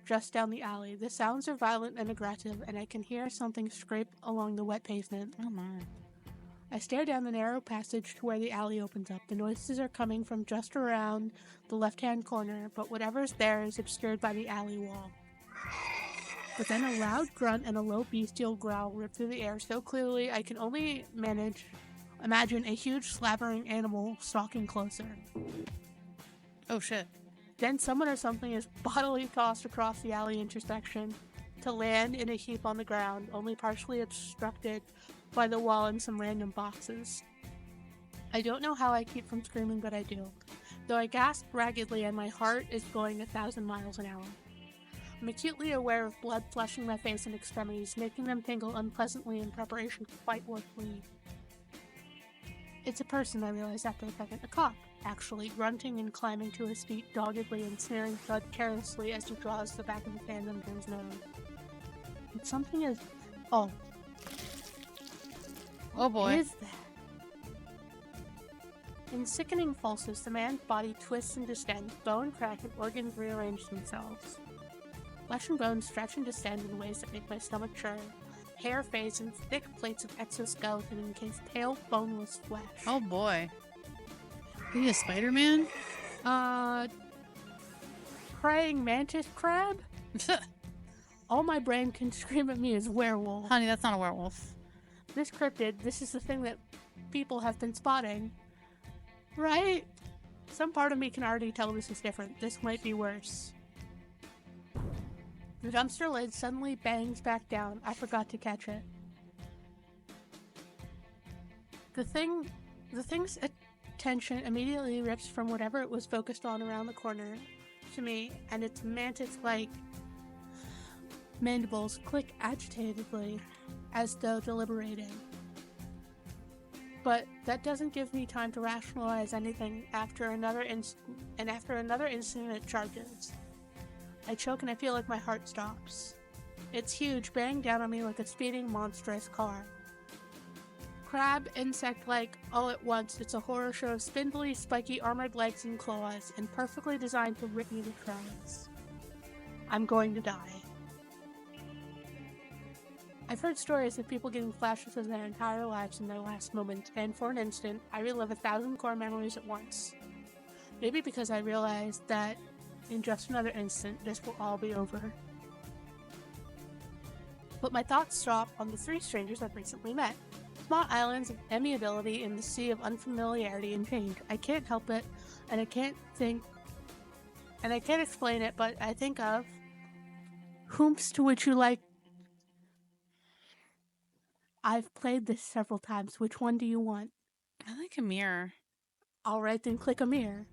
just down the alley. The sounds are violent and aggressive, and I can hear something scrape along the wet pavement. Oh my. I stare down the narrow passage to where the alley opens up. The noises are coming from just around the left-hand corner, but whatever's there is obscured by the alley wall. But then a loud grunt and a low bestial growl rip through the air so clearly I can only imagine a huge slavering animal stalking closer. Oh shit. Then someone or something is bodily tossed across the alley intersection to land in a heap on the ground, only partially obstructed by the wall and some random boxes. I don't know how I keep from screaming, but I do, though I gasp raggedly and my heart is going 1,000 miles an hour. I'm acutely aware of blood flushing my face and extremities, making them tingle unpleasantly in preparation for fight or flee. It's a person, I realize after a second. A cop, actually, grunting and climbing to his feet doggedly and smearing blood carelessly as he draws the back of his hand under his nose. And something is... Oh boy. What is that? In sickening pulses, the man's body twists and distends, bone crack and organs rearrange themselves. Flesh and bone stretch and distend in ways that make my stomach churn. Hair fades and thick plates of exoskeleton encase pale, boneless flesh. Oh boy. Are you a Spider-Man? Praying mantis crab? All my brain can scream at me is werewolf. Honey, that's not a werewolf. This cryptid, this is the thing that people have been spotting. Right? Some part of me can already tell this is different. This might be worse. The dumpster lid suddenly bangs back down. I forgot to catch it. The thing's attention immediately rips from whatever it was focused on around the corner to me, and its mantis-like mandibles click agitatedly, as though deliberating. But that doesn't give me time to rationalize anything. After another instant it charges. I choke and I feel like my heart stops. It's huge, bearing down on me like a speeding, monstrous car. Crab, insect-like, all at once, it's a horror show of spindly, spiky, armored legs and claws, and perfectly designed to rip me to shreds. I'm going to die. I've heard stories of people getting flashes of their entire lives in their last moments, and for an instant, I relive 1,000 core memories at once. Maybe because I realized that in just another instant, this will all be over. But my thoughts stop on the 3 strangers I've recently met. Small islands of amiability in the sea of unfamiliarity and change. I can't help it, and I can't explain it, but I think of whomst would you like? I've played this several times. Which one do you want? I like a mirror. Alright, then click a mirror.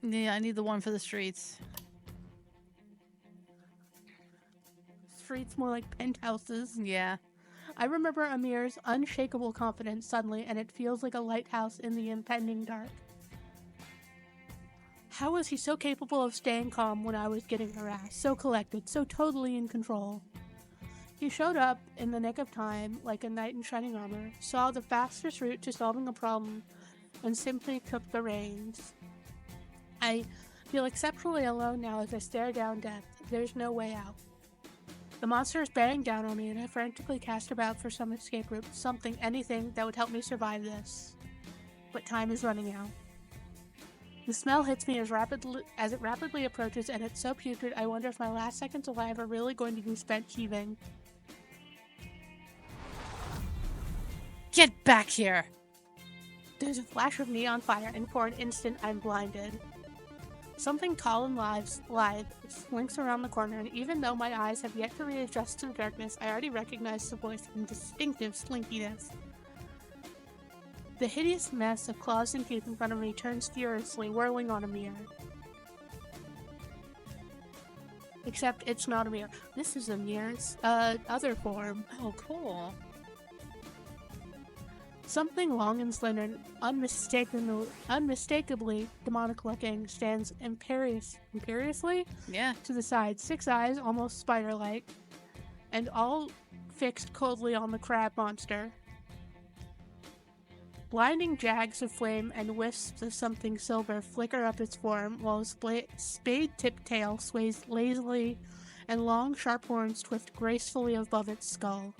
Yeah, I need the one for the streets. Streets more like penthouses. Yeah. I remember Amir's unshakable confidence suddenly, and it feels like a lighthouse in the impending dark. How was he so capable of staying calm when I was getting harassed, so collected, so totally in control? He showed up in the nick of time, like a knight in shining armor, saw the fastest route to solving a problem, and simply took the reins. I feel exceptionally alone now as I stare down death. There's no way out. The monster is bearing down on me, and I frantically cast about for some escape route, something, anything that would help me survive this. But time is running out. The smell hits me as it rapidly approaches, and it's so putrid I wonder if my last seconds alive are really going to be spent heaving. Get back here! There's a flash of neon fire, and for an instant I'm blinded. Something tall and lithe slinks around the corner, and even though my eyes have yet to readjust to the darkness, I already recognize the voice and distinctive slinkiness. The hideous mess of claws and teeth in front of me turns furiously, whirling on a mirror. Except it's not a mirror. This is a mirror's other form. Oh, cool. Something long and slender and unmistakably demonic-looking stands imperiously Yeah. to the side, 6 eyes, almost spider-like, and all fixed coldly on the crab monster. Blinding jags of flame and wisps of something silver flicker up its form, while a spade-tipped tail sways lazily and long, sharp horns twist gracefully above its skull.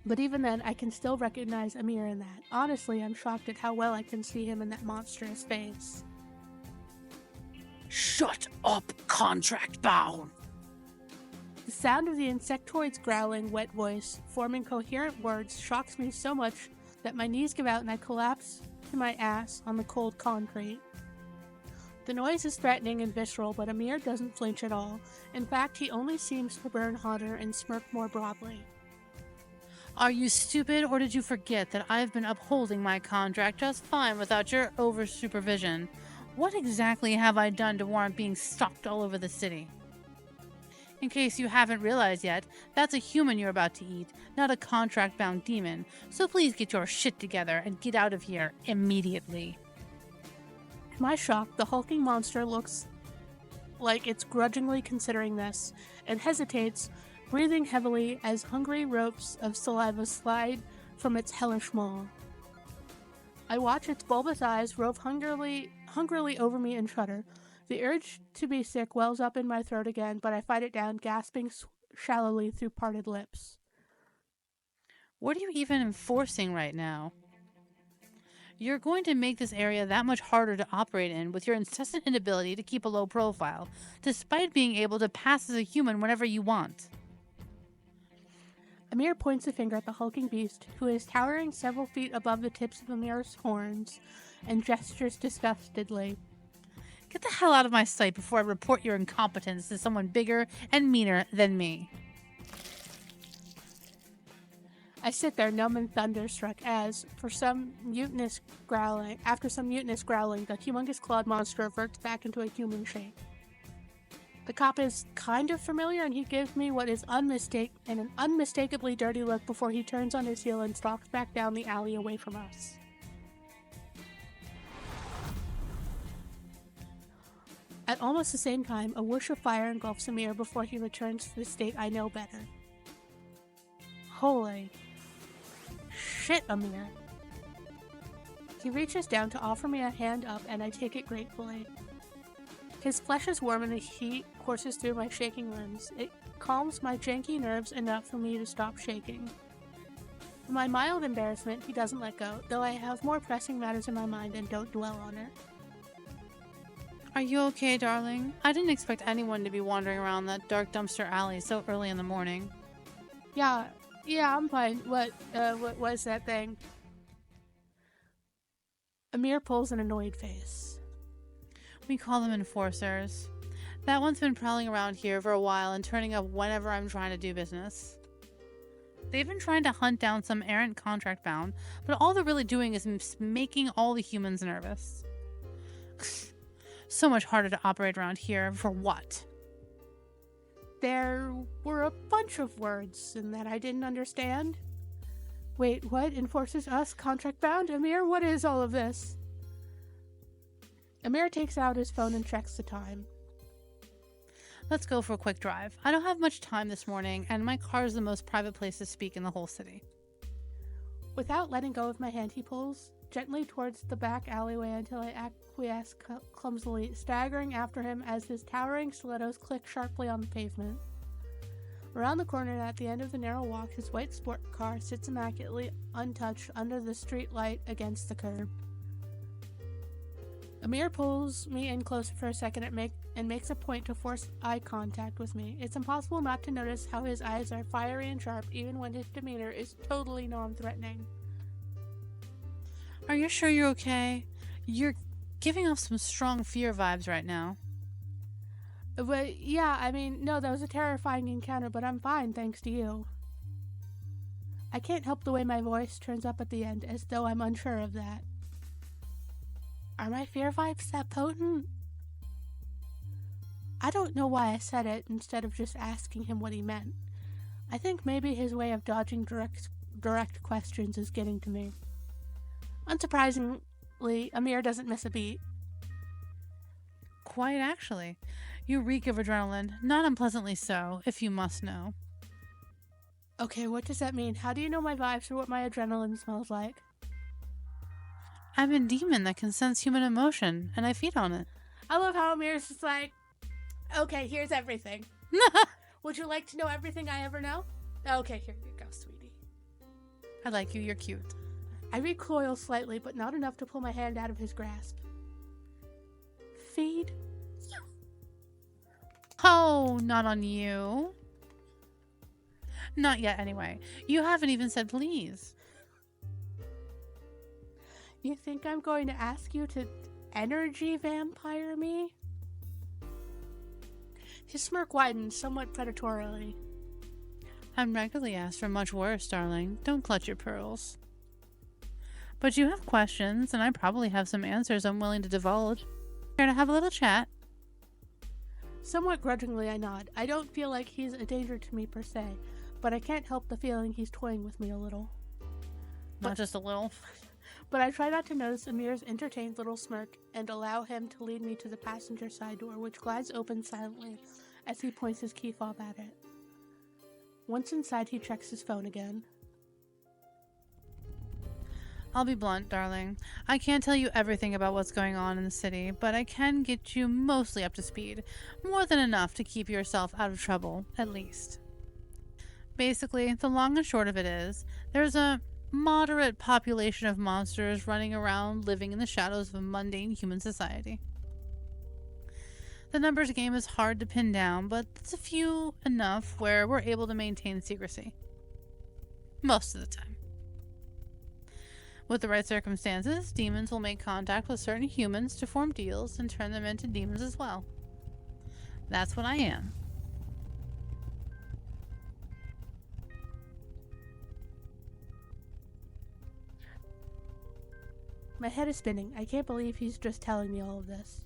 But even then, I can still recognize Amir in that. Honestly, I'm shocked at how well I can see him in that monstrous face. Shut up, contract bound! The sound of the insectoid's growling, wet voice, forming coherent words, shocks me so much that my knees give out and I collapse to my ass on the cold concrete. The noise is threatening and visceral, but Amir doesn't flinch at all. In fact, he only seems to burn hotter and smirk more broadly. Are you stupid, or did you forget that I've been upholding my contract just fine without your over-supervision? What exactly have I done to warrant being stalked all over the city? In case you haven't realized yet, that's a human you're about to eat, not a contract-bound demon. So please get your shit together and get out of here immediately. To my shock, the hulking monster looks like it's grudgingly considering this, and hesitates, breathing heavily as hungry ropes of saliva slide from its hellish maw. I watch its bulbous eyes rove hungrily over me and shudder. The urge to be sick wells up in my throat again, but I fight it down, gasping shallowly through parted lips. What are you even enforcing right now? You're going to make this area that much harder to operate in with your incessant inability to keep a low profile, despite being able to pass as a human whenever you want. Amir points a finger at the hulking beast, who is towering several feet above the tips of Amir's horns, and gestures disgustedly. Get the hell out of my sight before I report your incompetence to someone bigger and meaner than me. I sit there numb and thunderstruck as, after some mutinous growling, the humongous clawed monster reverts back into a human shape. The cop is kind of familiar, and he gives me what is an unmistakably dirty look before he turns on his heel and stalks back down the alley away from us. At almost the same time, a whoosh of fire engulfs Amir before he returns to the state I know better. Holy shit, Amir. He reaches down to offer me a hand up, and I take it gratefully. His flesh is warm and the heat courses through my shaking limbs. It calms my janky nerves enough for me to stop shaking. To my mild embarrassment, he doesn't let go, though I have more pressing matters in my mind and don't dwell on it. Are you okay, darling? I didn't expect anyone to be wandering around that dark dumpster alley so early in the morning. Yeah, I'm fine. What was that thing? Amir pulls an annoyed face. We call them enforcers. That one's been prowling around here for a while and turning up whenever I'm trying to do business. They've been trying to hunt down some errant contract bound, but all they're really doing is making all the humans nervous. So much harder to operate around here. For what? There were a bunch of words in that I didn't understand. Wait, what? Enforces us contract bound? Amir, what is all of this? Amir takes out his phone and checks the time. Let's go for a quick drive. I don't have much time this morning, and my car is the most private place to speak in the whole city. Without letting go of my hand, he pulls gently towards the back alleyway until I acquiesce clumsily, staggering after him as his towering stilettos click sharply on the pavement. Around the corner and at the end of the narrow walk, his white sport car sits immaculately untouched under the street light against the curb. Amir pulls me in closer for a second and makes a point to force eye contact with me. It's impossible not to notice how his eyes are fiery and sharp even when his demeanor is totally non-threatening. Are you sure you're okay? You're giving off some strong fear vibes right now. But yeah, I mean, no, that was a terrifying encounter, but I'm fine thanks to you. I can't help the way my voice turns up at the end, as though I'm unsure of that. Are my fear vibes that potent? I don't know why I said it instead of just asking him what he meant. I think maybe his way of dodging direct questions is getting to me. Unsurprisingly, Amir doesn't miss a beat. Quite actually. You reek of adrenaline, not unpleasantly so, if you must know. Okay, what does that mean? How do you know my vibes or what my adrenaline smells like? I'm a demon that can sense human emotion, and I feed on it. I love how Amir's just like, okay, here's everything. Would you like to know everything I ever know? Okay, here you go, sweetie. I like you, you're cute. I recoil slightly, but not enough to pull my hand out of his grasp. Feed? Oh, not on you. Not yet, anyway. You haven't even said please. You think I'm going to ask you to energy vampire me? His smirk widens somewhat predatorily. I'm regularly asked for much worse, darling. Don't clutch your pearls. But you have questions, and I probably have some answers I'm willing to divulge. Here to have a little chat. Somewhat grudgingly, I nod. I don't feel like he's a danger to me per se, but I can't help the feeling he's toying with me a little. Not just a little. But I try not to notice Amir's entertained little smirk and allow him to lead me to the passenger side door, which glides open silently as he points his key fob at it. Once inside, he checks his phone again. I'll be blunt, darling. I can't tell you everything about what's going on in the city, but I can get you mostly up to speed. More than enough to keep yourself out of trouble, at least. Basically, the long and short of it is, there's a moderate population of monsters running around living in the shadows of a mundane human society. The numbers game is hard to pin down, but it's a few enough where we're able to maintain secrecy. Most of the time. With the right circumstances, demons will make contact with certain humans to form deals and turn them into demons as well. That's what I am. My head is spinning. I can't believe he's just telling me all of this.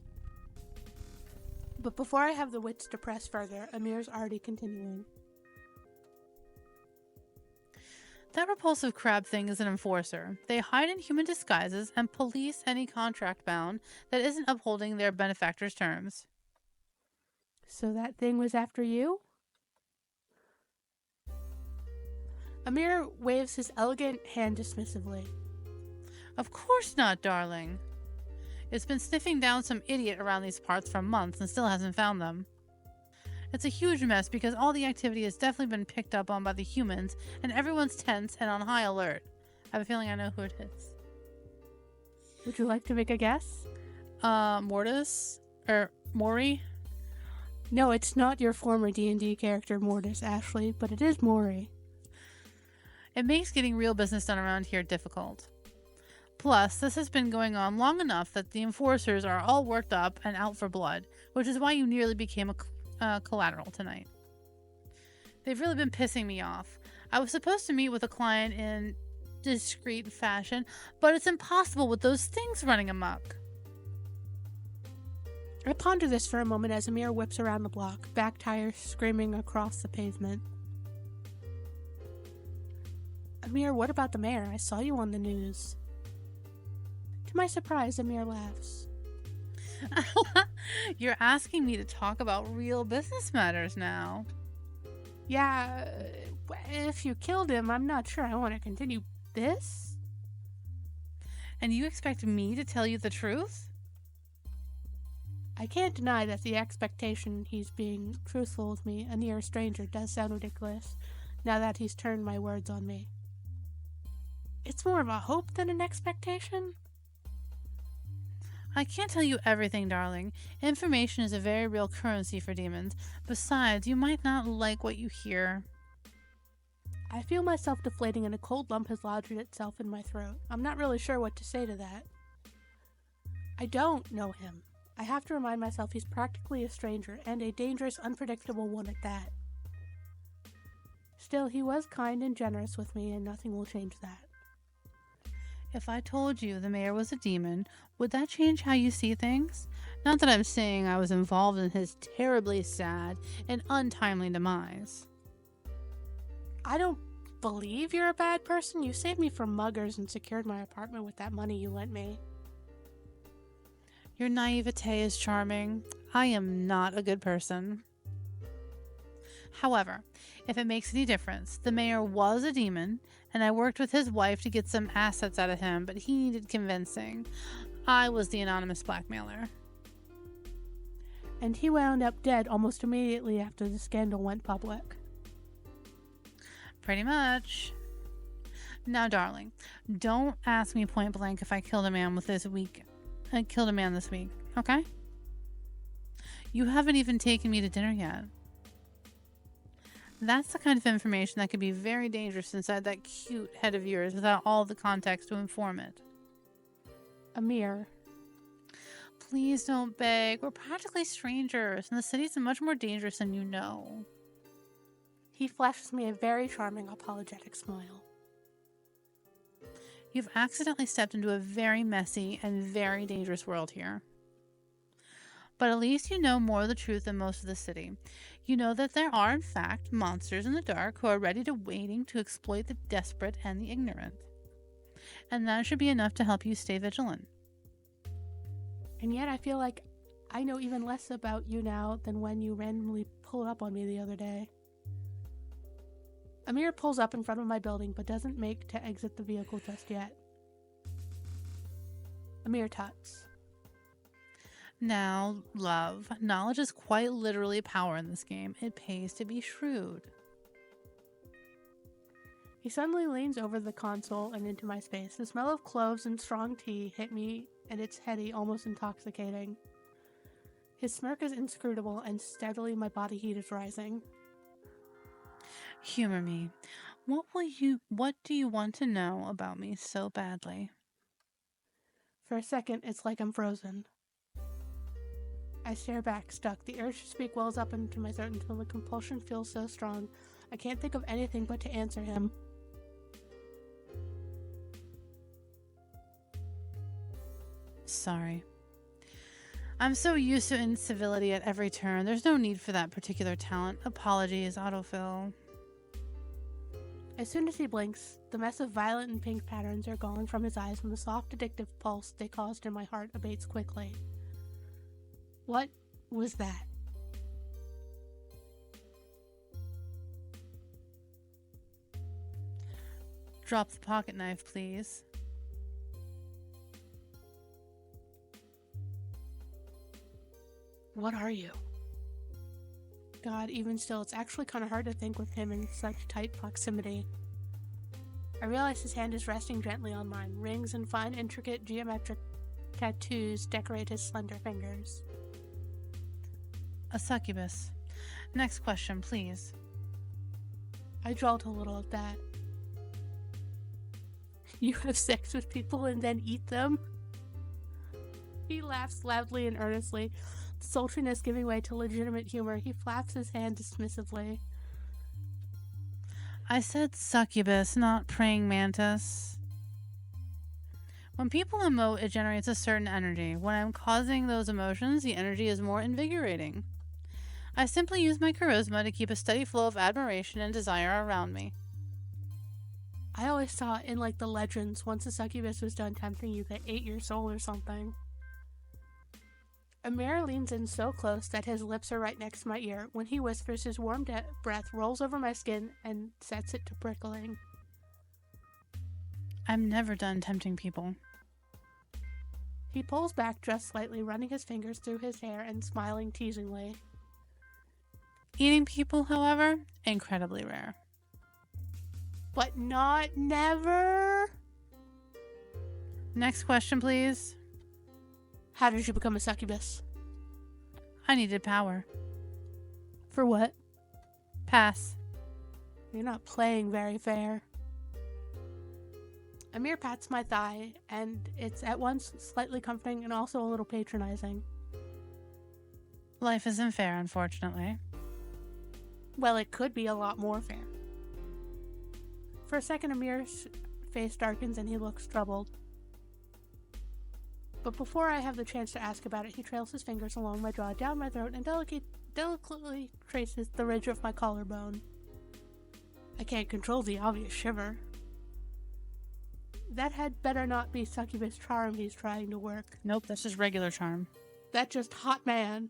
But before I have the wits to press further, Amir's already continuing. That repulsive crab thing is an enforcer. They hide in human disguises and police any contract bound that isn't upholding their benefactor's terms. So that thing was after you? Amir waves his elegant hand dismissively. Of course not, darling. It's been sniffing down some idiot around these parts for months and still hasn't found them. It's a huge mess because all the activity has definitely been picked up on by the humans and everyone's tense and on high alert. I have a feeling I know who it is. Would you like to make a guess? Mortis? Or Mori? No, it's not your former D&D character Mortis, Ashley, but it is Mori. It makes getting real business done around here difficult. Plus, this has been going on long enough that the enforcers are all worked up and out for blood, which is why you nearly became a collateral tonight. They've really been pissing me off. I was supposed to meet with a client in discreet fashion, but it's impossible with those things running amok. I ponder this for a moment as Amir whips around the block, back tires screaming across the pavement. Amir, what about the mayor? I saw you on the news. To my surprise, Amir laughs. You're asking me to talk about real business matters now. Yeah, if you killed him, I'm not sure I want to continue this. And you expect me to tell you the truth? I can't deny that the expectation he's being truthful with me, a near stranger, does sound ridiculous, now that he's turned my words on me. It's more of a hope than an expectation. I can't tell you everything, darling. Information is a very real currency for demons. Besides, you might not like what you hear. I feel myself deflating and a cold lump has lodged itself in my throat. I'm not really sure what to say to that. I don't know him. I have to remind myself he's practically a stranger, and a dangerous, unpredictable one at that. Still, he was kind and generous with me, and nothing will change that. If I told you the mayor was a demon, would that change how you see things? Not that I'm saying I was involved in his terribly sad and untimely demise. I don't believe you're a bad person. You saved me from muggers and secured my apartment with that money you lent me. Your naivete is charming. I am not a good person. However, if it makes any difference, the mayor was a demon, and I worked with his wife to get some assets out of him, but he needed convincing. I was the anonymous blackmailer. And he wound up dead almost immediately after the scandal went public. Pretty much. Now, darling, don't ask me point blank if I killed a man this week, okay? You haven't even taken me to dinner yet. That's the kind of information that could be very dangerous inside that cute head of yours without all the context to inform it. Amir. Please don't beg. We're practically strangers, and the city's much more dangerous than you know. He flashes me a very charming, apologetic smile. You've accidentally stepped into a very messy and very dangerous world here. But at least you know more of the truth than most of the city. You know that there are, in fact, monsters in the dark who are ready to waiting to exploit the desperate and the ignorant. And that should be enough to help you stay vigilant. And yet I feel like I know even less about you now than when you randomly pulled up on me the other day. Amir pulls up in front of my building but doesn't make to exit the vehicle just yet. Amir tuts. Now, love, knowledge is quite literally power in this game. It pays to be shrewd. He suddenly leans over the console and into my space. The smell of cloves and strong tea hit me, and it's heady, almost intoxicating. His smirk is inscrutable, and steadily my body heat is rising. Humor me. What do you want to know about me so badly? For a second, it's like I'm frozen. I stare back, stuck. The urge to speak wells up into my throat until the compulsion feels so strong. I can't think of anything but to answer him. Sorry. I'm so used to incivility at every turn. There's no need for that particular talent. Apologies, autofill. As soon as he blinks, the mess of violet and pink patterns are gone from his eyes and the soft addictive pulse they caused in my heart abates quickly. What was that? Drop the pocket knife, please. What are you? God, even still, it's actually kind of hard to think with him in such tight proximity. I realize his hand is resting gently on mine. Rings and fine, intricate, geometric tattoos decorate his slender fingers. A succubus. Next question, please. I jolt a little at that. You have sex with people and then eat them? He laughs loudly and earnestly, the sultriness giving way to legitimate humor. He flaps his hand dismissively. I said succubus, not praying mantis. When people emote, it generates a certain energy. When I'm causing those emotions, the energy is more invigorating. I simply use my charisma to keep a steady flow of admiration and desire around me. I always thought in like the legends, once a succubus was done tempting you, they ate your soul or something. Amir leans in so close that his lips are right next to my ear. When he whispers, his warm breath rolls over my skin and sets it to prickling. I'm never done tempting people. He pulls back just slightly, running his fingers through his hair and smiling teasingly. Eating people, however, incredibly rare. But not never. Next question, please. How did you become a succubus? I needed power. For what? Pass. You're not playing very fair. Amir pats my thigh, and it's at once slightly comforting and also a little patronizing. Life isn't fair, unfortunately. Well, it could be a lot more fair. For a second, Amir's face darkens and he looks troubled. But before I have the chance to ask about it, he trails his fingers along my jaw, down my throat, and delicately traces the ridge of my collarbone. I can't control the obvious shiver. That had better not be succubus charm he's trying to work. Nope, that's just regular charm. That's just hot man.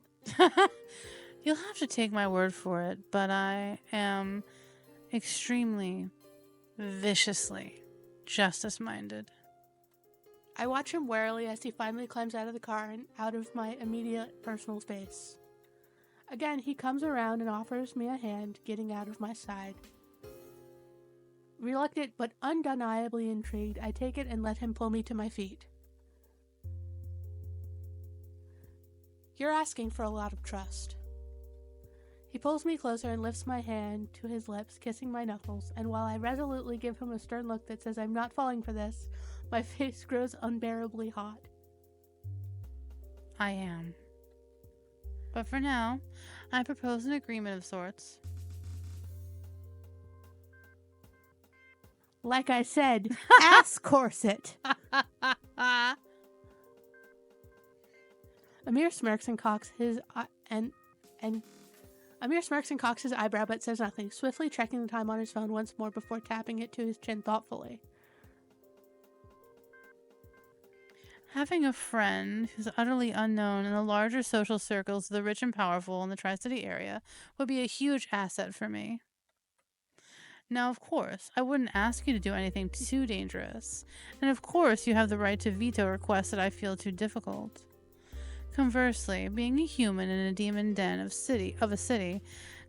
You'll have to take my word for it, but I am extremely, viciously justice-minded. I watch him warily as he finally climbs out of the car and out of my immediate personal space. Again, he comes around and offers me a hand, getting out of my side. Reluctant but undeniably intrigued, I take it and let him pull me to my feet. You're asking for a lot of trust. He pulls me closer and lifts my hand to his lips, kissing my knuckles, and while I resolutely give him a stern look that says I'm not falling for this, my face grows unbearably hot. I am. But for now, I propose an agreement of sorts. Like I said, ass corset. Amir smirks and cocks his Amir smirks and cocks his eyebrow but says nothing, swiftly checking the time on his phone once more before tapping it to his chin thoughtfully. Having a friend who's utterly unknown in the larger social circles of the rich and powerful in the Tri-City area would be a huge asset for me. Now, of course, I wouldn't ask you to do anything too dangerous, and of course you have the right to veto requests that I feel too difficult. Conversely, being a human in a demon den of a city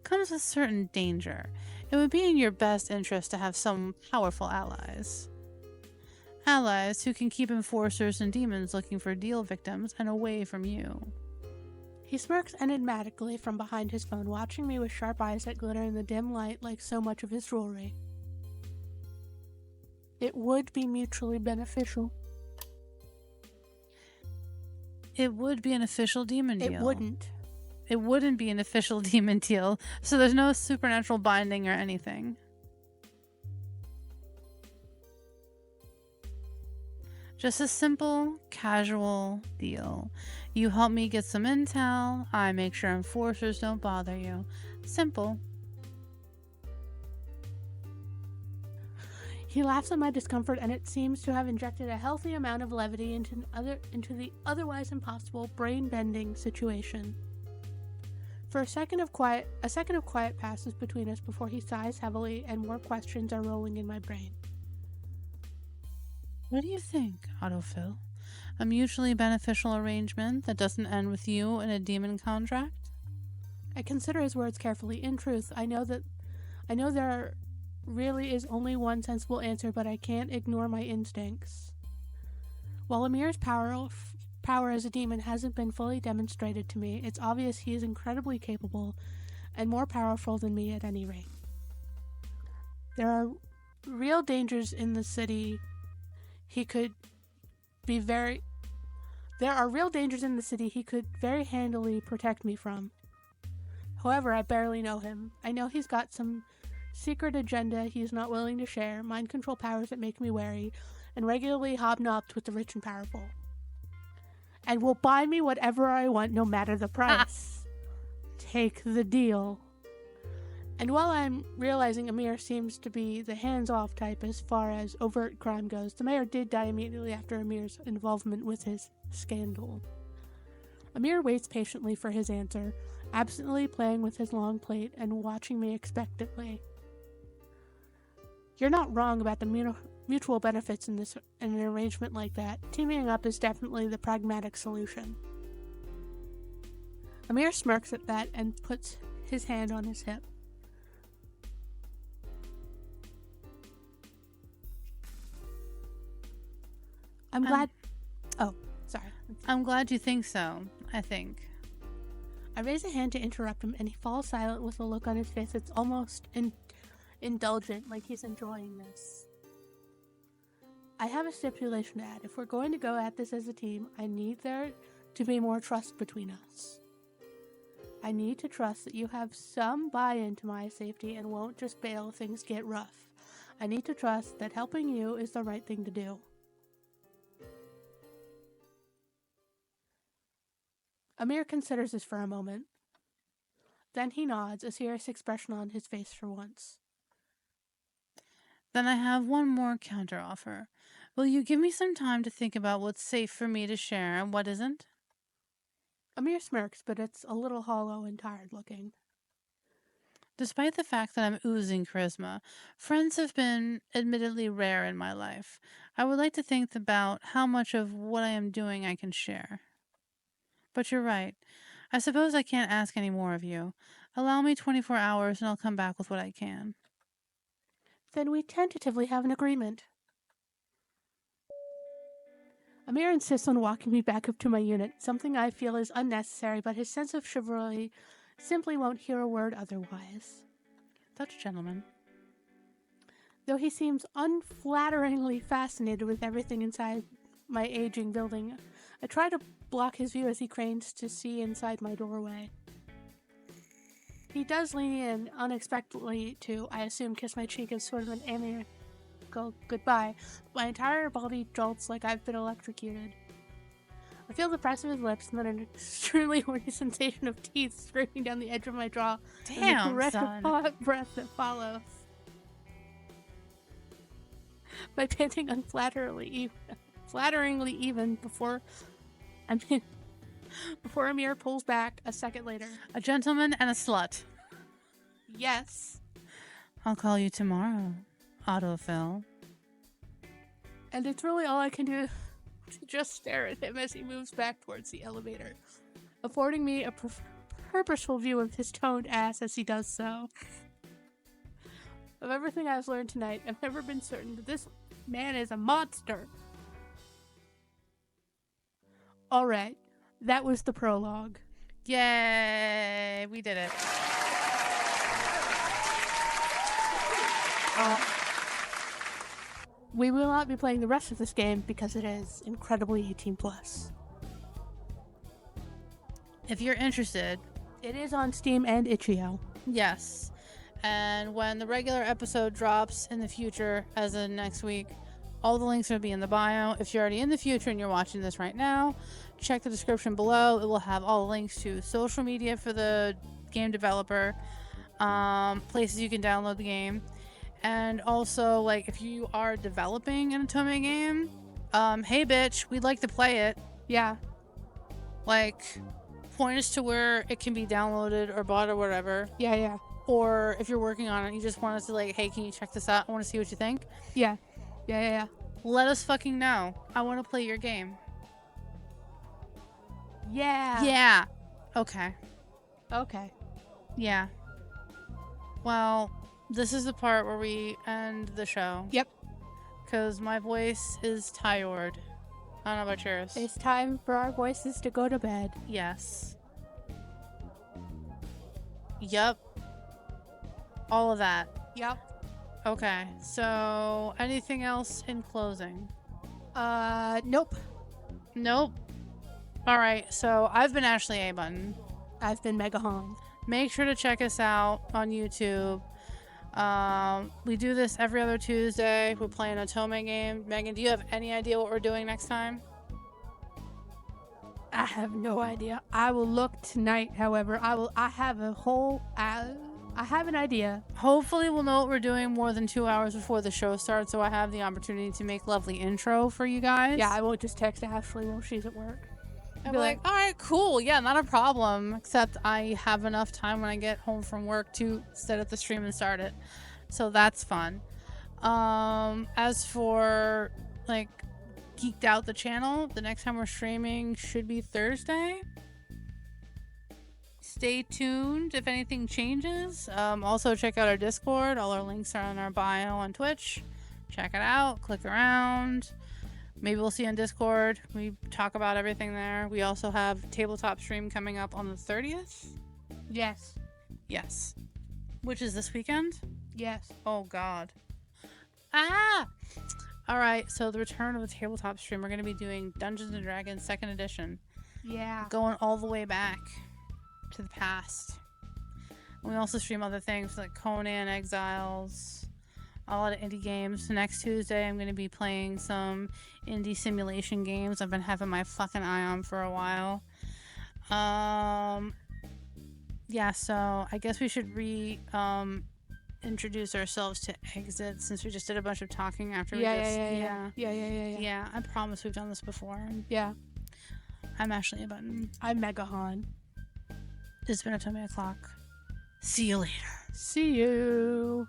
comes with certain danger. It would be in your best interest to have some powerful allies. Allies who can keep enforcers and demons looking for deal victims and away from you. He smirks enigmatically from behind his phone, watching me with sharp eyes that glitter in the dim light like so much of his jewelry. It would be mutually beneficial. It would be an official demon deal. It wouldn't. It wouldn't be an official demon deal, so there's no supernatural binding or anything. Just a simple, casual deal. You help me get some intel, I make sure enforcers don't bother you. Simple. He laughs at my discomfort, and it seems to have injected a healthy amount of levity into the otherwise impossible brain-bending situation. For a second of quiet passes between us before he sighs heavily and more questions are rolling in my brain. What do you think, Autofill? A mutually beneficial arrangement that doesn't end with you in a demon contract? I consider his words carefully. In truth, I know there really is only one sensible answer, but I can't ignore my instincts. While Amir's power as a demon hasn't been fully demonstrated to me, it's obvious he is incredibly capable and more powerful than me at any rate. There are real dangers in the city he could very handily protect me from. However, I barely know him. I know he's got some secret agenda he's not willing to share, mind control powers that make me wary, and regularly hobnobs with the rich and powerful. And will buy me whatever I want, no matter the price. Take the deal. And while I'm realizing Amir seems to be the hands-off type as far as overt crime goes, the mayor did die immediately after Amir's involvement with his scandal. Amir waits patiently for his answer, absently playing with his long plate and watching me expectantly. You're not wrong about the mutual benefits in an arrangement like that. Teaming up is definitely the pragmatic solution. Amir smirks at that and puts his hand on his hip. I'm glad... Oh, sorry. I'm glad you think so, I think. I raise a hand to interrupt him, and he falls silent with a look on his face that's almost indulgent, like he's enjoying this. I have a stipulation to add. If we're going to go at this as a team, I need there to be more trust between us. I need to trust that you have some buy-in to my safety and won't just bail if things get rough. I need to trust that helping you is the right thing to do. Amir considers this for a moment. Then he nods, a serious expression on his face for once. Then I have one more counteroffer. Will you give me some time to think about what's safe for me to share and what isn't? Amir smirks, but it's a little hollow and tired looking. Despite the fact that I'm oozing charisma, friends have been admittedly rare in my life. I would like to think about how much of what I am doing I can share. But you're right. I suppose I can't ask any more of you. Allow me 24 hours and I'll come back with what I can. Then we tentatively have an agreement. Amir insists on walking me back up to my unit, something I feel is unnecessary, but his sense of chivalry simply won't hear a word otherwise. Such a gentleman. Though he seems unflatteringly fascinated with everything inside my aging building, I try to block his view as he cranes to see inside my doorway. He does lean in unexpectedly to, I assume, kiss my cheek as sort of an amiable goodbye. My entire body jolts like I've been electrocuted. I feel the press of his lips and then an extremely horny sensation of teeth scraping down the edge of my jaw. Damn, and the son. hot breath that follows. My panting unflatteringly even before Amir pulls back a second later. A gentleman and a slut. Yes. I'll call you tomorrow, autofill. And it's really all I can do to just stare at him as he moves back towards the elevator, affording me a purposeful view of his toned ass as he does so. Of everything I've learned tonight, I've never been certain that this man is a monster. Alright, that was the prologue. Yay! We did it. We will not be playing the rest of this game because it is incredibly 18+. If you're interested, it is on Steam and itch.io. yes. And when the regular episode drops in the future, as in next week, all the links will be in the bio. If you're already in the future and you're watching this right now, check the description below. It will have all the links to social media for the game developer, places you can download the game, and also, like, if you are developing an Otome game, hey bitch, we'd like to play it. Yeah. Like, point us to where it can be downloaded or bought or whatever. Yeah. Or if you're working on it, you just want us to, like, hey, can you check this out? I want to see what you think. Yeah. Let us fucking know. I want to play your game. Yeah. Okay. Yeah. Well, this is the part where we end the show. Yep. Because my voice is tired. I don't know about yours. It's time for our voices to go to bed. Yes. Yep. All of that. Yep. Okay. So, anything else in closing? Nope. Alright, so I've been Ashley A. Button. I've been Megahan. Make sure to check us out on YouTube. We do this every other Tuesday. We're playing a Otome game. Megan, do you have any idea what we're doing next time? I have no idea. I will look tonight, however. I have an idea. Hopefully we'll know what we're doing more than 2 hours before the show starts, so I have the opportunity to make lovely intro for you guys. Yeah, I won't just text Ashley while she's at work. I'd Be be like, all right, cool. Yeah, not a problem. Except I have enough time when I get home from work to set up the stream and start it. So that's fun. As for like Geeked Out the channel, the next time we're streaming should be Thursday. Stay tuned if anything changes. Also check out our Discord. All our links are on our bio on Twitch. Check it out. Click around. Maybe we'll see you on Discord. We talk about everything there. We also have tabletop stream coming up on the 30th. Yes. Yes. Which is this weekend? Yes. Oh, God. Ah! Alright, so the return of the tabletop stream. We're going to be doing Dungeons & Dragons 2nd edition. Yeah. Going all the way back to the past. And we also stream other things like Conan Exiles, a lot of indie games. Next Tuesday, I'm going to be playing some indie simulation games I've been having my fucking eye on for a while. Yeah, so I guess we should introduce ourselves to Exit since we just did a bunch of talking after Yeah. Yeah, I promise we've done this before. Yeah. I'm Ashley A. Button. I'm Megahan. This has been Otome Oclock. See you later. See you.